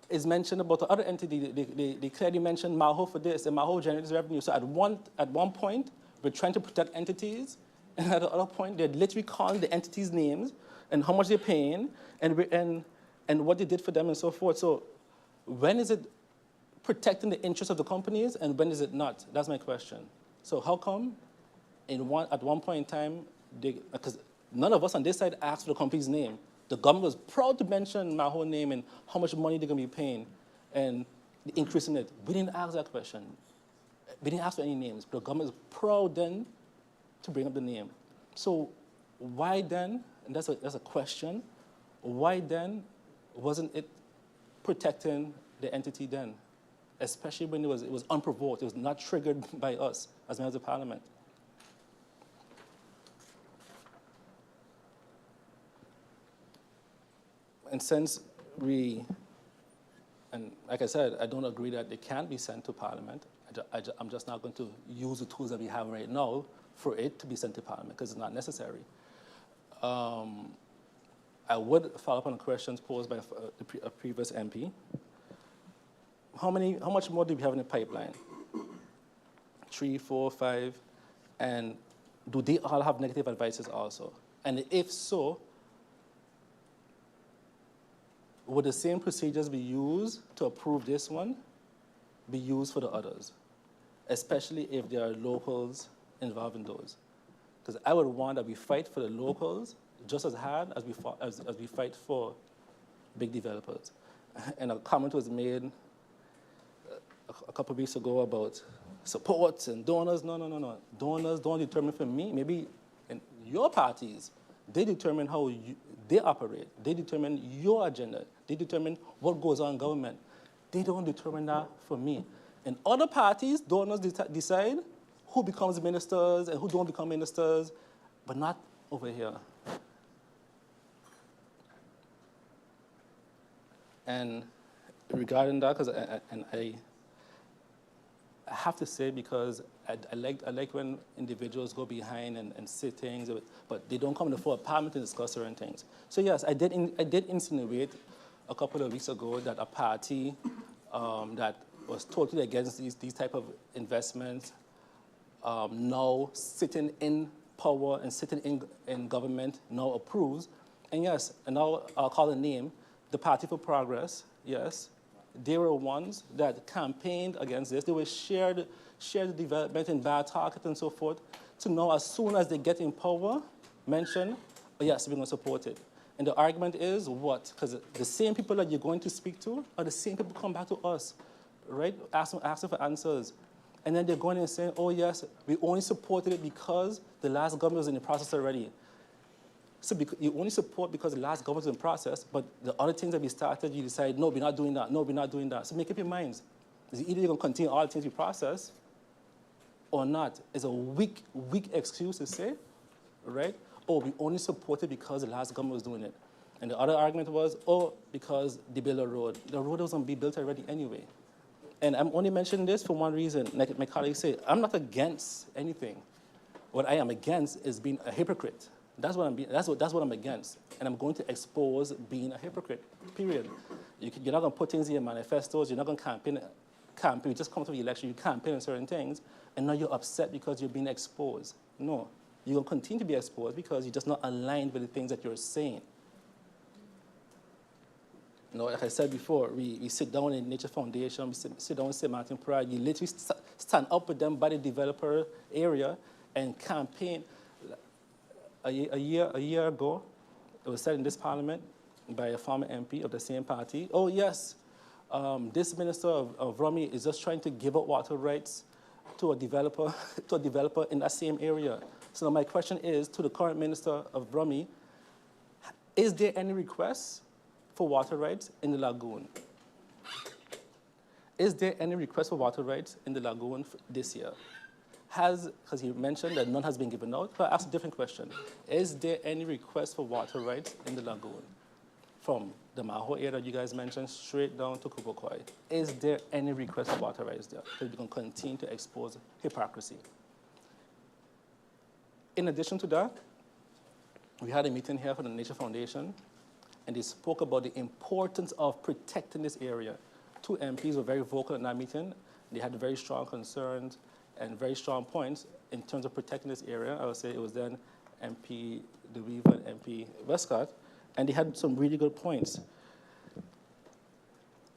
is mentioned about the other entity. They clearly mentioned Maho for this, and Maho generates revenue. So at one point, we're trying to protect entities, and at the other point, they're literally calling the entities' names and how much they're paying, and what they did for them and so forth. So when is it protecting the interests of the companies, and when is it not? That's my question. So how come at one point in time, because none of us on this side asked for the company's name. The government was proud to mention my whole name and how much money they're going to be paying and the increase in it. We didn't ask that question. We didn't ask for any names, but the government is proud then to bring up the name. So why then, and that's a question, why then wasn't it protecting the entity then? Especially when it was unprovoked, it was not triggered by us as members of parliament. And since and like I said, I don't agree that it can be sent to Parliament. I'm just not going to use the tools that we have right now for it to be sent to Parliament because it's not necessary. I would follow up on the questions posed by a previous MP. How much more do we have in the pipeline? 3, 4, 5, and do they all have negative advices also? And if so, would the same procedures be used to approve this one be used for the others, especially if there are locals involved in those? Because I would want that we fight for the locals just as hard as we fight for big developers. And a comment was made a couple of weeks ago about supports and donors. No. Donors don't determine for me. Maybe in your parties, they determine how they operate. They determine your agenda. They determine what goes on in government. They don't determine that for me. In other parties, donors decide who becomes ministers and who don't become ministers, but not over here. And regarding that, because I have to say, because I like when individuals go behind and say things, but they don't come before Parliament to discuss certain things. So yes, I did insinuate a couple of weeks ago that a party that was totally against these type of investments, now sitting in power and sitting in government, now approves. And yes, and now I'll call the name, the Party for Progress, yes. They were ones that campaigned against this. They were shared the development in bad target and so forth, to know as soon as they get in power, mention, oh yes, we're going to support it. And the argument is what? Because the same people that you're going to speak to are the same people come back to us, right? Asking for answers. And then they're going and saying, oh yes, we only supported it because the last government was in the process already. So you only support because the last government was in process, but the other things that we started, you decide, no, we're not doing that, no, we're not doing that. So make up your minds. Is either you're going to continue all the things we process or not. It's a weak excuse to say, right? Oh, we only support it because the last government was doing it. And the other argument was, oh, because they built a road. The road was going to be built already anyway. And I'm only mentioning this for one reason. Like my colleagues say, I'm not against anything. What I am against is being a hypocrite. That's what I'm against. And I'm going to expose being a hypocrite, period. You're not going to put things in your manifestos. You're not going to campaign. You just come to the election, you campaign on certain things, and now you're upset because you're being exposed. No. You're going to continue to be exposed because you're just not aligned with the things that you're saying. You know, like I said before, we sit down in Nature Foundation, we sit down in St. Martin Pride, you literally stand up with them by the developer area and campaign. A year ago, it was said in this parliament by a former MP of the same party, oh yes, this minister of Rummy is just trying to give up water rights to a developer in that same area. So now my question is to the current minister of Rummy, is there any requests for water rights in the lagoon? Is there any request for water rights in the lagoon this year? Because he mentioned that none has been given out, but I'll ask a different question. Is there any request for water rights in the lagoon? From the Maho area that you guys mentioned, straight down to Kubokoi. Is there any request for water rights there? Because we can continue to expose hypocrisy. In addition to that, we had a meeting here for the Nature Foundation, and they spoke about the importance of protecting this area. Two MPs were very vocal in that meeting. They had very strong concerns and very strong points in terms of protecting this area. I would say it was then MP DeWeaver and MP Westcott, and they had some really good points.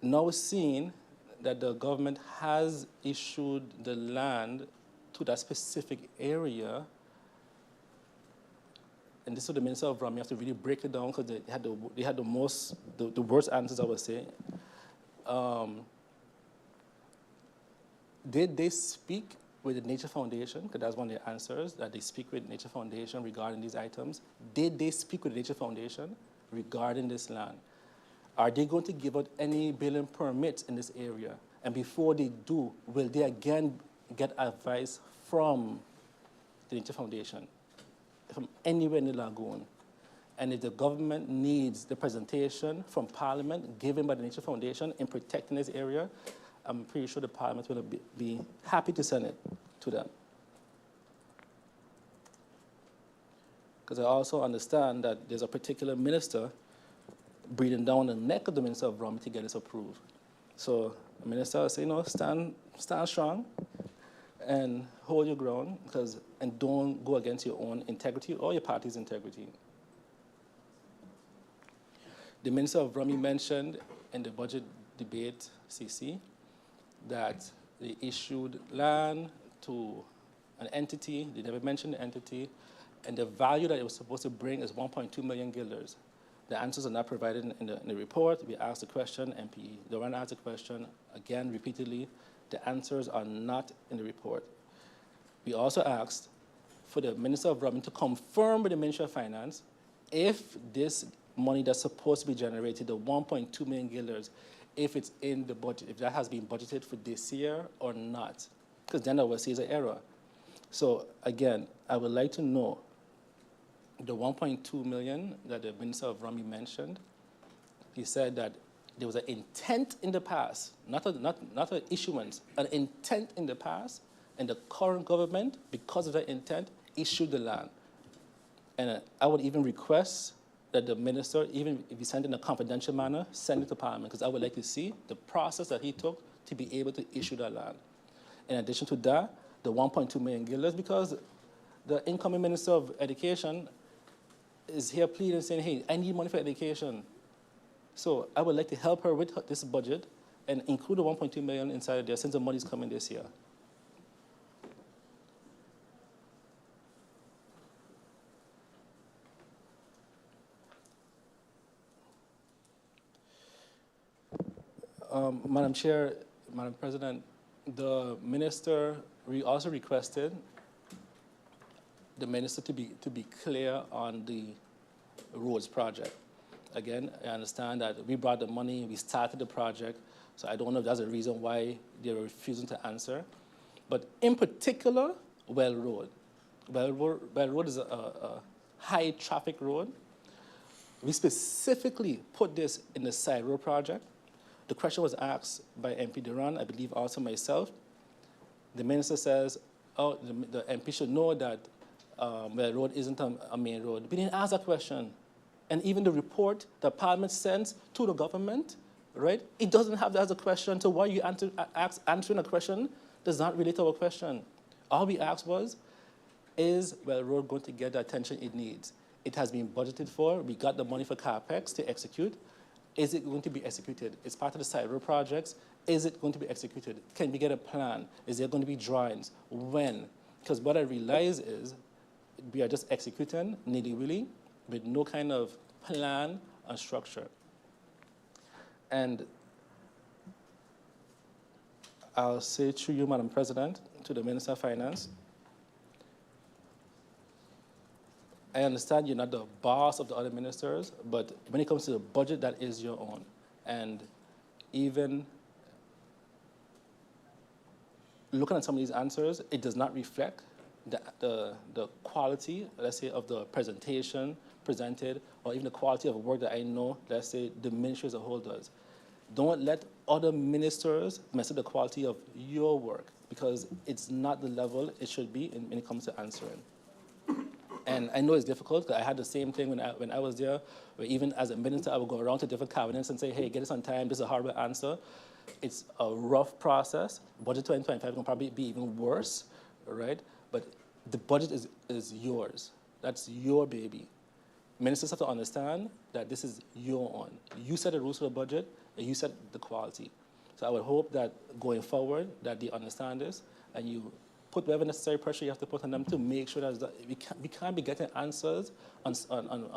Now we're seeing that the government has issued the land to that specific area, and this is what the Minister of Ram, you have to really break it down because they had the worst answers, I would say. Did they speak with the Nature Foundation? Because that's one of the answers, that they speak with Nature Foundation regarding these items. Did they speak with the Nature Foundation regarding this land? Are they going to give out any building permits in this area? And before they do, will they again get advice from the Nature Foundation, from anywhere in the lagoon? And if the government needs the presentation from Parliament given by the Nature Foundation in protecting this area, I'm pretty sure the Parliament will be happy to send it to them. Because I also understand that there's a particular minister breathing down the neck of the Minister of Ram to get this approved. So the minister will say, you know, stand strong and hold your ground, and don't go against your own integrity or your party's integrity. The Minister of Ram mentioned in the budget debate, CC, that they issued land to an entity. They never mentioned the entity, and the value that it was supposed to bring is 1.2 million guilders. The answers are not provided in the report. We asked the question, MP Duran asked the question again repeatedly. The answers are not in the report. We also asked for the Minister of Ram to confirm with the Ministry of Finance if this money that's supposed to be generated, the 1.2 million guilders, if it's in the budget, if that has been budgeted for this year or not, because then I will see it's an error. So again, I would like to know the 1.2 million that the Minister of Rami mentioned. He said that there was an intent in the past, not an issuance, an intent in the past, and the current government, because of that intent, issued the land. And I would even request that the minister, even if he sent it in a confidential manner, send it to Parliament, because I would like to see the process that he took to be able to issue that land. In addition to that, the 1.2 million guilders, because the incoming Minister of Education is here pleading, saying, hey, I need money for education. So I would like to help her with this budget and include the 1.2 million inside there since the money's coming this year. Madam Chair, Madam President, the minister also requested the minister to be clear on the roads project. Again, I understand that we brought the money, we started the project, so I don't know if that's a reason why they're refusing to answer. But in particular, Well Road. Well Road is a high traffic road. We specifically put this in the side road project. The question was asked by MP Duran, I believe also myself. The minister says, oh, the MP should know that Well Road isn't a main road. We didn't ask that question. And even the report that Parliament sends to the government, right, it doesn't have that as a question. So why you answering a question does not relate to our question. All we asked was, is Well Road going to get the attention it needs? It has been budgeted for. We got the money for CAPEX to execute. Is it going to be executed? It's part of the side road projects. Is it going to be executed? Can we get a plan? Is there going to be drawings? When? Because what I realize is we are just executing nilly-willy with no kind of plan and structure. And I'll say to you, Madam President, to the Minister of Finance, I understand you're not the boss of the other ministers, but when it comes to the budget, that is your own. And even looking at some of these answers, it does not reflect the quality, let's say, of the presentation presented, or even the quality of work that I know, let's say, the ministry as a whole does. Don't let other ministers mess up the quality of your work, because it's not the level it should be when it comes to answering. And I know it's difficult, because I had the same thing when I was there, where even as a minister, I would go around to different cabinets and say, hey, get this on time, this is a horrible answer. It's a rough process. Budget 2025 can probably be even worse, right? But the budget is yours. That's your baby. Ministers have to understand that this is your own. You set the rules for the budget, and you set the quality. So I would hope that going forward, that they understand this, and you put whatever necessary pressure you have to put on them to make sure that we can't be getting answers on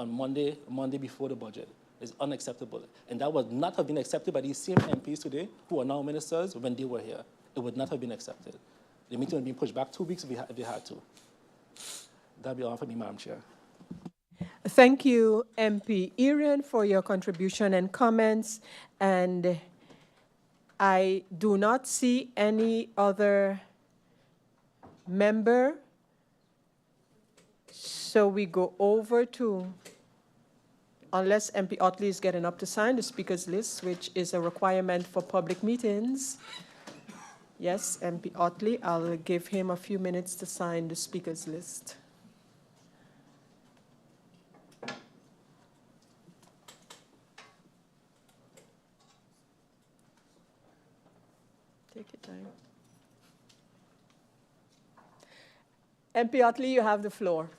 Monday before the budget. It's unacceptable. And that would not have been accepted by these same MPs today, who are now ministers, when they were here. It would not have been accepted. The meeting would have been pushed back 2 weeks if they had to. That'd be all for me, Madam Chair. Thank you, MP Irian, for your contribution and comments. And I do not see any other member. So we go over to, unless MP Otley is getting up to sign the speakers list, which is a requirement for public meetings. Yes, MP Otley, I'll give him a few minutes to sign the speakers list. Take your time. MP Otley, you have the floor.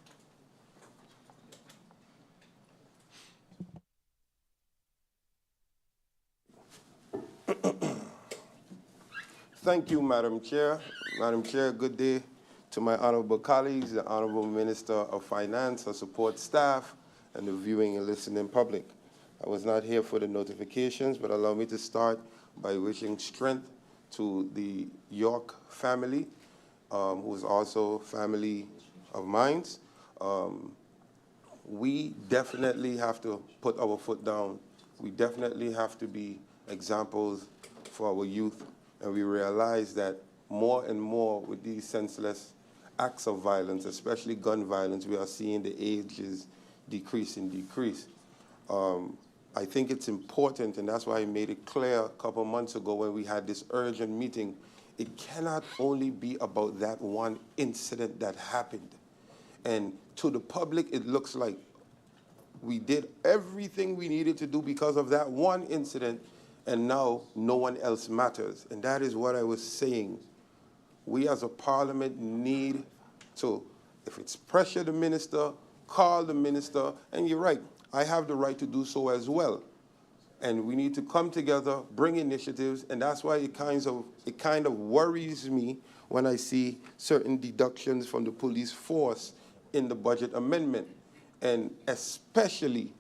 Thank you, Madam Chair. Madam Chair, good day to my honorable colleagues, the Honorable Minister of Finance, her support staff, and the viewing and listening public. I was not here for the notifications, but allow me to start by wishing strength to the York family, who is also family of mine. We definitely have to put our foot down. We definitely have to be examples for our youth. And we realize that more and more with these senseless acts of violence, especially gun violence, we are seeing the ages decrease. I think it's important, and that's why I made it clear a couple months ago when we had this urgent meeting, it cannot only be about that one incident that happened. And to the public, it looks like we did everything we needed to do because of that one incident, and now no one else matters. And that is what I was saying. We as a parliament need to, if it's pressure the minister, call the minister, and you're right, I have the right to do so as well. And we need to come together, bring initiatives, and that's why it kind of worries me when I see certain deductions from the police force in the budget amendment, and especially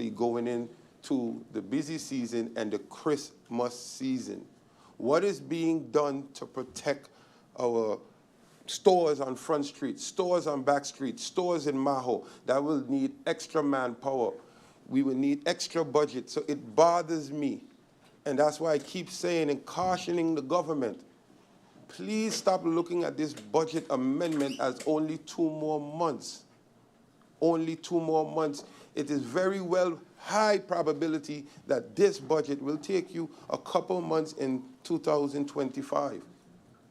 going into the busy season and the Christmas season. What is being done to protect our stores on Front Street, stores on Back Street, stores in Maho? That will need extra manpower. We will need extra budget. So it bothers me. And that's why I keep saying and cautioning the government, please stop looking at this budget amendment as only 2 more months. Only 2 more months. It is very well high probability that this budget will take you a couple months in 2025.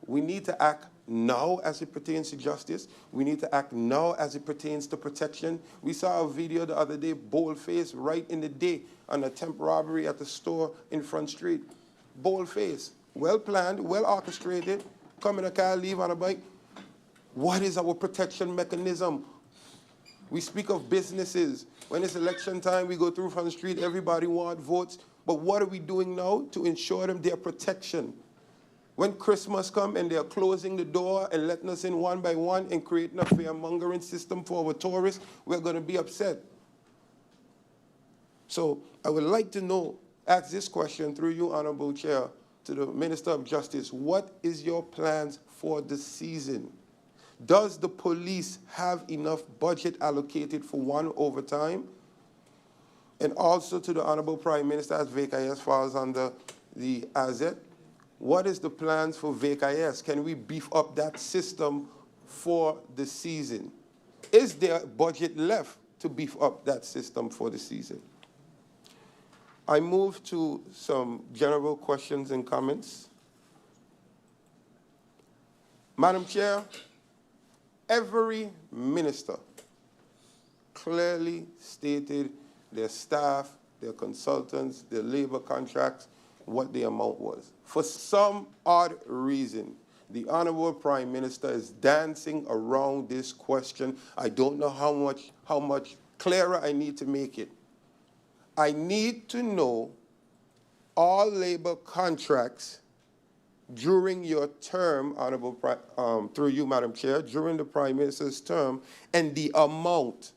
We need to act now as it pertains to justice. We need to act now as it pertains to protection. We saw a video the other day, bold-faced, right in the day, on a temp robbery at the store in Front Street. Bold-faced, well-planned, well-orchestrated, come in a car, leave on a bike. What is our protection mechanism? We speak of businesses. When it's election time, we go through Front Street, everybody wants votes. But what are we doing now to ensure them their protection? When Christmas comes and they're closing the door and letting us in one by one and creating a fear-mongering system for our tourists, we're going to be upset. So I would like to know, ask this question through you, Honorable Chair, to the Minister of Justice. What is your plans for the season? Does the police have enough budget allocated for one overtime? And also to the Honorable Prime Minister, as VKS falls under the AZ, what is the plans for VKS? Can we beef up that system for the season? Is there budget left to beef up that system for the season? I move to some general questions and comments. Madam Chair, every minister clearly stated their staff, their consultants, their labor contracts, what the amount was. For some odd reason, the Honorable Prime Minister is dancing around this question. I don't know how much clearer I need to make it. I need to know all labor contracts during your term, through you, Madam Chair, during the Prime Minister's term, and the amount,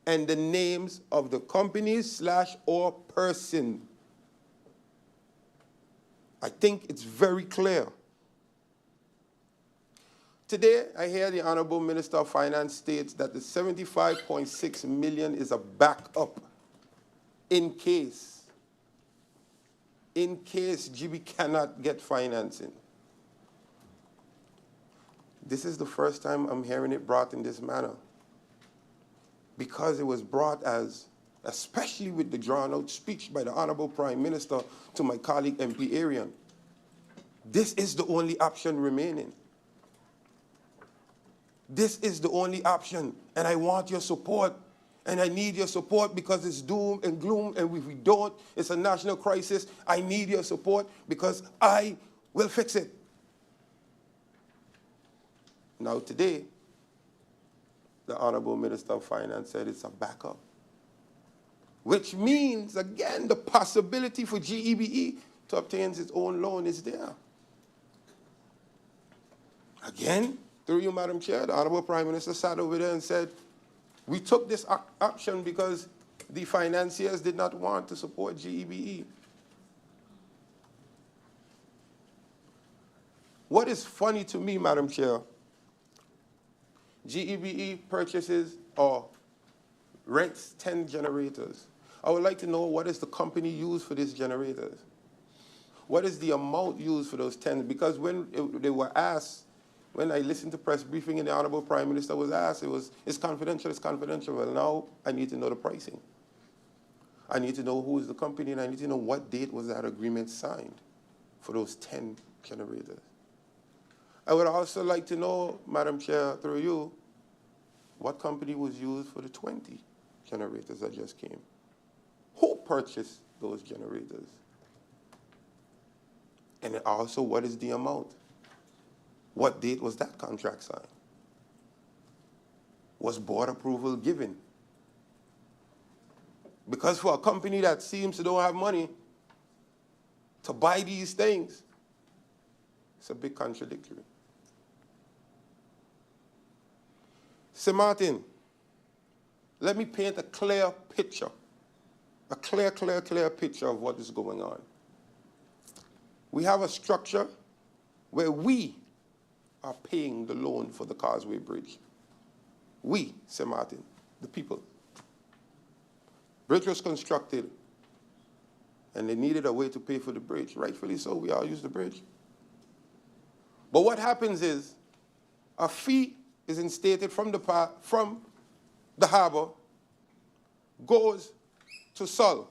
and the names of the companies / or person. I think it's very clear. Today, I hear the Honorable Minister of Finance states that the 75.6 million is a backup in case GB cannot get financing. This is the first time I'm hearing it brought in this manner, because it was brought as, especially with the drawn-out speech by the Honorable Prime Minister to my colleague MP Arian, this is the only option remaining. This is the only option, and I want your support, and I need your support because it's doom and gloom, and if we don't, it's a national crisis. I need your support because I will fix it. Now today, the Honorable Minister of Finance said it's a backup, which means, again, the possibility for GEBE to obtain its own loan is there. Again, through you, Madam Chair, the Honorable Prime Minister sat over there and said, we took this option because the financiers did not want to support GEBE. What is funny to me, Madam Chair, GEBE purchases or rents 10 generators. I would like to know, what is the company used for these generators? What is the amount used for those 10? Because when they were asked, when I listened to press briefing and the Honorable Prime Minister was asked, it's confidential, it's confidential. Well, now I need to know the pricing. I need to know who is the company, and I need to know what date was that agreement signed for those 10 generators. I would also like to know, Madam Chair, through you, what company was used for the 20 generators that just came? Who purchased those generators? And also, what is the amount? What date was that contract signed? Was board approval given? Because for a company that seems to don't have money to buy these things, it's a bit contradictory. Sir Martin, let me paint a clear picture, a clear picture of what is going on. We have a structure where we are paying the loan for the Causeway Bridge. We, Sir Martin, the people. Bridge was constructed, and they needed a way to pay for the bridge. Rightfully so, we all use the bridge. But what happens is, a fee is instated from the harbor, goes to Sol.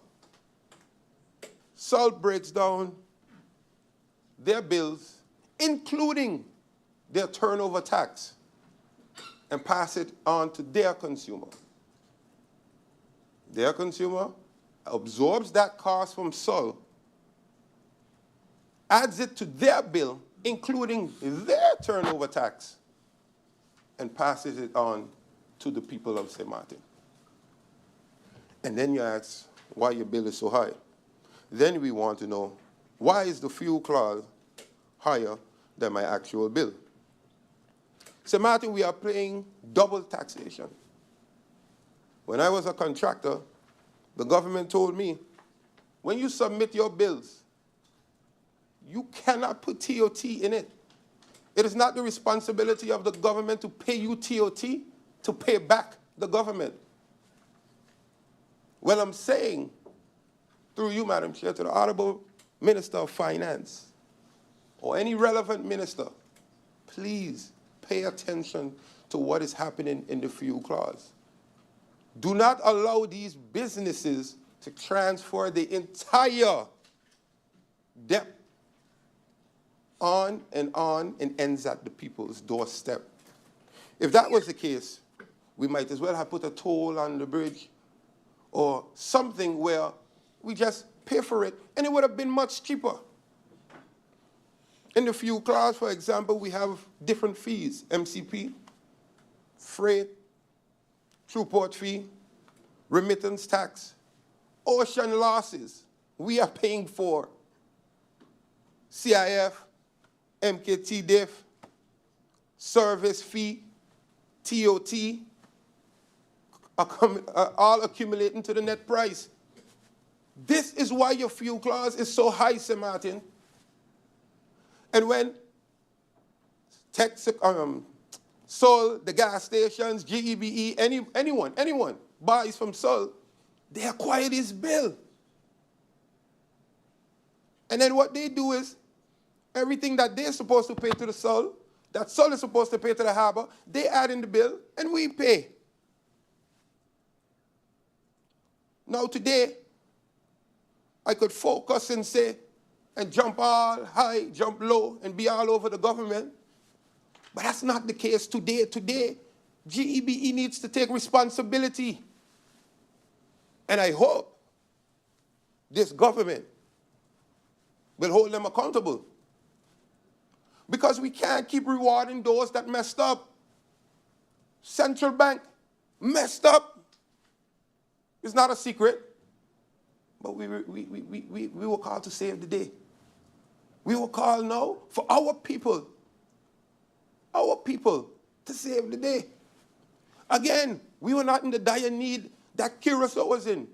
Sol breaks down their bills, including their turnover tax, and pass it on to their consumer. Their consumer absorbs that cost from Sol, adds it to their bill, including their turnover tax, and passes it on to the people of St. Martin. And then you ask why your bill is so high. Then we want to know, why is the fuel clause higher than my actual bill? St. Martin, we are paying double taxation. When I was a contractor, the government told me, when you submit your bills, you cannot put TOT in it. It is not the responsibility of the government to pay you TOT to pay back the government. Well, I'm saying, through you, Madam Chair, to the Honorable Minister of Finance, or any relevant minister, please pay attention to what is happening in the fuel clause. Do not allow these businesses to transfer the entire debt on and ends at the people's doorstep. If that was the case, we might as well have put a toll on the bridge or something where we just pay for it, and it would have been much cheaper. In the fuel class, for example, we have different fees: MCP, freight, throughput fee, remittance tax, ocean losses. We are paying for CIF, MKT diff, service fee, TOT, all accumulating to the net price. This is why your fuel clause is so high, Sir Martin. And when Sol, the gas stations, GEBE, anyone buys from Sol, they acquire this bill. And then what they do is, everything that they're supposed to pay to the Sol, that Sol is supposed to pay to the harbor, they add in the bill, and we pay. Now today, I could focus and say, and jump all high, jump low, and be all over the government. But that's not the case today. Today, GEBE needs to take responsibility. And I hope this government will hold them accountable. Because we can't keep rewarding those that messed up. Central Bank messed up. It's not a secret. But we were called to save the day. We were called now for our people to save the day. Again, we were not in the dire need that Curacao was in.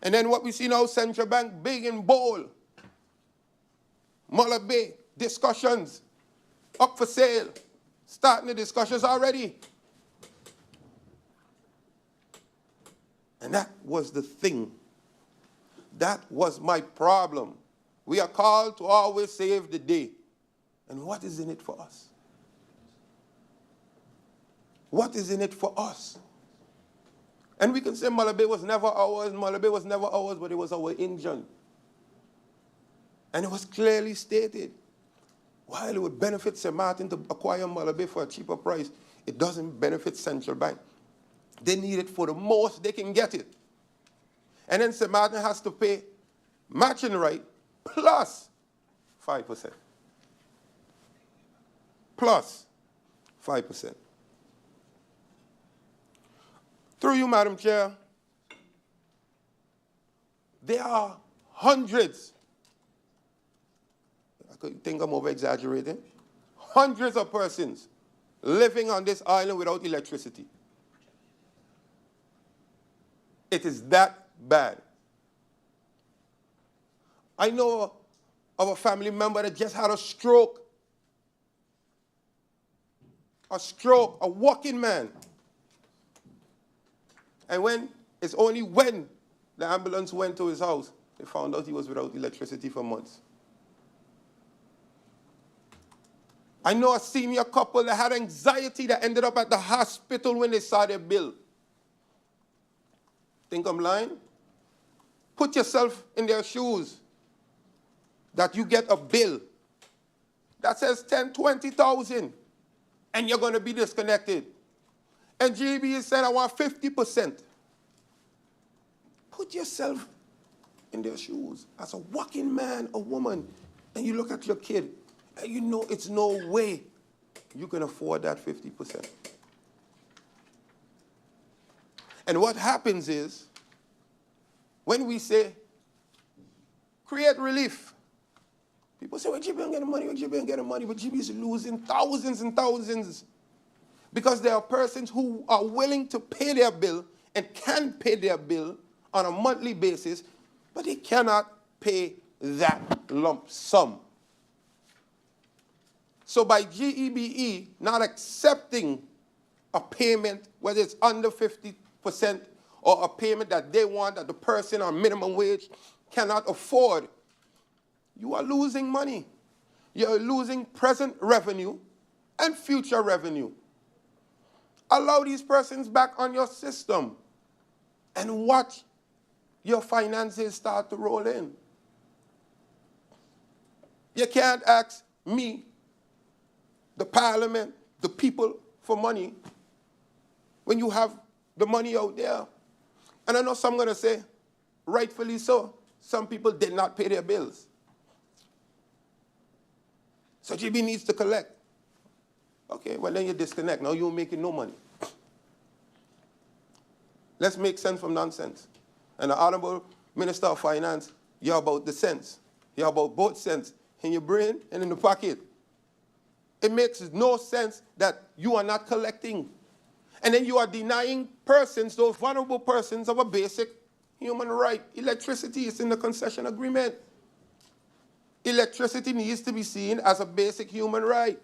And then what we see now, Central Bank, big and bold. Muller Bay, discussions, up for sale, starting the discussions already. And that was the thing. That was my problem. We are called to always save the day. And what is in it for us? What is in it for us? And we can say Muller Bay was never ours, but it was our engine. And it was clearly stated, while it would benefit St. Martin to acquire Muller Bay for a cheaper price, it doesn't benefit Central Bank. They need it for the most they can get it. And then St. Martin has to pay matching rate plus 5%. Plus 5%. Through you, Madam Chair, there are hundreds, I could think I'm over-exaggerating, hundreds of persons living on this island without electricity. It is that bad. I know of a family member that just had a stroke. A walking man. And it's only when the ambulance went to his house, they found out he was without electricity for months. I know a senior couple that had anxiety that ended up at the hospital when they saw their bill. Think I'm lying? Put yourself in their shoes that you get a bill that says 10, 20,000 and you're going to be disconnected. And GB is saying, I want 50%. Put yourself in their shoes as a working man or woman, and you look at your kid, and you know it's no way you can afford that 50%. And what happens is, when we say, create relief, people say, well, GB ain't getting money, but GB is losing thousands and thousands. Because there are persons who are willing to pay their bill and can pay their bill on a monthly basis, but they cannot pay that lump sum. So by GEBE not accepting a payment, whether it's under 50% or a payment that they want that the person on minimum wage cannot afford, you are losing money. You're losing present revenue and future revenue. Allow these persons back on your system and watch your finances start to roll in. You can't ask me, the parliament, the people for money when you have the money out there. And I know some going to say, rightfully so, some people did not pay their bills. So GB needs to collect. Okay, well then you disconnect. Now you're making no money. Let's make sense from nonsense. And the Honorable Minister of Finance, you're about the sense. You're about both sense, in your brain and in the pocket. It makes no sense that you are not collecting. And then you are denying persons, those vulnerable persons, of a basic human right. Electricity is in the concession agreement. Electricity needs to be seen as a basic human right.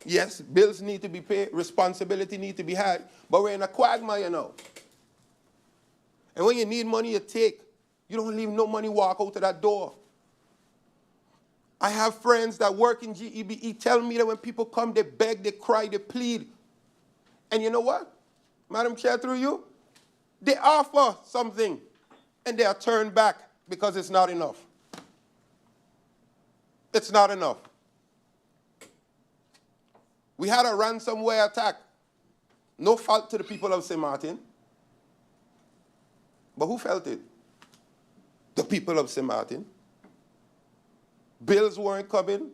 Yes, bills need to be paid, responsibility need to be had, but we're in a quagmire now. And when you need money, you take. You don't leave no money walk out of that door. I have friends that work in GEBE tell me that when people come, they beg, they cry, they plead. And you know what? Madam Chair, through you, they offer something and they are turned back because it's not enough. It's not enough. We had a ransomware attack. No fault to the people of St. Martin. But who felt it? The people of St. Martin. Bills weren't coming.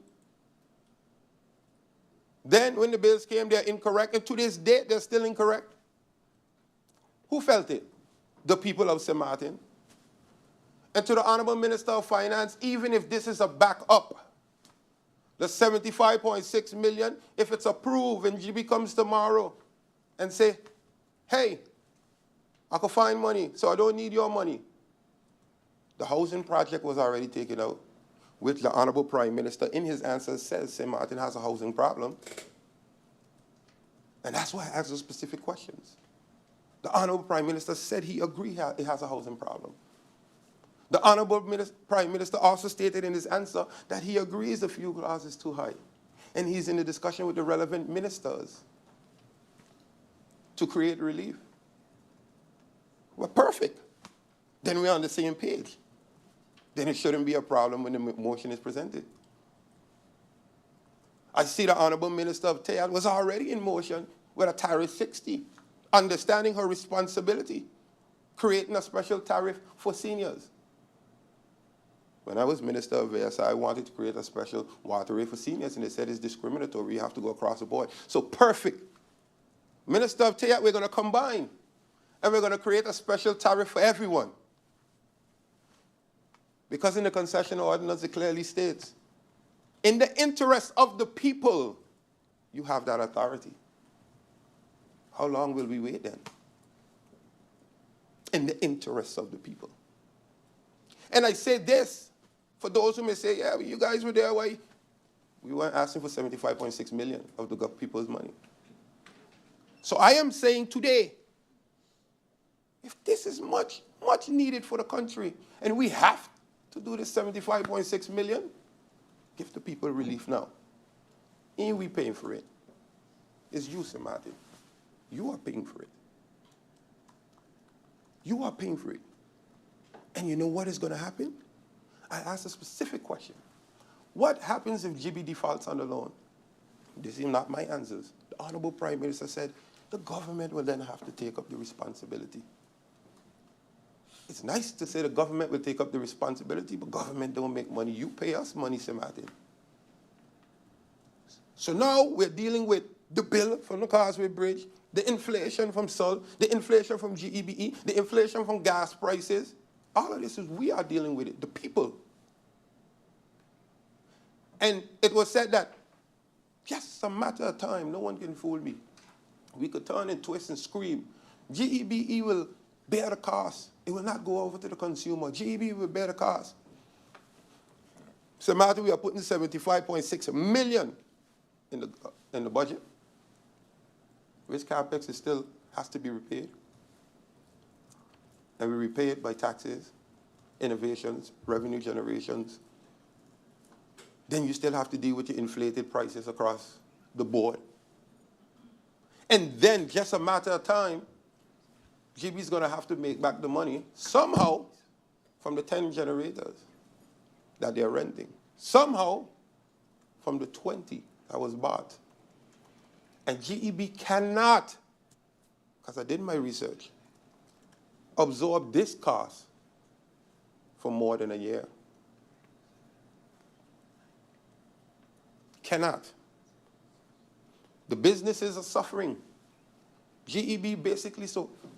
Then when the bills came, they're incorrect. And to this day, they're still incorrect. Who felt it? The people of St. Martin. And to the Honorable Minister of Finance, even if this is a backup, the 75.6 million, if it's approved and GB comes tomorrow and say, hey, I can find money, so I don't need your money. The housing project was already taken out, which the Honorable Prime Minister in his answer says St. Martin has a housing problem. And that's why I asked those specific questions. The Honorable Prime Minister said he agreed it has a housing problem. The Honorable Prime Minister also stated in his answer that he agrees the fuel clause is too high. And he's in a discussion with the relevant ministers to create relief. Well, perfect. Then we're on the same page. Then it shouldn't be a problem when the motion is presented. I see the Honorable Minister of TEAD was already in motion with a tariff 60, understanding her responsibility, creating a special tariff for seniors. When I was Minister of ASI, I wanted to create a special water rate for seniors, and they said it's discriminatory. You have to go across the board. So perfect. Minister of TEAD, we're going to combine, and we're going to create a special tariff for everyone. Because in the concession ordinance, it clearly states, in the interest of the people, you have that authority. How long will we wait then? In the interest of the people. And I say this, for those who may say, yeah, you guys were there, why? We weren't asking for 75.6 million of the people's money. So I am saying today, if this is much, much needed for the country, and we have to do this 75.6 million, give the people relief now. Ain't we paying for it? It's you, St. Martin. You are paying for it. You are paying for it. And you know what is going to happen? I asked a specific question. What happens if GB defaults on the loan? These are not my answers. The Honorable Prime Minister said, the government will then have to take up the responsibility. It's nice to say the government will take up the responsibility, but government don't make money. You pay us money, St. Martin. So now we're dealing with the bill from the Causeway Bridge, the inflation from salt, the inflation from GEBE, the inflation from gas prices. All of this is we are dealing with it, the people. And it was said that just a matter of time, no one can fool me. We could turn and twist and scream. GEBE will bear the cost. It will not go over to the consumer. GEBE will bear the cost. St. Martin, we are putting 75.6 million in the budget. Which capex is still has to be repaid. And we repay it by taxes, innovations, revenue generations. Then you still have to deal with your inflated prices across the board. And then, just a matter of time, GB is going to have to make back the money somehow from the 10 generators that they're renting. Somehow from the 20 that was bought. And GEB cannot, because I did my research, absorb this cost for more than a year. Cannot. The businesses are suffering. GEB basically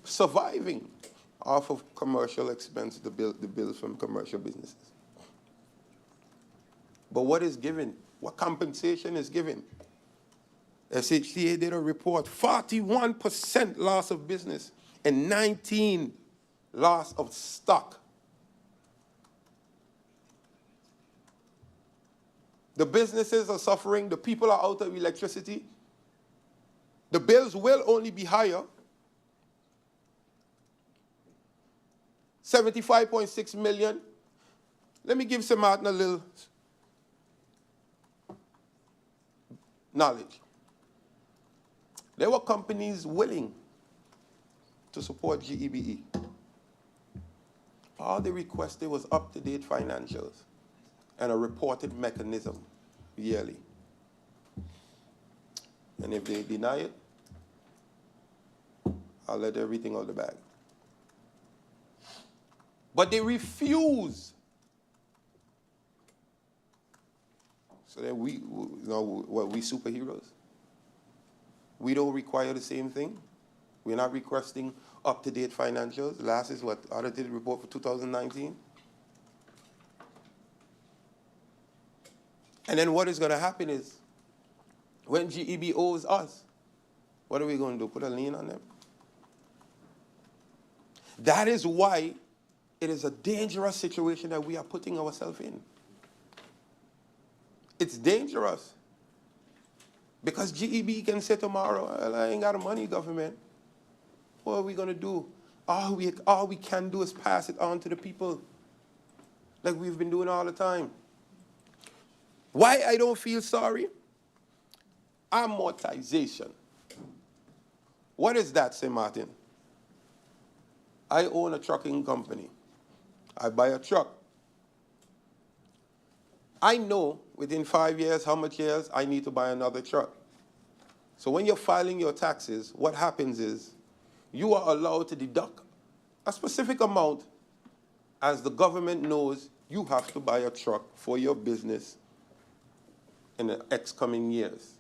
surviving off of commercial expense, the bills from commercial businesses. But what is given? What compensation is given? SHTA did a report, 41% loss of business and 19% loss of stock. The businesses are suffering, the people are out of electricity. The bills will only be higher. 75.6 million. Let me give Sir Martin a little knowledge. There were companies willing to support GEBE. All they requested was up-to-date financials and a reported mechanism yearly. And if they deny it, I'll let everything out of the bag. But they refuse. So then we superheroes? We don't require the same thing? We're not requesting up-to-date financials? Last is what, audited report for 2019? And then what is going to happen is, when GEB owes us, what are we going to do? Put a lien on them? That is why it is a dangerous situation that we are putting ourselves in. It's dangerous. Because GEB can say tomorrow, well, I ain't got the money, government. What are we going to do? All we can do is pass it on to the people, like we've been doing all the time. Why I don't feel sorry? Amortization. What is that, St. Martin? I own a trucking company. I buy a truck. I know within 5 years how much years I need to buy another truck. So when you're filing your taxes, what happens is you are allowed to deduct a specific amount as the government knows you have to buy a truck for your business in the X coming years.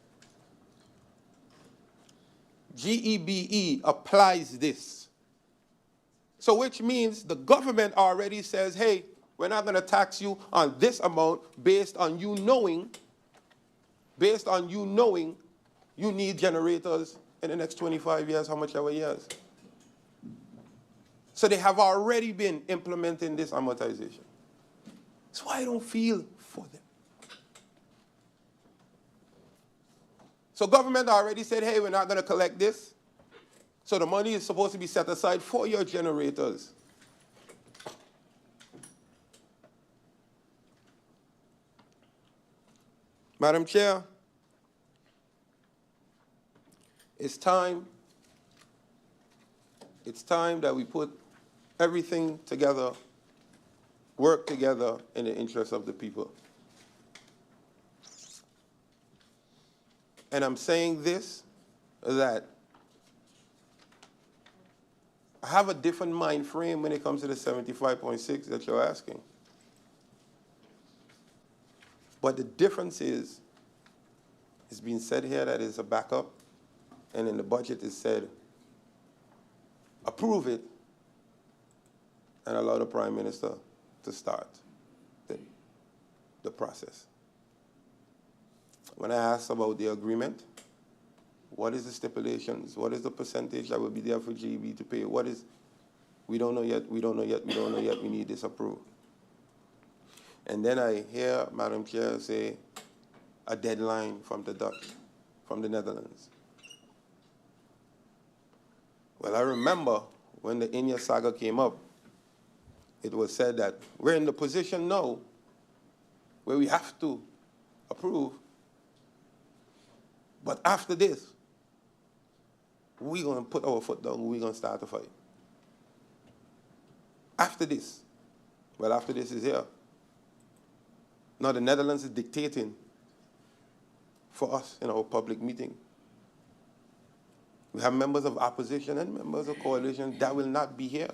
GEBE applies this. So which means the government already says, hey, we're not going to tax you on this amount based on you knowing you need generators in the next 25 years, how much ever years. So they have already been implementing this amortization. That's why I don't feel for them. So government already said, hey, we're not going to collect this. So the money is supposed to be set aside for your generators. Madam Chair, it's time that we put everything together, work together in the interest of the people. And I'm saying this, that I have a different mind frame when it comes to the 75.6 that you're asking. But the difference is, it's been said here that it's a backup, and in the budget it said, approve it and allow the Prime Minister to start the process. When I asked about the agreement, what is the stipulations? What is the percentage that will be there for GEB to pay? What is, we don't know yet, we don't know yet, we don't know yet, we need this approved. And then I hear Madam Chair say a deadline from the Dutch, from the Netherlands. Well, I remember when the Inya saga came up, it was said that we're in the position now where we have to approve, but after this, we're going to put our foot down, we're going to start a fight. After this, well, after this is here. Now the Netherlands is dictating for us in our public meeting. We have members of opposition and members of coalition that will not be here.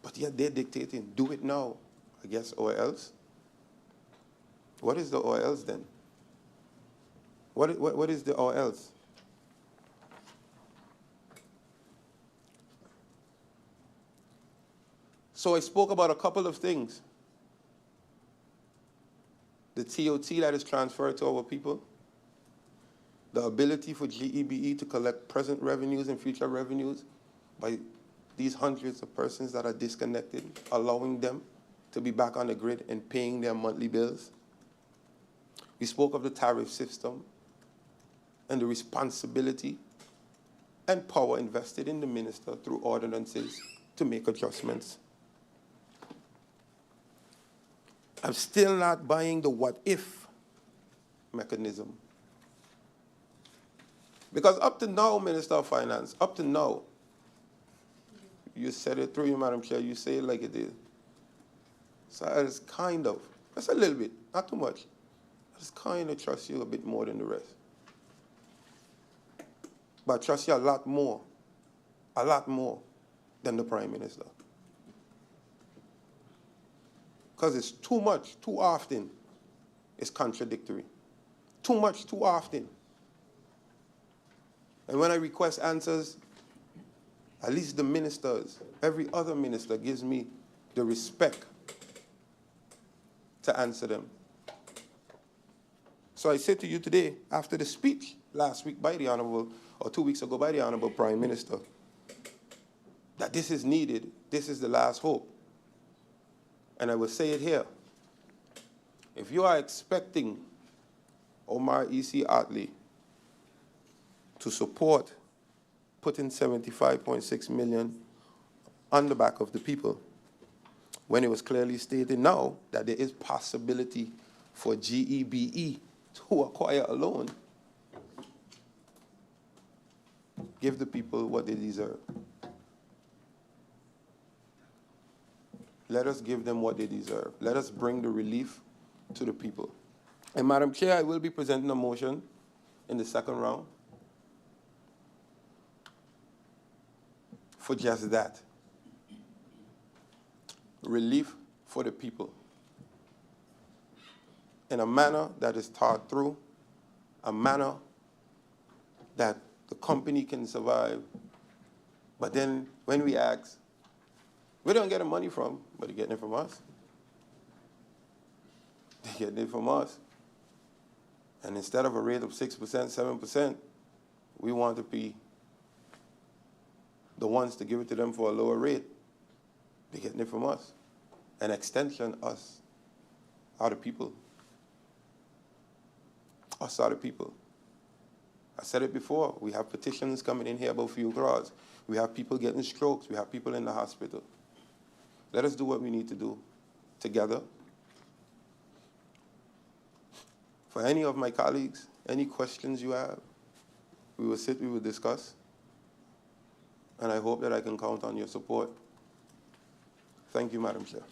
But yet they're dictating, do it now, I guess, or else. What is the or else then? What is the or else? So I spoke about a couple of things. The TOT that is transferred to our people, the ability for GEBE to collect present revenues and future revenues by these hundreds of persons that are disconnected, allowing them to be back on the grid and paying their monthly bills. We spoke of the tariff system and the responsibility and power invested in the minister through ordinances to make adjustments. I'm still not buying the what-if mechanism. Because up to now, Minister of Finance, up to now, you said it through you, Madam Chair, you say it like it is. So I just kind of, just a little bit, not too much, I just kind of trust you a bit more than the rest. But I trust you a lot more than the Prime Minister. Because it's too much, too often, it's contradictory. Too much, too often. And when I request answers, at least the ministers, every other minister gives me the respect to answer them. So I say to you today, after the speech last week by the Honorable, or 2 weeks ago by the Honorable Prime Minister, that this is needed, this is the last hope. And I will say it here. If you are expecting Omar E.C. Otley to support putting 75.6 million on the back of the people, when it was clearly stated now that there is possibility for GEBE to acquire a loan, give the people what they deserve. Let us give them what they deserve. Let us bring the relief to the people. And Madam Chair, I will be presenting a motion in the second round for just that. Relief for the people. In a manner that is thought through, a manner that the company can survive. But then when we ask, we don't get the money from, but they're getting it from us. They're getting it from us. And instead of a rate of 6%, 7%, we want to be the ones to give it to them for a lower rate. They're getting it from us. An extension, us are the people. Us are the people. I said it before, we have petitions coming in here about fuel clause. We have people getting strokes. We have people in the hospital. Let us do what we need to do together. For any of my colleagues, any questions you have, we will sit, we will discuss. And I hope that I can count on your support. Thank you, Madam Chair.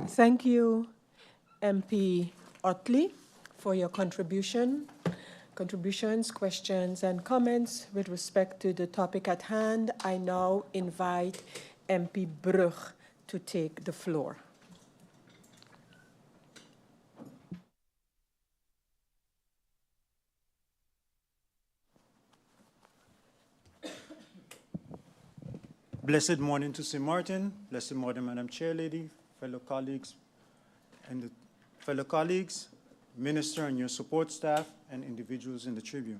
Thank you, MP Otley, for your contributions, questions, and comments with respect to the topic at hand. I now invite MP Brug to take the floor. Blessed morning to St. Martin, blessed morning, Madam Chair Lady, fellow colleagues, Minister and your support staff, and individuals in the Tribune.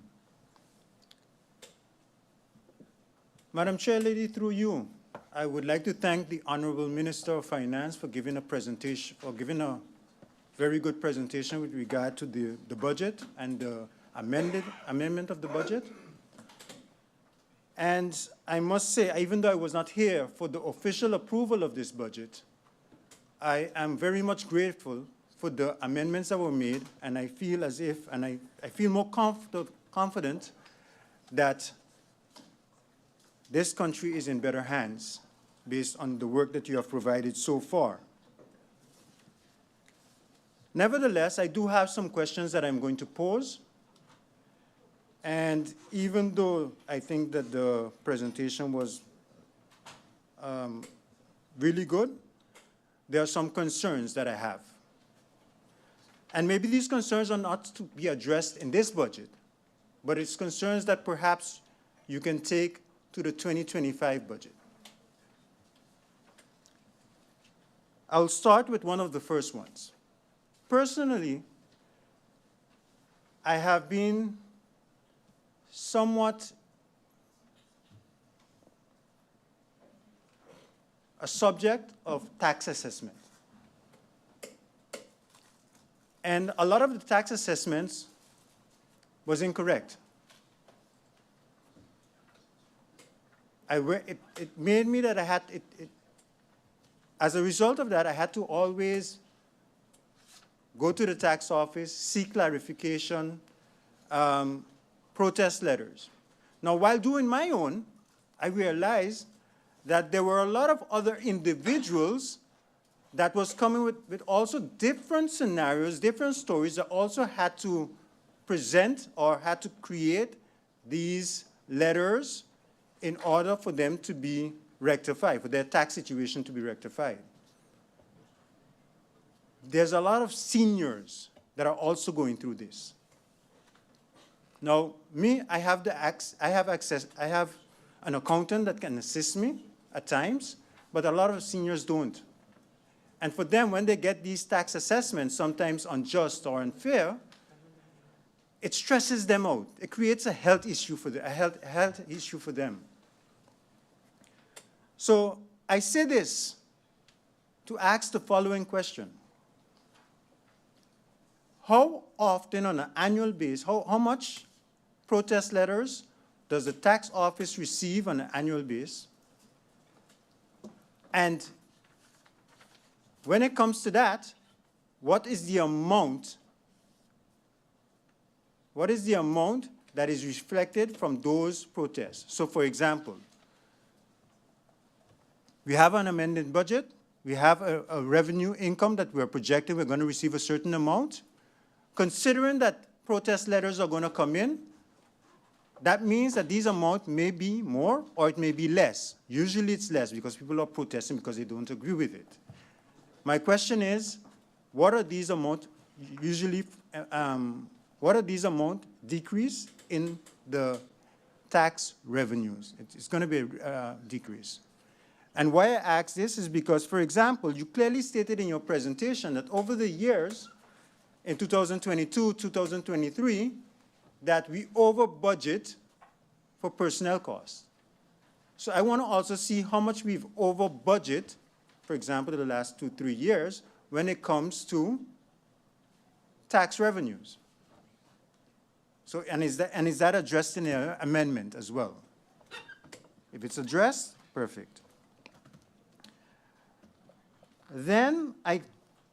Madam Chair Lady, through you, I would like to thank the Honorable Minister of Finance for giving a presentation, or giving a very good presentation with regard to the budget and the amendment of the budget. And I must say, even though I was not here for the official approval of this budget, I am very much grateful for the amendments that were made, and I feel as if, and I feel more confident that this country is in better hands based on the work that you have provided so far. Nevertheless, I do have some questions that I'm going to pose. And even though I think that the presentation was really good, there are some concerns that I have. And maybe these concerns are not to be addressed in this budget, but it's concerns that perhaps you can take to the 2025 budget. I'll start with one of the first ones. Personally, I have been somewhat a subject of tax assessment. And a lot of the tax assessments was incorrect. It made me that I had, as a result of that, I had to always go to the tax office, seek clarification, protest letters. Now, while doing my own, I realized that there were a lot of other individuals that was coming with also different scenarios, different stories that also had to present or had to create these letters in order for them to be rectified, for their tax situation to be rectified. There's a lot of seniors that are also going through this. Now, me, I have an accountant that can assist me at times, but a lot of seniors don't. And for them, when they get these tax assessments, sometimes unjust or unfair, it stresses them out. It creates a health issue for them, health issue for them. So I say this to ask the following question. How often on an annual basis, how much protest letters does the tax office receive on an annual basis? And when it comes to that, what is the amount that is reflected from those protests? So for example, we have an amended budget, we have a revenue income that we're projecting we're going to receive a certain amount. Considering that protest letters are going to come in, that means that these amounts may be more or it may be less. Usually it's less because people are protesting because they don't agree with it. My question is, what are these amounts usually, what are these amounts decrease in the tax revenues? It's going to be a decrease. And why I ask this is because, for example, you clearly stated in your presentation that over the years, in 2022, 2023, that we over budget for personnel costs. So I want to also see how much we've over budget, for example, the last 2-3 years, when it comes to tax revenues. So, and is that addressed in the amendment as well? If it's addressed, perfect. Then I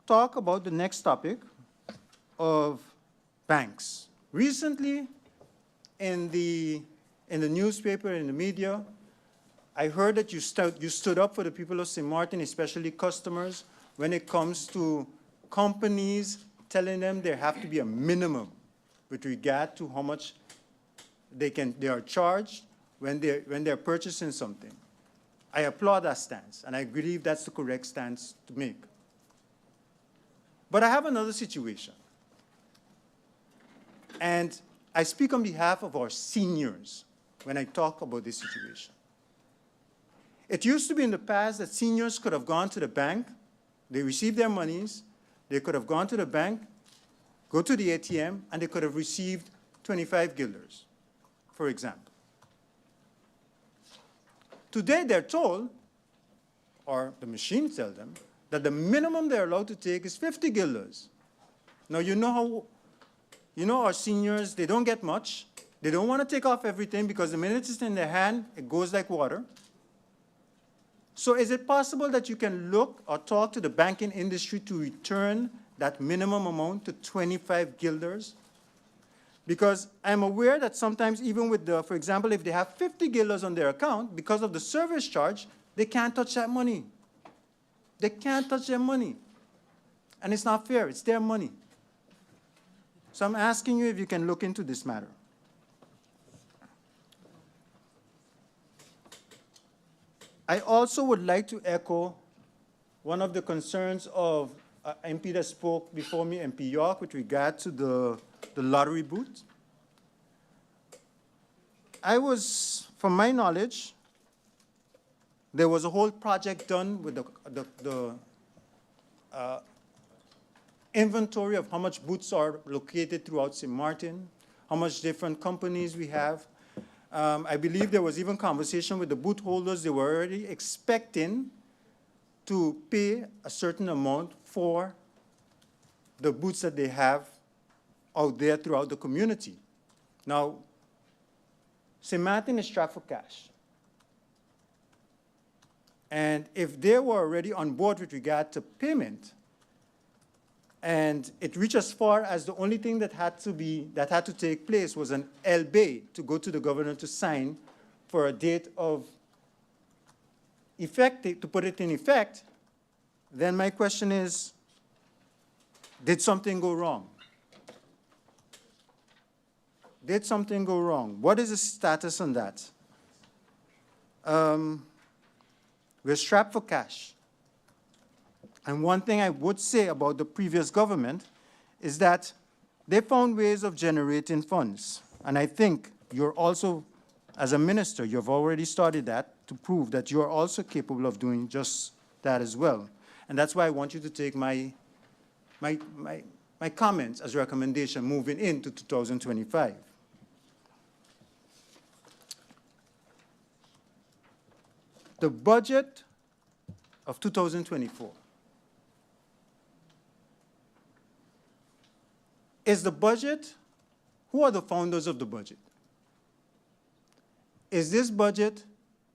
talk about the next topic of banks. Recently, in the newspaper, in the media, I heard that you stood up for the people of St. Martin, especially customers, when it comes to companies telling them there have to be a minimum with regard to how much they are charged when they're purchasing something. I applaud that stance, and I believe that's the correct stance to make. But I have another situation. And I speak on behalf of our seniors when I talk about this situation. It used to be in the past that seniors could have gone to the bank, they received their monies, they could have gone to the bank, go to the ATM, and they could have received 25 guilders, for example. Today they're told, or the machines tell them, that the minimum they're allowed to take is 50 guilders. Now you know our seniors, they don't get much. They don't want to take off everything because the minute it's in their hand, it goes like water. So is it possible that you can look or talk to the banking industry to return that minimum amount to 25 guilders? Because I'm aware that sometimes even with for example, if they have 50 guilders on their account, because of the service charge, they can't touch that money. They can't touch their money. And it's not fair. It's their money. So I'm asking you if you can look into this matter. I also would like to echo one of the concerns of MP that spoke before me, MP York, with regard to the lottery booth. From my knowledge, there was a whole project done with the inventory of how much booths are located throughout St. Martin, how much different companies we have. I believe there was even conversation with the booth holders. They were already expecting to pay a certain amount for the booths that they have out there throughout the community. Now, St. Martin is strapped for cash. And if they were already on board with regard to payment, and it reached as far as the only thing that had to take place was an LB to go to the governor to sign for a date of effect, to put it in effect, then my question is, did something go wrong? Did something go wrong? What is the status on that? We're strapped for cash. And one thing I would say about the previous government is that they found ways of generating funds. And I think you're also, as a minister, you've already started that to prove that you're also capable of doing just that as well. And that's why I want you to take my comments as a recommendation moving into 2025. The budget of 2024 is the budget. Who are the founders of the budget? Is this budget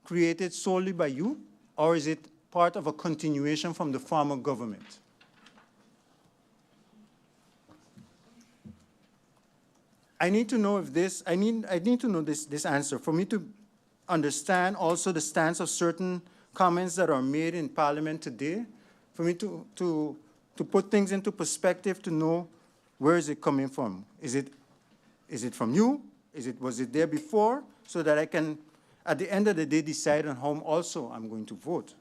created solely by you, or is it part of a continuation from the former government? I need to know if this, I need to know this answer for me to understand also the stance of certain comments that are made in Parliament today, for me to put things into perspective, to know where is it coming from. Is it from you? Was it there before? So that I can, at the end of the day, decide on how also I'm going to vote.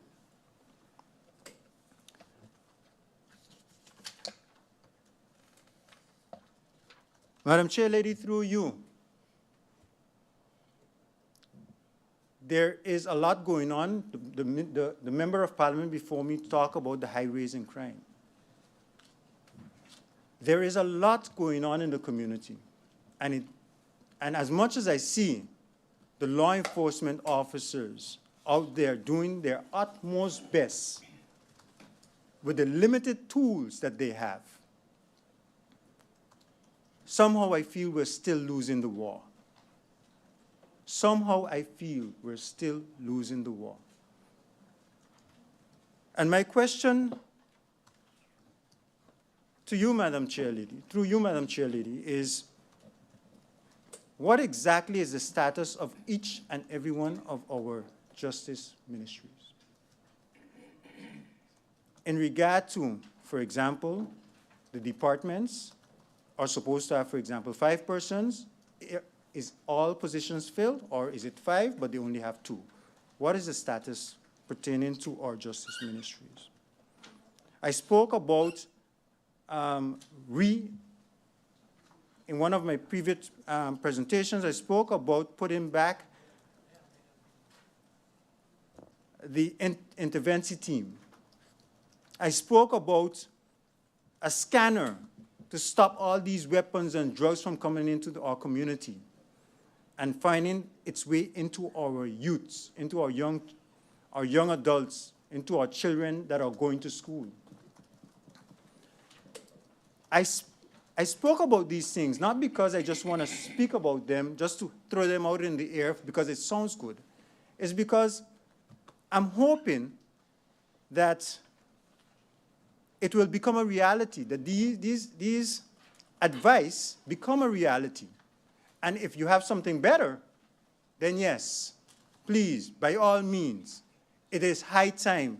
Madam Chair Lady, through you, there is a lot going on. The Member of Parliament before me talked about the high rise in crime. There is a lot going on in the community. And as much as I see the law enforcement officers out there doing their utmost best with the limited tools that they have, somehow I feel we're still losing the war. Somehow I feel we're still losing the war. And my question to you, Madam Chair Lady, through you, Madam Chair Lady, is what exactly is the status of each and every one of our justice ministries? In regard to, for example, the departments are supposed to have, for example, 5 persons. Is all positions filled, or is it 5, but they only have 2? What is the status pertaining to our justice ministries? I spoke about, in one of my previous presentations, I spoke about putting back the intervention team. I spoke about a scanner to stop all these weapons and drugs from coming into our community and finding its way into our youths, into our young adults, into our children that are going to school. I spoke about these things, not because I just want to speak about them, just to throw them out in the air because it sounds good. It's because I'm hoping that it will become a reality, that these advice become a reality. And if you have something better, then yes, please, by all means, it is high time.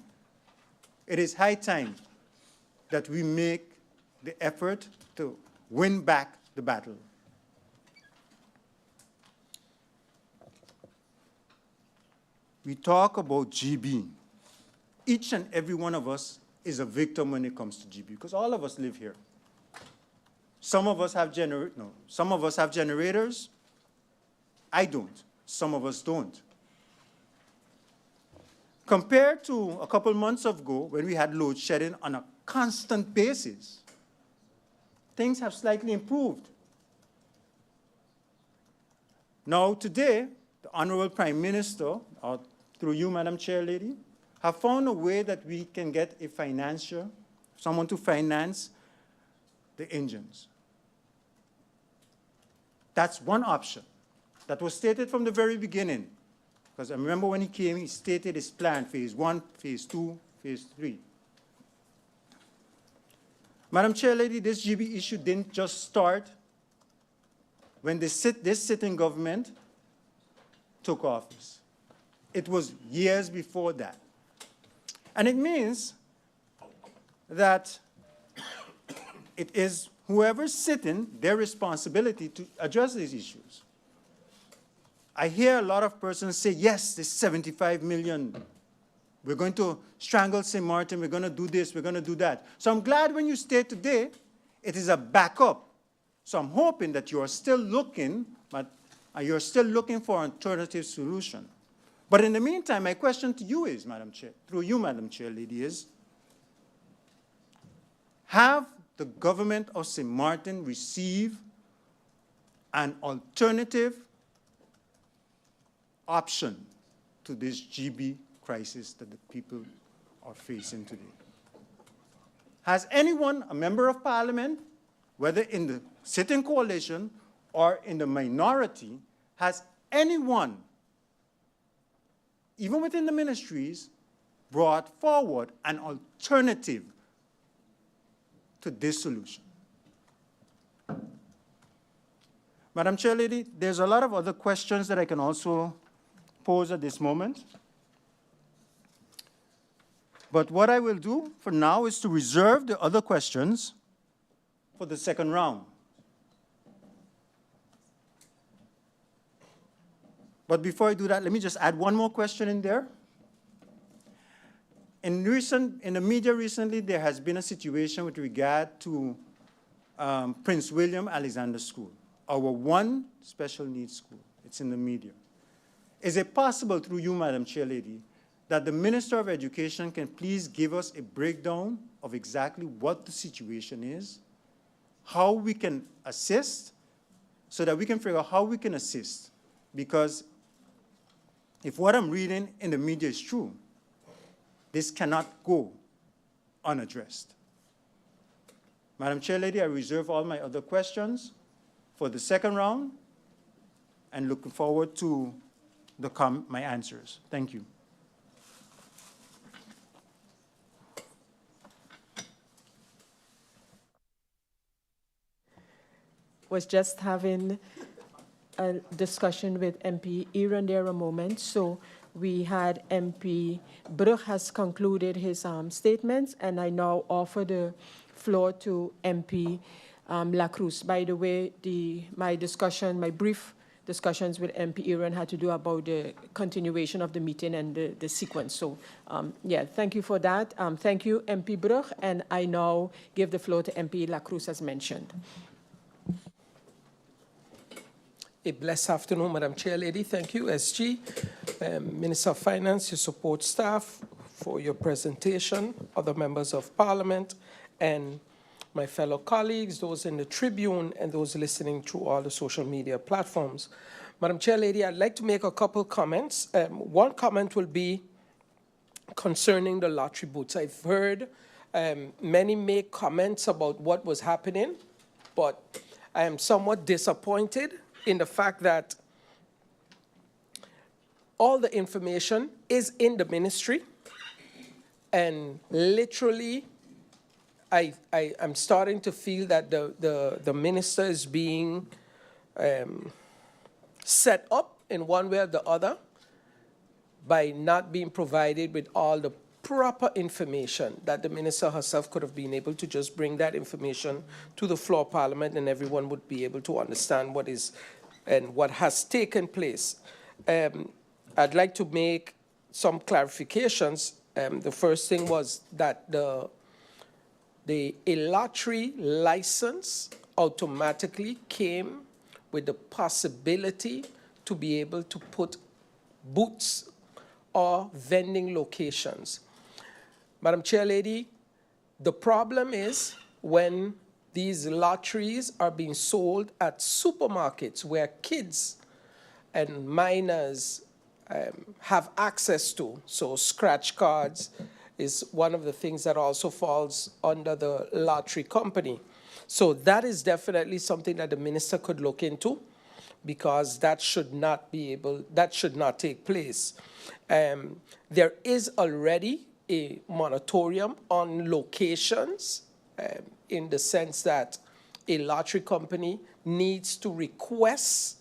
It is high time that we make the effort to win back the battle. We talk about GB. Each and every one of us is a victim when it comes to GB, because all of us live here. Some of us have generators. I don't. Some of us don't. Compared to a couple months ago when we had load shedding on a constant basis, things have slightly improved. Now today, the Honorable Prime Minister, through you, Madam Chair Lady, have found a way that we can get a financier, someone to finance the engines. That's one option. That was stated from the very beginning. Because I remember when he came, he stated his plan, phase 1, phase 2, phase 3. Madam Chair Lady, this GB issue didn't just start when this sitting government took office. It was years before that. And it means that it is whoever's sitting, their responsibility to address these issues. I hear a lot of persons say, yes, this 75 million, we're going to strangle St. Martin, we're going to do this, we're going to do that. So I'm glad when you state today, it is a backup. So I'm hoping that you are still looking, but you're still looking for an alternative solution. But in the meantime, my question to you is, Madam Chair, through you, Madam Chair Lady, is, have the government of St. Martin receive an alternative option to this GB crisis that the people are facing today? Has anyone, a member of parliament, whether in the sitting coalition or in the minority, has anyone, even within the ministries, brought forward an alternative to this solution? Madam Chair Lady, there's a lot of other questions that I can also pose at this moment. But what I will do for now is to reserve the other questions for the second round. But before I do that, let me just add one more question in there. In the media recently, there has been a situation with regard to Prince William Alexander School, our one special needs school. It's in the media. Is it possible, through you, Madam Chair Lady, that the Minister of Education can please give us a breakdown of exactly what the situation is, how we can assist, so that we can figure out how we can assist? Because if what I'm reading in the media is true, this cannot go unaddressed. Madam Chair Lady, I reserve all my other questions for the second round and looking forward to my answers. Thank you. Was just having a discussion with MP Aaron there a moment. So we had MP Brugge has concluded his statements, and I now offer the floor to MP Lacruz. By the way, my brief discussions with MP Aaron had to do about the continuation of the meeting and the sequence. So yeah, thank you for that. Thank you, MP Brugge, and I now give the floor to MP Lacruz as mentioned. A blessed afternoon, Madam Chair Lady. Thank you, SG, Minister of Finance, your support staff for your presentation, other members of Parliament, and my fellow colleagues, those in the Tribune, and those listening through all the social media platforms. Madam Chair Lady, I'd like to make a couple comments. One comment will be concerning the lottery booths. I've heard many make comments about what was happening, but I am somewhat disappointed in the fact that all the information is in the ministry, and literally I'm starting to feel that the minister is being set up in one way or the other by not being provided with all the proper information that the minister herself could have been able to just bring that information to the floor of Parliament, and everyone would be able to understand what is and what has taken place. I'd like to make some clarifications. The first thing was that a lottery license automatically came with the possibility to be able to put booths or vending locations. Madam Chair Lady, the problem is when these lotteries are being sold at supermarkets where kids and minors have access to. So scratch cards is one of the things that also falls under the lottery company. So that is definitely something that the minister could look into, because that should not take place. There is already a moratorium on locations in the sense that a lottery company needs to request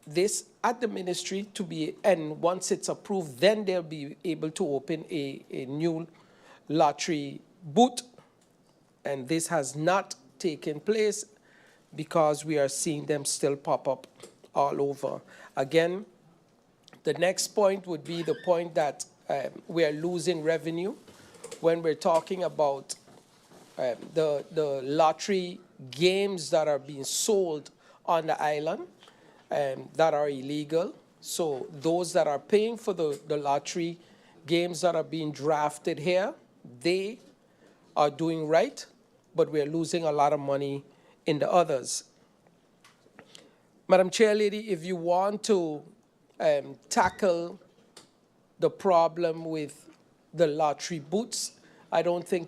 this at the ministry to be, and once it's approved, then they'll be able to open a new lottery booth. And this has not taken place because we are seeing them still pop up all over. Again, the next point would be the point that we are losing revenue when we're talking about the lottery games that are being sold on the island that are illegal. So those that are paying for the lottery games that are being drafted here, they are doing right, but we're losing a lot of money in the others. Madam Chair Lady, if you want to tackle the problem with the lottery booths, I don't think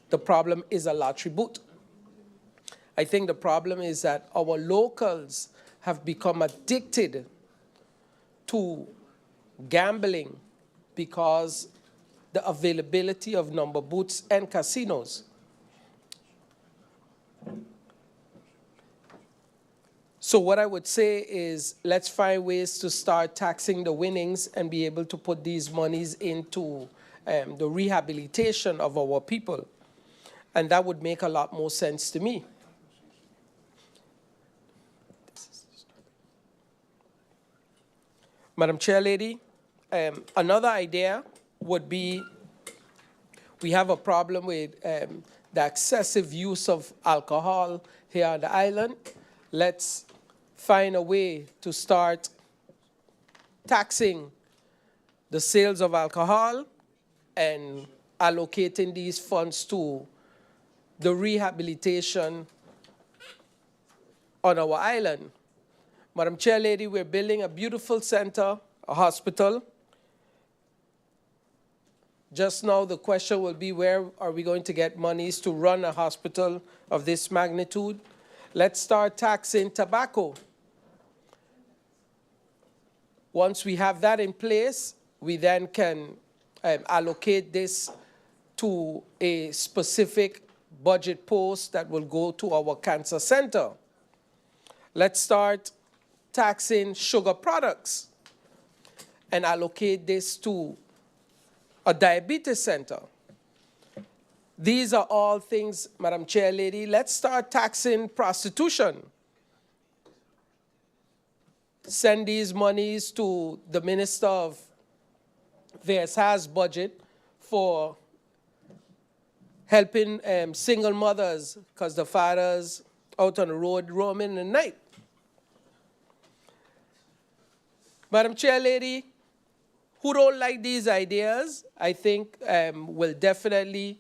the problem is a lottery booth. I think the problem is that our locals have become addicted to gambling because the availability of number booths and casinos. So what I would say is let's find ways to start taxing the winnings and be able to put these monies into the rehabilitation of our people. And that would make a lot more sense to me. Madam Chair Lady, another idea would be we have a problem with the excessive use of alcohol here on the island. Let's find a way to start taxing the sales of alcohol and allocating these funds to the rehabilitation on our island. Madam Chair Lady, we're building a beautiful center, a hospital. Just now the question will be, where are we going to get monies to run a hospital of this magnitude? Let's start taxing tobacco. Once we have that in place, we then can allocate this to a specific budget post that will go to our cancer center. Let's start taxing sugar products and allocate this to a diabetes center. These are all things, Madam Chair Lady. Let's start taxing prostitution. Send these monies to the Minister of VSA's budget for helping single mothers because the fathers out on the road roaming in the night. Madam Chair Lady, who don't like these ideas, I think will definitely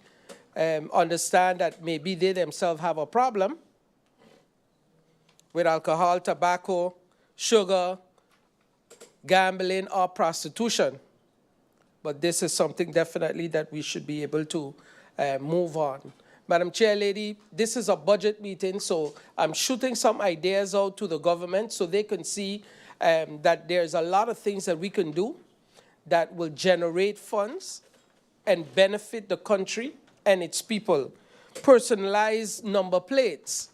understand that maybe they themselves have a problem with alcohol, tobacco, sugar, gambling, or prostitution. But this is something definitely that we should be able to move on. Madam Chair Lady, this is a budget meeting, so I'm shooting some ideas out to the government so they can see that there's a lot of things that we can do that will generate funds and benefit the country and its people. Personalized number plates.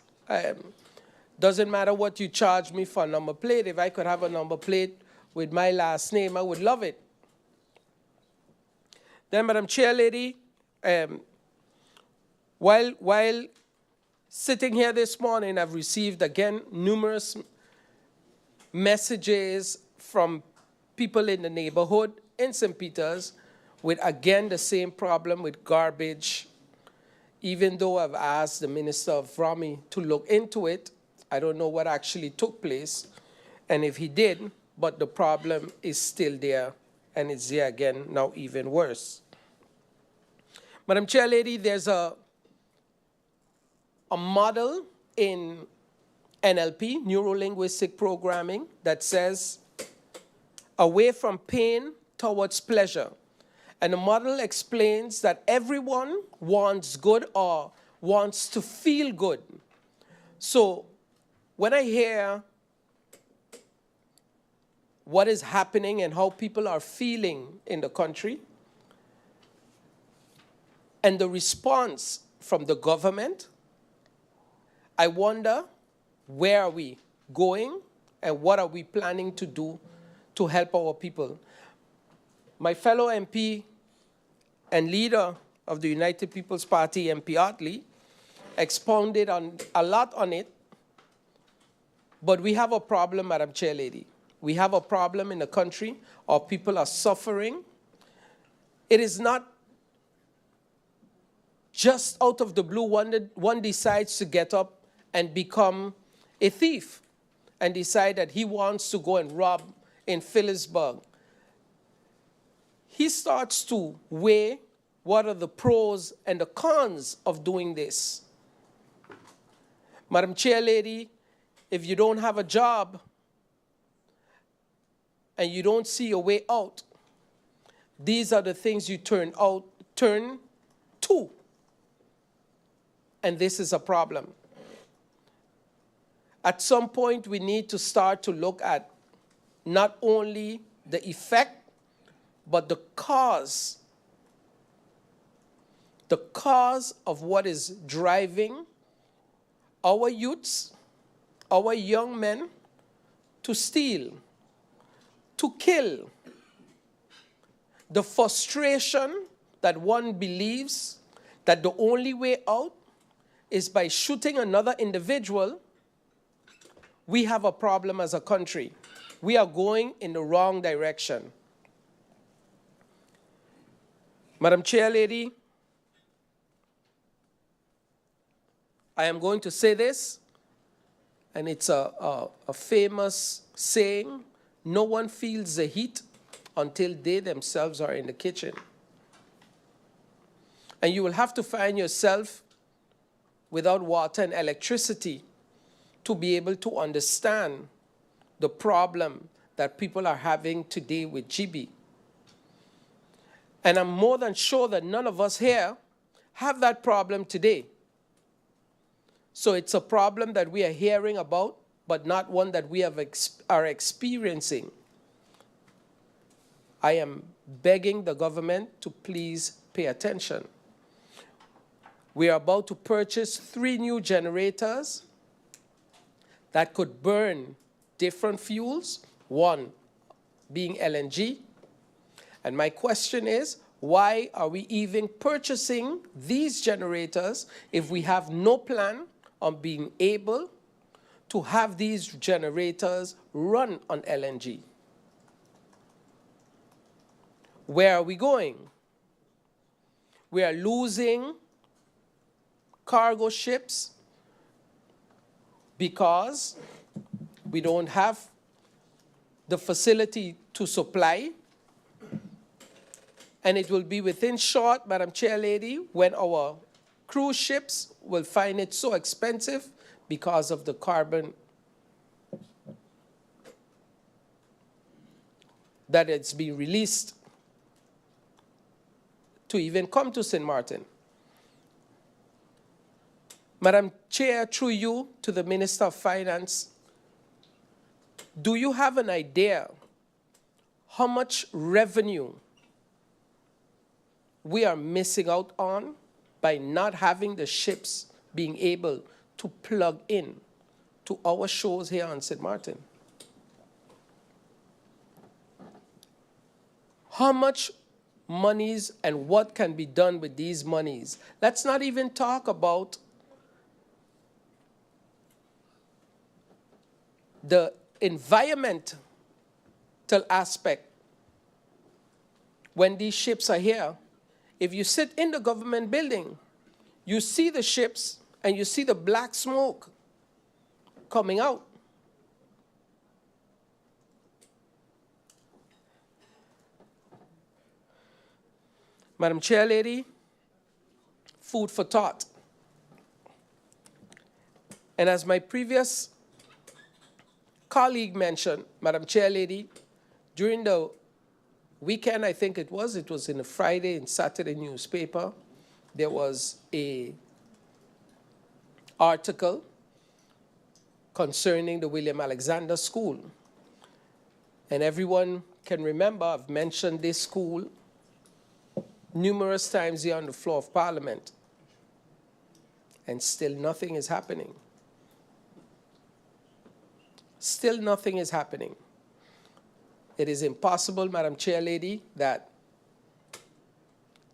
Doesn't matter what you charge me for a number plate. If I could have a number plate with my last name, I would love it. Then, Madam Chair Lady, while sitting here this morning, I've received again numerous messages from people in the neighborhood in St. Peter's with again the same problem with garbage. Even though I've asked the Minister of Rami to look into it, I don't know what actually took place, and if he did, but the problem is still there, and it's there again, now even worse. Madam Chair Lady, there's a model in NLP, Neuro-Linguistic Programming, that says, away from pain towards pleasure. And the model explains that everyone wants good or wants to feel good. So when I hear what is happening and how people are feeling in the country, and the response from the government, I wonder, where are we going and what are we planning to do to help our people? My fellow MP and leader of the United People's Party, MP Otley, expounded a lot on it, but we have a problem, Madam Chair Lady. We have a problem in the country. Our people are suffering. It is not just out of the blue one decides to get up and become a thief and decide that he wants to go and rob in Phillipsburg. He starts to weigh what are the pros and the cons of doing this. Madam Chair Lady, if you don't have a job and you don't see a way out, these are the things you turn to. And this is a problem. At some point, we need to start to look at not only the effect, but the cause of what is driving our youths, our young men, to steal, to kill. The frustration that one believes that the only way out is by shooting another individual. We have a problem as a country. We are going in the wrong direction. Madam Chair Lady, I am going to say this, and it's a famous saying, no one feels the heat until they themselves are in the kitchen. And you will have to find yourself without water and electricity to be able to understand the problem that people are having today with GB. And I'm more than sure that none of us here have that problem today. So it's a problem that we are hearing about, but not one that we are experiencing. I am begging the government to please pay attention. We are about to purchase 3 new generators that could burn different fuels, one being LNG. And my question is, why are we even purchasing these generators if we have no plan on being able to have these generators run on LNG? Where are we going? We are losing cargo ships because we don't have the facility to supply. And it will be within short, Madam Chair Lady, when our cruise ships will find it so expensive because of the carbon that it's being released to even come to St. Martin. Madam Chair, through you to the Minister of Finance, do you have an idea how much revenue we are missing out on by not having the ships being able to plug in to our shores here on St. Martin? How much monies and what can be done with these monies. Let's not even talk about the environmental aspect. When these ships are here, if you sit in the government building, you see the ships and you see the black smoke coming out. Madam Chair Lady, food for thought. And as my previous colleague mentioned, Madam Chair Lady, during the weekend, I think it was in a Friday and Saturday newspaper, there was a article concerning the William Alexander School. And everyone can remember I've mentioned this school numerous times here on the floor of Parliament, and still nothing is happening. Still nothing is happening. It is impossible, Madam Chair Lady, that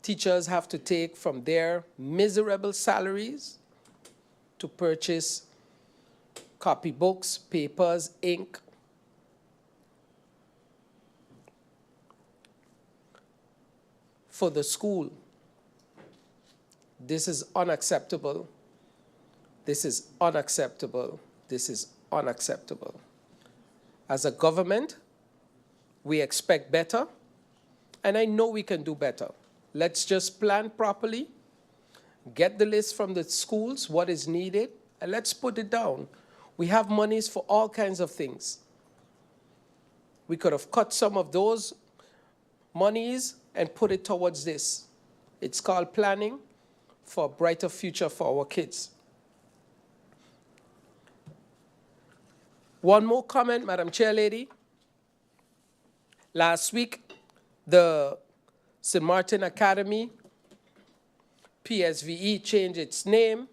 teachers have to take from their miserable salaries to purchase copybooks, papers, ink. For the school. This is unacceptable. This is unacceptable. This is unacceptable. As a government, we expect better, and I know we can do better. Let's just plan properly, get the list from the schools, what is needed, and let's put it down. We have monies for all kinds of things. We could have cut some of those monies and put it towards this. It's called planning for a brighter future for our kids. One more comment, Madam Chair Lady. Last week, the St. Martin Academy, PSVE, changed its name,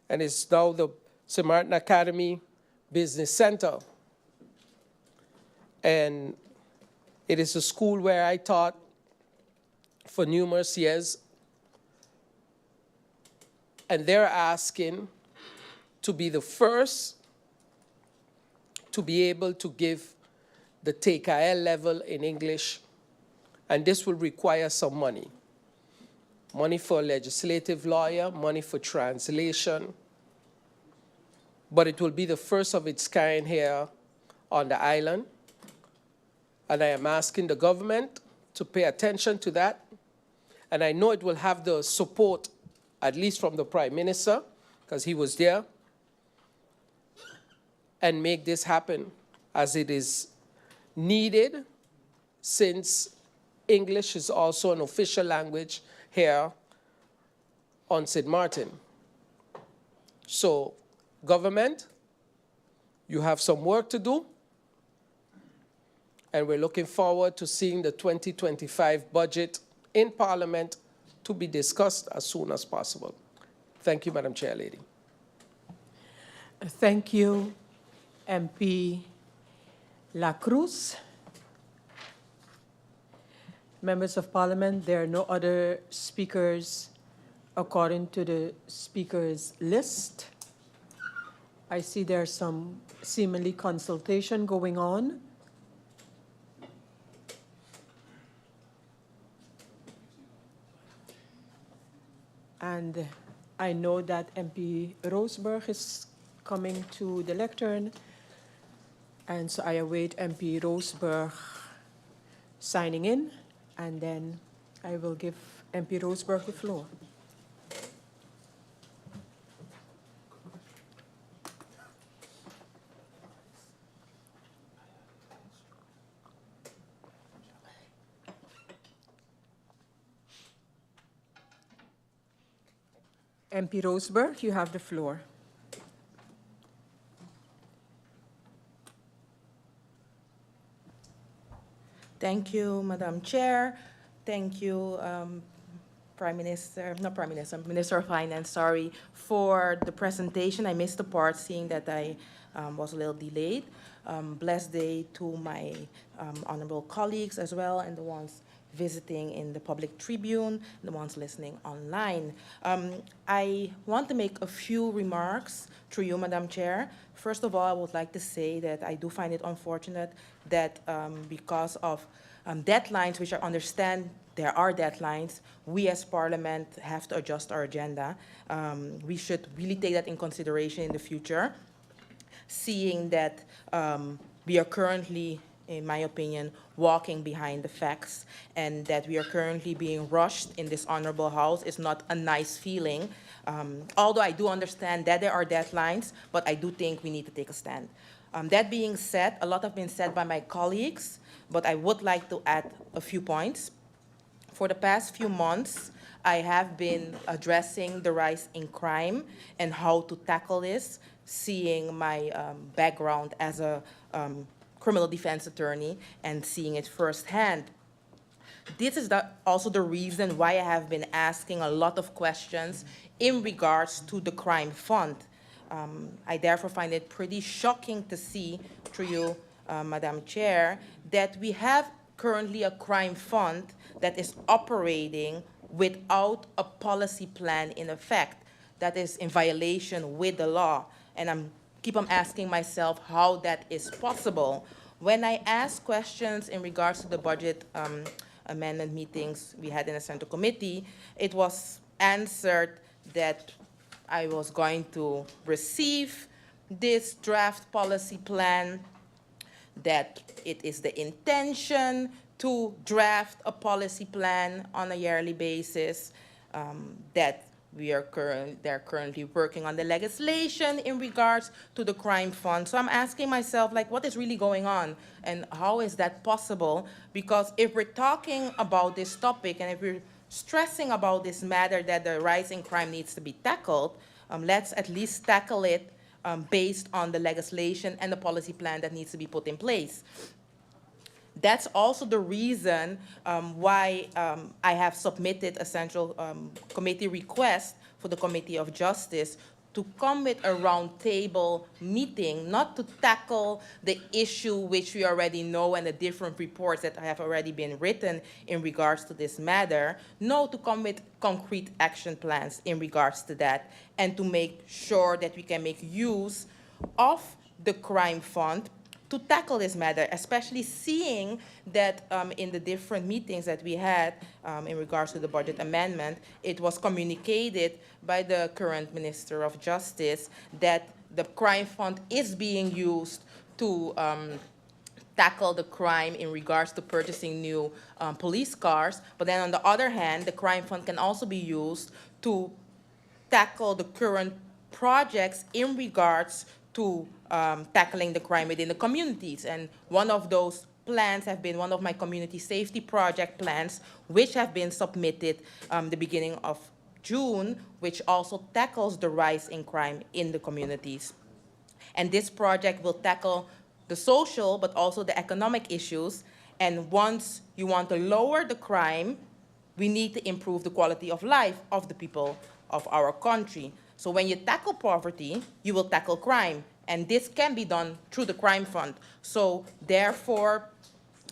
and it's now the St. Martin Academy Business Center. And it is a school where I taught for numerous years, and they're asking to be the first to be able to give the TKL level in English, and this will require some money. Money for a legislative lawyer, money for translation, but it will be the first of its kind here on the island, and I am asking the government to pay attention to that. And I know it will have the support, at least from the Prime Minister, because he was there, and make this happen as it is needed, since English is also an official language here on St. Martin. So, government, you have some work to do, and we're looking forward to seeing the 2025 budget in Parliament to be discussed as soon as possible. Thank you, Madam Chair Lady. Thank you, MP La Cruz. Members of Parliament, there are no other speakers according to the speakers list. I see there's some seemingly consultation going on. And I know that MP Roseberg is coming to the lectern, and so I await MP Roseberg signing in, and then I will give MP Roseberg the floor. MP Roseberg, you have the floor. Thank you, Madam Chair. Thank you, Minister of Finance, sorry, for the presentation. I missed the part, seeing that I was a little delayed. Blessed day to my honorable colleagues as well, and the ones visiting in the Public Tribune, the ones listening online. I want to make a few remarks through you, Madam Chair. First of all, I would like to say that I do find it unfortunate that because of deadlines, which I understand there are deadlines, we as Parliament have to adjust our agenda. We should really take that in consideration in the future, seeing that we are currently, in my opinion, walking behind the facts, and that we are currently being rushed in this honorable house is not a nice feeling. Although I do understand that there are deadlines, but I do think we need to take a stand. That being said, a lot have been said by my colleagues, but I would like to add a few points. For the past few months, I have been addressing the rise in crime and how to tackle this, seeing my background as a criminal defense attorney and seeing it firsthand. This is also the reason why I have been asking a lot of questions in regards to the crime fund. I therefore find it pretty shocking to see, through you, Madam Chair, that we have currently a crime fund that is operating without a policy plan in effect. That is in violation with the law. And I keep on asking myself how that is possible. When I ask questions in regards to the budget amendment meetings we had in the Central Committee, it was answered that I was going to receive this draft policy plan, that it is the intention to draft a policy plan on a yearly basis, that they're currently working on the legislation in regards to the crime fund. So I'm asking myself, like, what is really going on, and how is that possible? Because if we're talking about this topic, and if we're stressing about this matter that the rise in crime needs to be tackled, let's at least tackle it based on the legislation and the policy plan that needs to be put in place. That's also the reason why I have submitted a Central Committee request for the Committee of Justice to come with a roundtable meeting, not to tackle the issue which we already know and the different reports that have already been written in regards to this matter. No, to come with concrete action plans in regards to that, and to make sure that we can make use of the crime fund to tackle this matter, especially seeing that in the different meetings that we had in regards to the budget amendment, it was communicated by the current Minister of Justice that the crime fund is being used to tackle the crime in regards to purchasing new police cars. But then on the other hand, the crime fund can also be used to tackle the current projects in regards to tackling the crime within the communities. And one of those plans have been one of my community safety project plans, which have been submitted the beginning of June, which also tackles the rise in crime in the communities. And this project will tackle the social but also the economic issues. And once you want to lower the crime, we need to improve the quality of life of the people of our country. So when you tackle poverty, you will tackle crime. And this can be done through the crime fund. So therefore,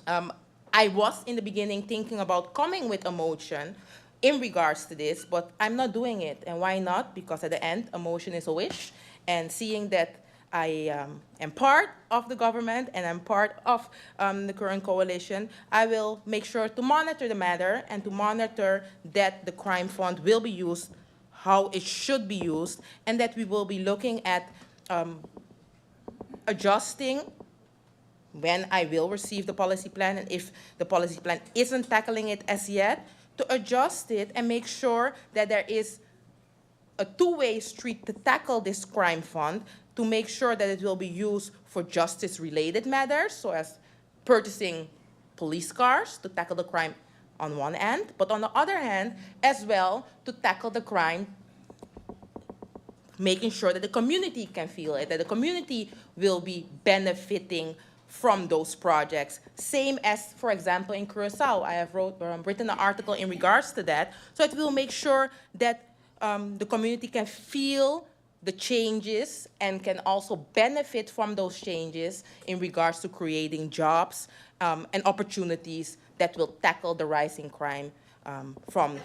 I was in the beginning thinking about coming with a motion in regards to this, but I'm not doing it. And why not? Because at the end, a motion is a wish. And seeing that I am part of the government and I'm part of the current coalition, I will make sure to monitor the matter and to monitor that the crime fund will be used how it should be used, and that we will be looking at adjusting when I will receive the policy plan, and if the policy plan isn't tackling it as yet, to adjust it and make sure that there is a two-way street to tackle this crime fund, to make sure that it will be used for justice-related matters, so as purchasing police cars to tackle the crime on one end, but on the other hand, as well, to tackle the crime, making sure that the community can feel it, that the community will be benefiting from those projects. Same as, for example, in Curacao. I have written an article in regards to that, so it will make sure that the community can feel the changes and can also benefit from those changes in regards to creating jobs and opportunities that will tackle the rising crime from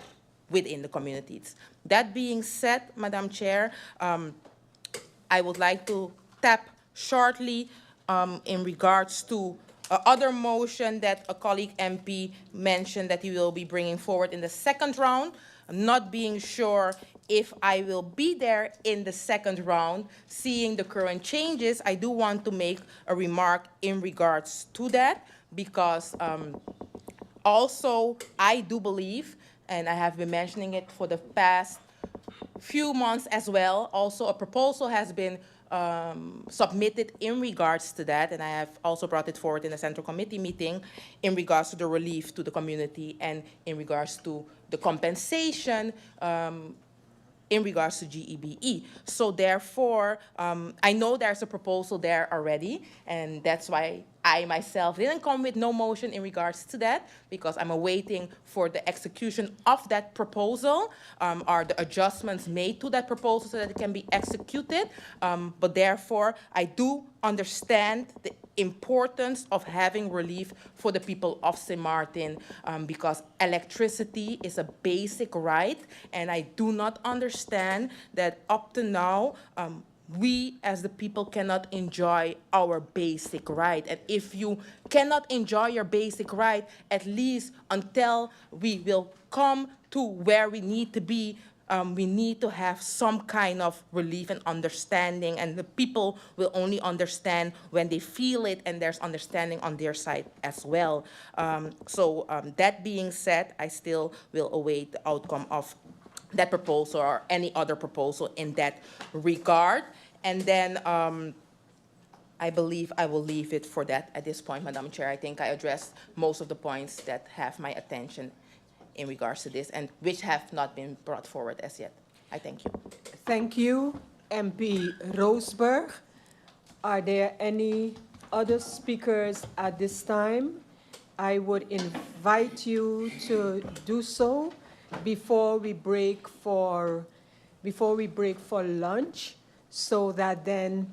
within the communities. That being said, Madam Chair, I would like to tap shortly in regards to other motion that a colleague MP mentioned that he will be bringing forward in the second round. I'm not being sure if I will be there in the second round. Seeing the current changes, I do want to make a remark in regards to that, because also I do believe, and I have been mentioning it for the past few months as well, also a proposal has been submitted in regards to that, and I have also brought it forward in the Central Committee meeting in regards to the relief to the community and in regards to the compensation in regards to GEBE. So therefore, I know there's a proposal there already, and that's why I myself didn't come with no motion in regards to that, because I'm awaiting for the execution of that proposal, or the adjustments made to that proposal so that it can be executed. But therefore, I do understand the importance of having relief for the people of St. Martin, because electricity is a basic right, and I do not understand that up to now, we as the people cannot enjoy our basic right. And if you cannot enjoy your basic right, at least until we will come to where we need to be, we need to have some kind of relief and understanding, and the people will only understand when they feel it and there's understanding on their side as well. That being said, I still will await the outcome of that proposal or any other proposal in that regard. And then I believe I will leave it for that at this point, Madam Chair. I think I addressed most of the points that have my attention in regards to this and which have not been brought forward as yet. I thank you. Thank you, MP Roseberg. Are there any other speakers at this time? I would invite you to do so before we break for lunch, so that then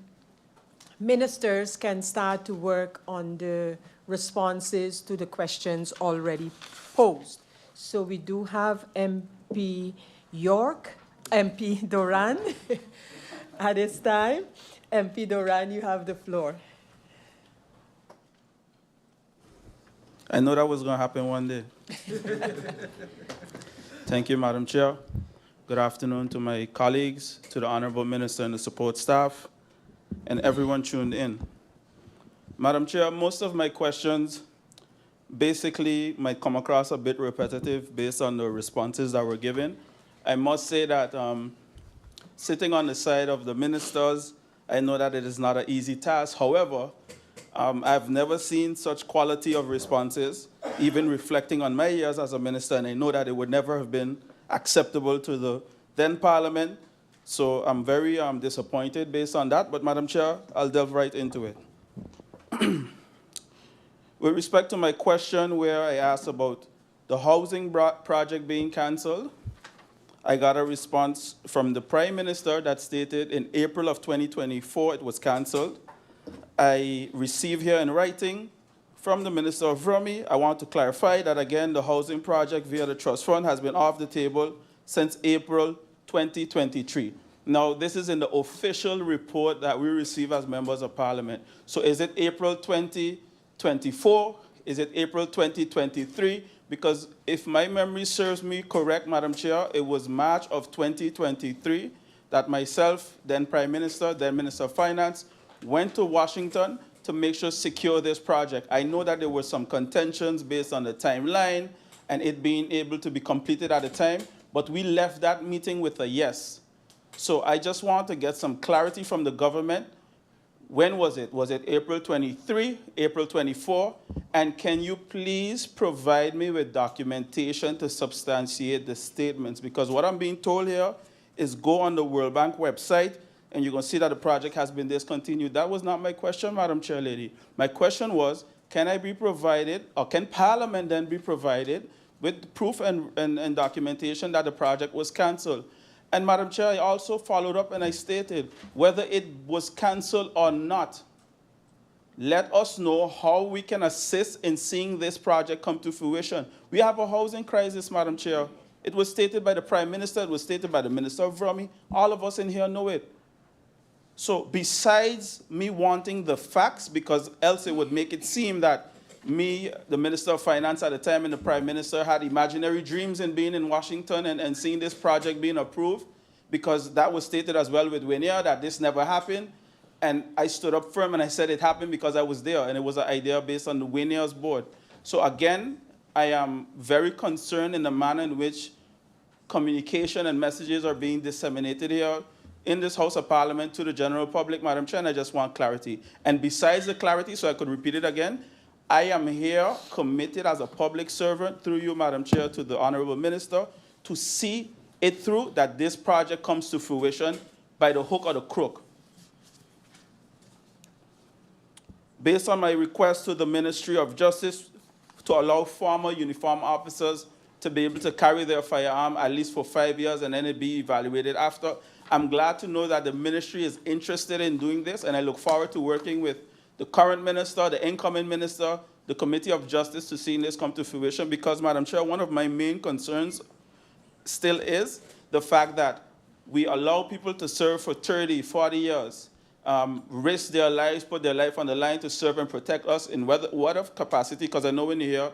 ministers can start to work on the responses to the questions already posed. So we do have MP York, MP Doran at this time. MP Doran, you have the floor. I know that was going to happen one day. Thank you, Madam Chair. Good afternoon to my colleagues, to the Honorable Minister and the support staff, and everyone tuned in. Madam Chair, most of my questions basically might come across a bit repetitive based on the responses that were given. I must say that sitting on the side of the ministers, I know that it is not an easy task. However, I've never seen such quality of responses, even reflecting on my years as a minister, and I know that it would never have been acceptable to the then Parliament. So I'm very disappointed based on that. But Madam Chair, I'll delve right into it. With respect to my question where I asked about the housing project being cancelled, I got a response from the Prime Minister that stated in April of 2024 it was cancelled. I received here in writing from the Minister of Rumi. I want to clarify that, again, the housing project via the trust fund has been off the table since April 2023. Now, this is in the official report that we receive as members of Parliament. So is it April 2024? Is it April 2023? Because if my memory serves me correct, Madam Chair, it was March of 2023 that myself, then Prime Minister, then Minister of Finance, went to Washington to make sure secure this project. I know that there were some contentions based on the timeline and it being able to be completed at the time, but we left that meeting with a yes. So I just want to get some clarity from the government. When was it? Was it April 23, April 24? And can you please provide me with documentation to substantiate the statements? Because what I'm being told here is go on the World Bank website and you're going to see that the project has been discontinued. That was not my question, Madam Chair Lady. My question was, can I be provided, or can Parliament then be provided with proof and documentation that the project was cancelled? And Madam Chair, I also followed up and I stated whether it was cancelled or not. let us know how we can assist in seeing this project come to fruition. We have a housing crisis, Madam Chair. It was stated by the Prime Minister, it was stated by the Minister of Romy. All of us in here know it. So besides me wanting the facts, because else it would make it seem that me, the Minister of Finance at the time, and the Prime Minister had imaginary dreams in being in Washington and seeing this project being approved, because that was stated as well with Wynia, that this never happened. And I stood up firm and I said it happened because I was there, and it was an idea based on the Wynia's board. So again, I am very concerned in the manner in which communication and messages are being disseminated here in this House of Parliament to the general public, Madam Chair, and I just want clarity. And besides the clarity, so I could repeat it again, I am here committed as a public servant, through you, Madam Chair, to the Honorable Minister, to see it through that this project comes to fruition by the hook or the crook. Based on my request to the Ministry of Justice to allow former uniformed officers to be able to carry their firearm at least for 5 years and then it be evaluated after, I'm glad to know that the ministry is interested in doing this, and I look forward to working with the current minister, the incoming minister, the Committee of Justice to seeing this come to fruition, because, Madam Chair, one of my main concerns still is the fact that we allow people to serve for 30, 40 years, risk their lives, put their life on the line to serve and protect us in whatever capacity, because I know when you hear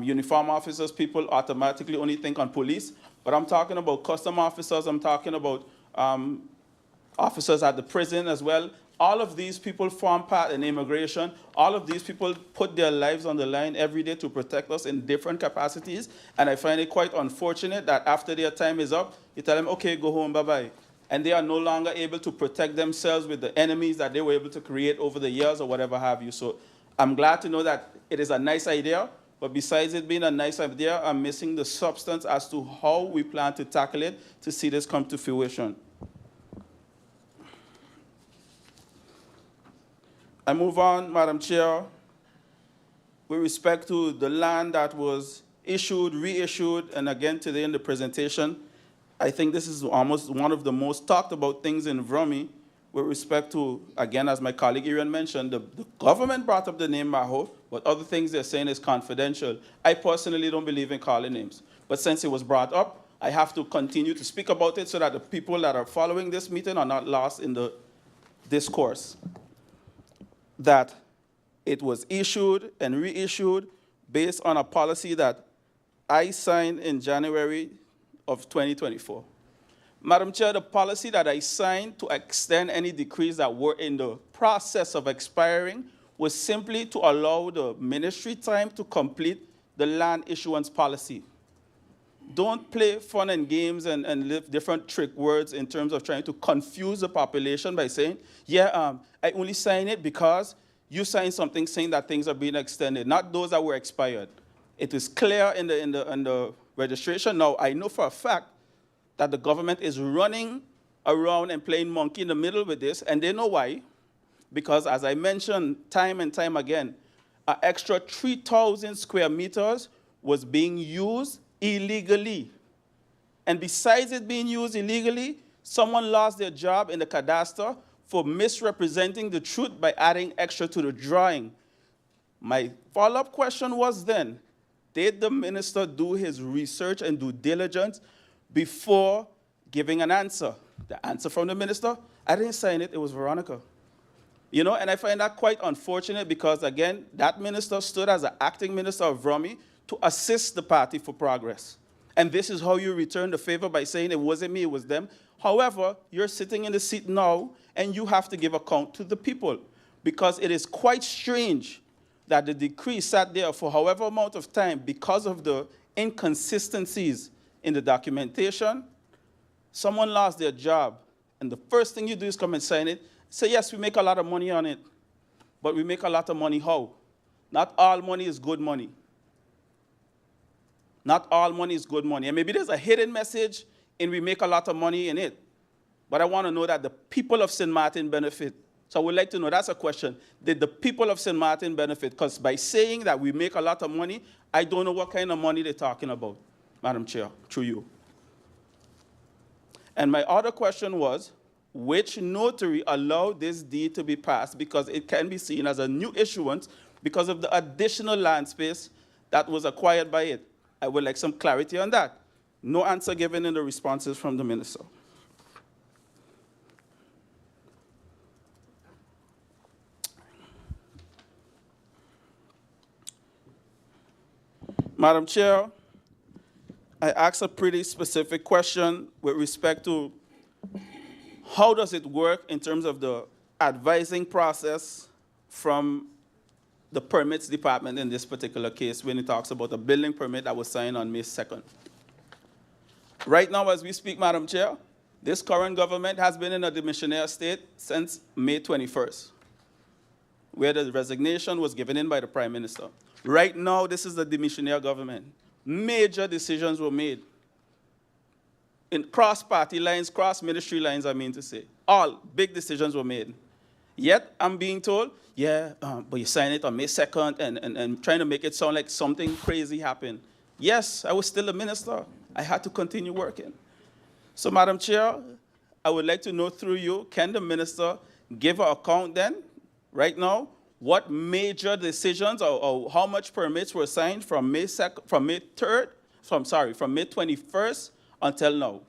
uniform officers, people automatically only think on police, but I'm talking about custom officers, I'm talking about officers at the prison as well. All of these people form part in immigration. All of these people put their lives on the line every day to protect us in different capacities. And I find it quite unfortunate that after their time is up, you tell them, okay, go home, bye-bye. And they are no longer able to protect themselves with the enemies that they were able to create over the years or whatever have you. So I'm glad to know that it is a nice idea, but besides it being a nice idea, I'm missing the substance as to how we plan to tackle it to see this come to fruition. I move on, Madam Chair, with respect to the land that was issued, reissued, and again today in the presentation. I think this is almost one of the most talked about things in Vromi with respect to, again, as my colleague Irian mentioned, the government brought up the name Maho, but other things they're saying is confidential. I personally don't believe in calling names, but since it was brought up, I have to continue to speak about it so that the people that are following this meeting are not lost in the discourse. That it was issued and reissued based on a policy that I signed in January of 2024. Madam Chair, the policy that I signed to extend any decrees that were in the process of expiring was simply to allow the ministry time to complete the land issuance policy. Don't play fun and games and live different trick words in terms of trying to confuse the population by saying, yeah, I only signed it because you signed something saying that things are being extended, not those that were expired. It is clear in the registration. Now, I know for a fact that the government is running around and playing monkey in the middle with this, and they know why. Because as I mentioned time and time again, an extra 3,000 square meters was being used illegally. And besides it being used illegally, someone lost their job in the cadastre for misrepresenting the truth by adding extra to the drawing. My follow-up question was then, did the minister do his research and due diligence before giving an answer? The answer from the minister, I didn't sign it, it was Veronica. You know, and I find that quite unfortunate because, again, that minister stood as an acting minister of Vromi to assist the party for progress. And this is how you return the favor, by saying it wasn't me, it was them. However, you're sitting in the seat now, and you have to give account to the people, because it is quite strange that the decree sat there for however amount of time because of the inconsistencies in the documentation. Someone lost their job, and the first thing you do is come and sign it. Say, yes, we make a lot of money on it, but we make a lot of money how? Not all money is good money. Not all money is good money. And maybe there's a hidden message in we make a lot of money in it. But I want to know that the people of St. Martin benefit. So I would like to know, that's a question. Did the people of St. Martin benefit? Because by saying that we make a lot of money, I don't know what kind of money they're talking about, Madam Chair, through you. And my other question was, which notary allowed this deed to be passed, because it can be seen as a new issuance because of the additional land space that was acquired by it. I would like some clarity on that. No answer given in the responses from the minister. Madam Chair, I asked a pretty specific question with respect to how does it work in terms of the advising process from the permits department in this particular case when it talks about a building permit that was signed on May 2nd. Right now, as we speak, Madam Chair, this current government has been in a demissionaire state since May 21st, where the resignation was given in by the Prime Minister. Right now, this is the demissionaire government. Major decisions were made in cross-party lines, cross-ministry lines, I mean to say. All big decisions were made. Yet, I'm being told, yeah, but you signed it on May 2nd and trying to make it sound like something crazy happened. Yes, I was still a minister. I had to continue working. So, Madam Chair, I would like to know through you, can the minister give an account then, right now, what major decisions or how much permits were signed from May 21st until now?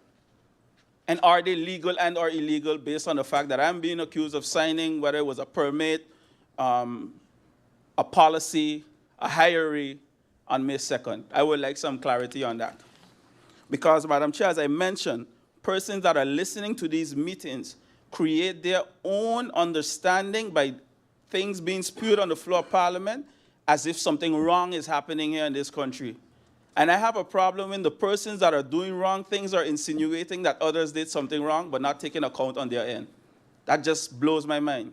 And are they legal and or illegal based on the fact that I'm being accused of signing, whether it was a permit, a policy, a hiree on May 2nd? I would like some clarity on that. Because, Madam Chair, as I mentioned, persons that are listening to these meetings create their own understanding by things being spewed on the floor of Parliament as if something wrong is happening here in this country. And I have a problem when the persons that are doing wrong things are insinuating that others did something wrong but not taking account on their end. That just blows my mind.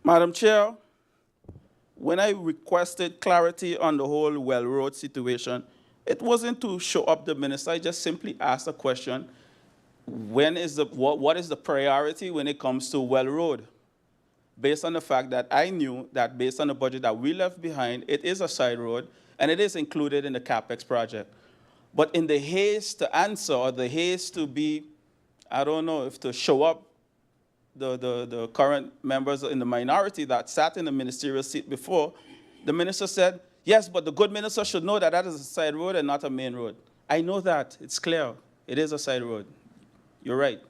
Madam Chair, when I requested clarity on the whole Well Road situation, it wasn't to show up the minister. I just simply asked a question. What is the priority when it comes to Well Road? Based on the fact that I knew that based on the budget that we left behind, it is a side road, and it is included in the CapEx project. But in the haste to answer, or the haste to be, I don't know, if to show up the current members in the minority that sat in the ministerial seat before, the minister said, yes, but the good minister should know that that is a side road and not a main road. I know that. It's clear. It is a side road. You're right.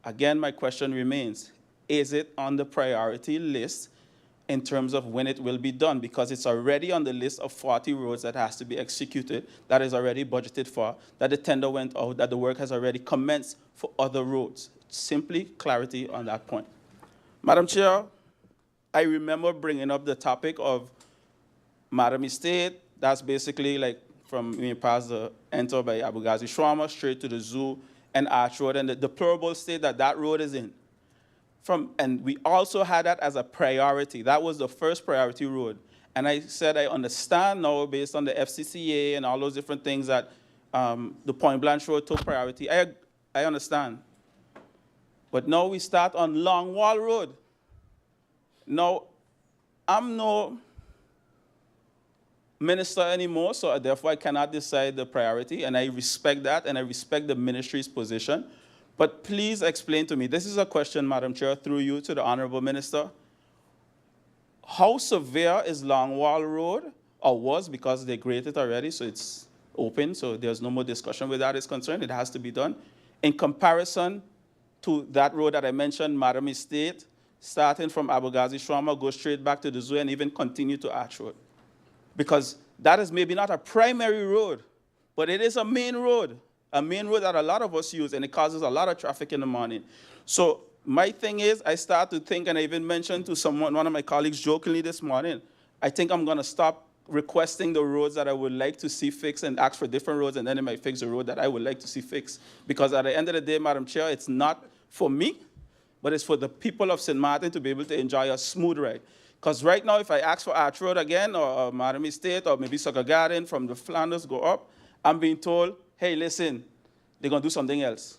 Again, my question remains, is it on the priority list in terms of when it will be done? Because it's already on the list of 40 roads that has to be executed, that is already budgeted for, that the tender went out, that the work has already commenced for other roads. Simply clarity on that point. Madam Chair, I remember bringing up the topic of Madam Estate. That's basically like from when you pass the enter by Abu Ghazi Shwama straight to the zoo and Arch Road, and the deplorable state that that road is in. And we also had that as a priority. That was the first priority road. And I said I understand now, based on the FCCA and all those different things, that the Point Blanche Road took priority. I understand. But now we start on Long Wall Road. Now, I'm no minister anymore, so therefore I cannot decide the priority, and I respect that, and I respect the ministry's position. But please explain to me, this is a question, Madam Chair, through you to the Honorable Minister. How severe is Long Wall Road, or was, because they graded it already, so it's open, so there's no more discussion where that is concerned. It has to be done. In comparison to that road that I mentioned, Madam Estate, starting from Abu Ghazi Shwama, go straight back to the zoo and even continue to Arch Road. Because that is maybe not a primary road, but it is a main road that a lot of us use, and it causes a lot of traffic in the morning. So my thing is, I start to think, and I even mentioned to one of my colleagues jokingly this morning, I think I'm going to stop requesting the roads that I would like to see fixed and ask for different roads, and then it might fix the road that I would like to see fixed. Because at the end of the day, Madam Chair, it's not for me, but it's for the people of St. Martin to be able to enjoy a smooth ride. Because right now, if I ask for Arch Road again, or Madam Estate, or maybe Sucker Garden from the Flanders go up, I'm being told, hey, listen, they're going to do something else.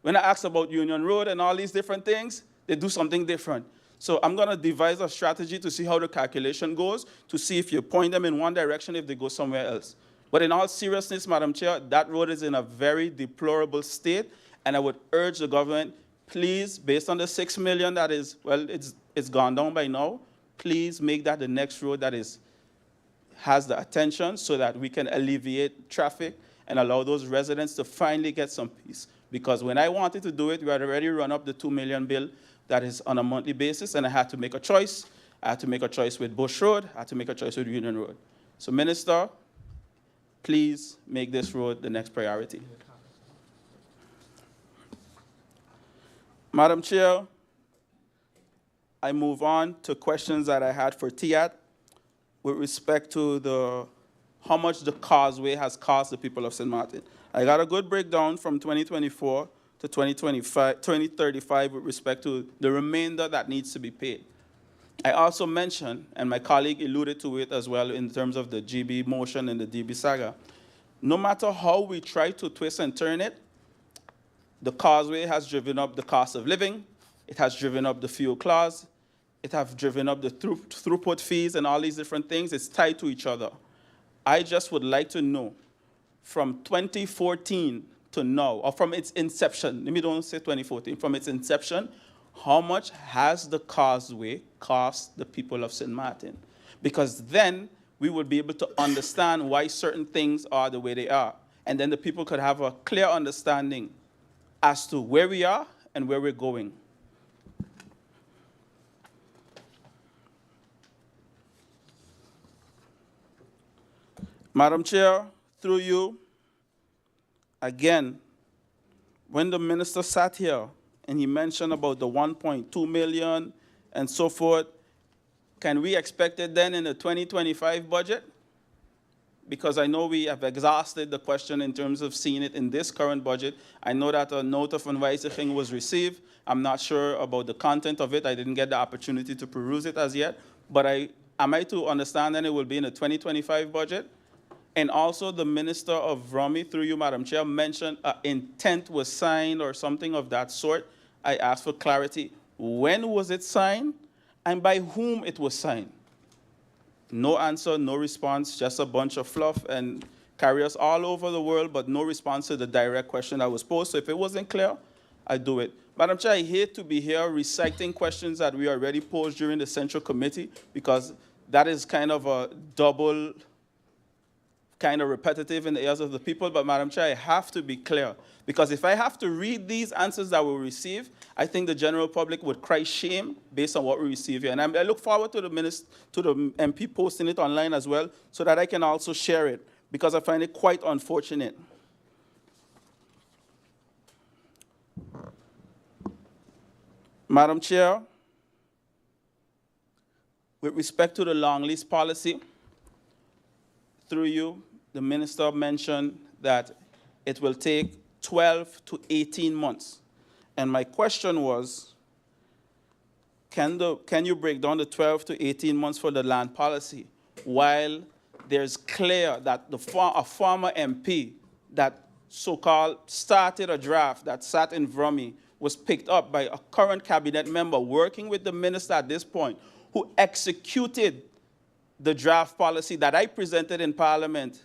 When I ask about Union Road and all these different things, they do something different. So I'm going to devise a strategy to see how the calculation goes, to see if you point them in one direction, if they go somewhere else. But in all seriousness, Madam Chair, that road is in a very deplorable state, and I would urge the government, please, based on the 6 million that is, well, it's gone down by now, please make that the next road that has the attention so that we can alleviate traffic and allow those residents to finally get some peace. Because when I wanted to do it, we had already run up the 2 million bill that is on a monthly basis, and I had to make a choice. I had to make a choice with Bush Road. I had to make a choice with Union Road. So, Minister, please make this road the next priority. Madam Chair, I move on to questions that I had for TIAT with respect to how much the causeway has cost the people of St. Martin. I got a good breakdown from 2024 to 2035 with respect to the remainder that needs to be paid. I also mentioned, and my colleague alluded to it as well in terms of the GB motion and the DB saga, no matter how we try to twist and turn it, the causeway has driven up the cost of living, it has driven up the fuel clause, it has driven up the throughput fees and all these different things. It's tied to each other. I just would like to know, from 2014 to now, or from its inception, let me don't say 2014, from its inception, how much has the causeway cost the people of St. Martin? Because then we would be able to understand why certain things are the way they are. And then the people could have a clear understanding as to where we are and where we're going. Madam Chair, through you, again, when the minister sat here and he mentioned about the 1.2 million and so forth, can we expect it then in the 2025 budget? Because I know we have exhausted the question in terms of seeing it in this current budget. I know that a note of wijziging was received. I'm not sure about the content of it. I didn't get the opportunity to peruse it as yet. But am I to understand that it will be in the 2025 budget? And also the Minister of Romy, through you, Madam Chair, mentioned intent was signed or something of that sort. I asked for clarity. When was it signed and by whom it was signed? No answer, no response, just a bunch of fluff and carriers all over the world, but no response to the direct question that was posed. So if it wasn't clear, I do it. Madam Chair, I hate to be here reciting questions that we already posed during the Central Committee, because that is kind of a double, kind of repetitive in the ears of the people. But Madam Chair, I have to be clear, because if I have to read these answers that we receive, I think the general public would cry shame based on what we receive here. And I look forward to the MP posting it online as well, so that I can also share it, because I find it quite unfortunate. Madam Chair, with respect to the long lease policy, through you, the minister mentioned that it will take 12 to 18 months. And my question was, can you break down the 12 to 18 months for the land policy, while there's clear that a former MP that so-called started a draft that sat in Vromy was picked up by a current cabinet member working with the minister at this point, who executed the draft policy that I presented in Parliament.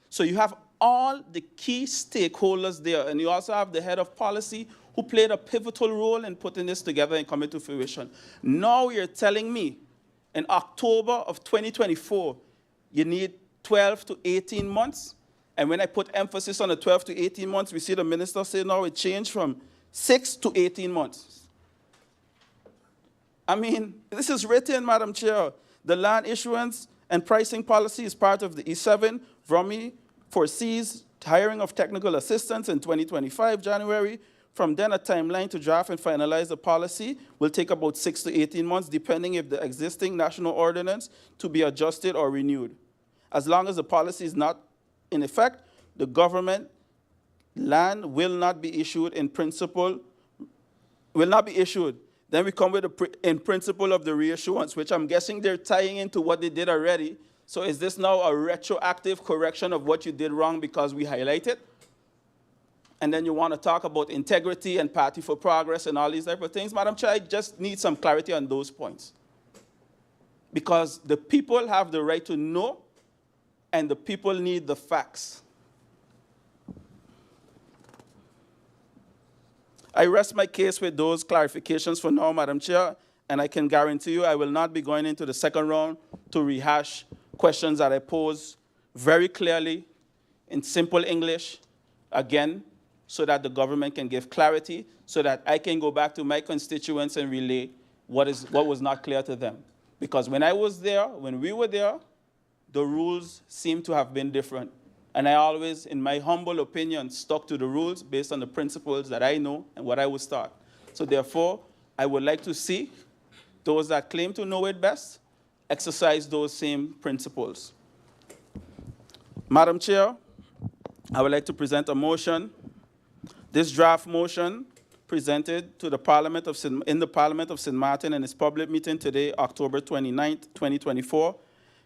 So you have all the key stakeholders there, and you also have the head of policy who played a pivotal role in putting this together and coming to fruition. Now you're telling me in October of 2024, you need 12 to 18 months? And when I put emphasis on the 12 to 18 months, we see the minister say now it changed from 6 to 18 months. I mean, this is written, Madam Chair. The land issuance and pricing policy is part of the E7. Vromy foresees hiring of technical assistants in 2025, January. From then, a timeline to draft and finalize the policy will take about 6 to 18 months, depending if the existing national ordinance to be adjusted or renewed. As long as the policy is not in effect, the government land will not be issued in principle, will not be issued. Then we come with in principle of the reissuance, which I'm guessing they're tying into what they did already. So is this now a retroactive correction of what you did wrong because we highlight it? And then you want to talk about integrity and party for progress and all these type of things. Madam Chair, I just need some clarity on those points. Because the people have the right to know, and the people need the facts. I rest my case with those clarifications for now, Madam Chair, and I can guarantee you I will not be going into the second round to rehash questions that I pose very clearly in simple English, again, so that the government can give clarity, so that I can go back to my constituents and relay what was not clear to them. Because when I was there, when we were there, the rules seem to have been different. And I always, in my humble opinion, stuck to the rules based on the principles that I know and what I was taught. So therefore, I would like to see those that claim to know it best exercise those same principles. Madam Chair, I would like to present a motion. This draft motion presented to the Parliament of in the Parliament of St. Martin in its public meeting today, October 29th, 2024,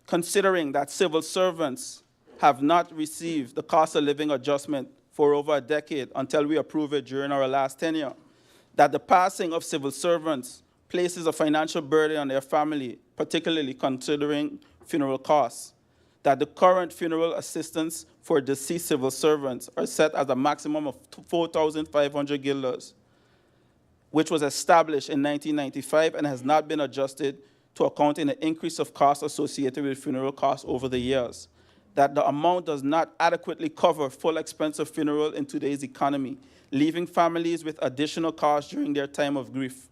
considering that civil servants have not received the cost of living adjustment for over a decade until we approve it during our last tenure, that the passing of civil servants places a financial burden on their family, particularly considering funeral costs, that the current funeral assistance for deceased civil servants are set as a maximum of 4,500 guilders, which was established in 1995 and has not been adjusted to account in the increase of costs associated with funeral costs over the years, that the amount does not adequately cover full expense of funeral in today's economy, leaving families with additional costs during their time of grief,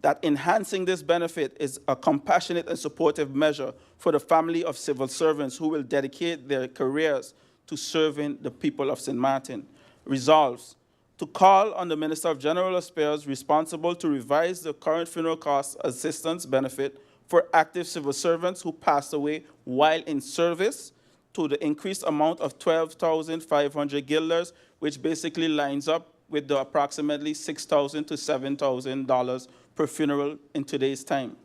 that enhancing this benefit is a compassionate and supportive measure for the family of civil servants who will dedicate their careers to serving the people of St. Martin. Resolves to call on the Minister of General Affairs responsible to revise the current funeral cost assistance benefit for active civil servants who passed away while in service to the increased amount of 12,500 guilders, which basically lines up with the approximately $6,000 to $7,000 per funeral in today's time.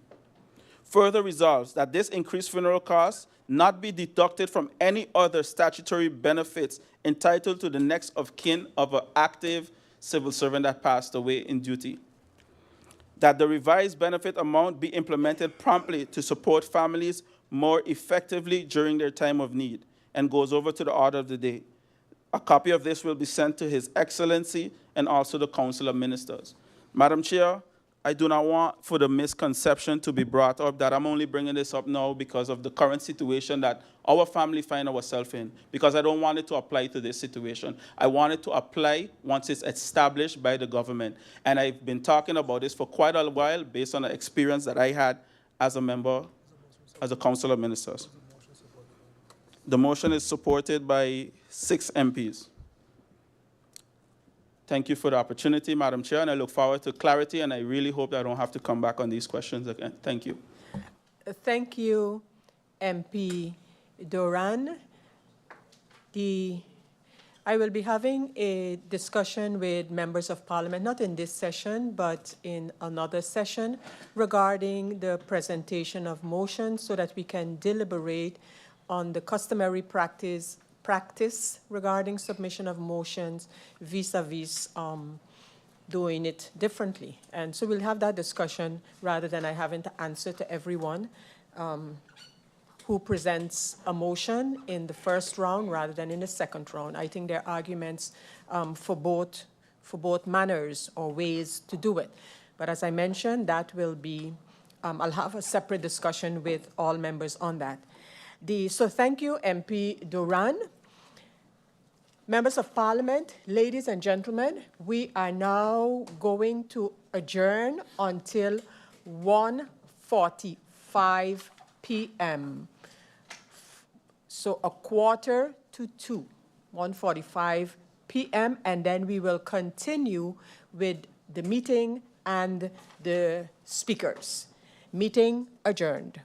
Further resolves that this increased funeral cost not be deducted from any other statutory benefits entitled to the next of kin of an active civil servant that passed away in duty. That the revised benefit amount be implemented promptly to support families more effectively during their time of need, and goes over to the order of the day. A copy of this will be sent to His Excellency and also the Council of Ministers. Madam Chair, I do not want for the misconception to be brought up that I'm only bringing this up now because of the current situation that our family find ourselves in, because I don't want it to apply to this situation. I want it to apply once it's established by the government. And I've been talking about this for quite a while based on the experience that I had as a member, as a Council of Ministers. The motion is supported by 6 MPs. Thank you for the opportunity, Madam Chair, and I look forward to clarity, and I really hope that I don't have to come back on these questions again. Thank you. Thank you, MP Doran. I will be having a discussion with members of Parliament, not in this session, but in another session, regarding the presentation of motions so that we can deliberate on the customary practice regarding submission of motions vis-a-vis doing it differently. And so we'll have that discussion rather than I having to answer to everyone who presents a motion in the first round rather than in the second round. I think there are arguments for both manners or ways to do it. But as I mentioned, that will be, I'll have a separate discussion with all members on that. So thank you, MP Duran. Members of Parliament, ladies and gentlemen, we are now going to adjourn until 1:45 p.m. So 1:45, 1:45 p.m., and then we will continue with the meeting and the speakers. Meeting adjourned.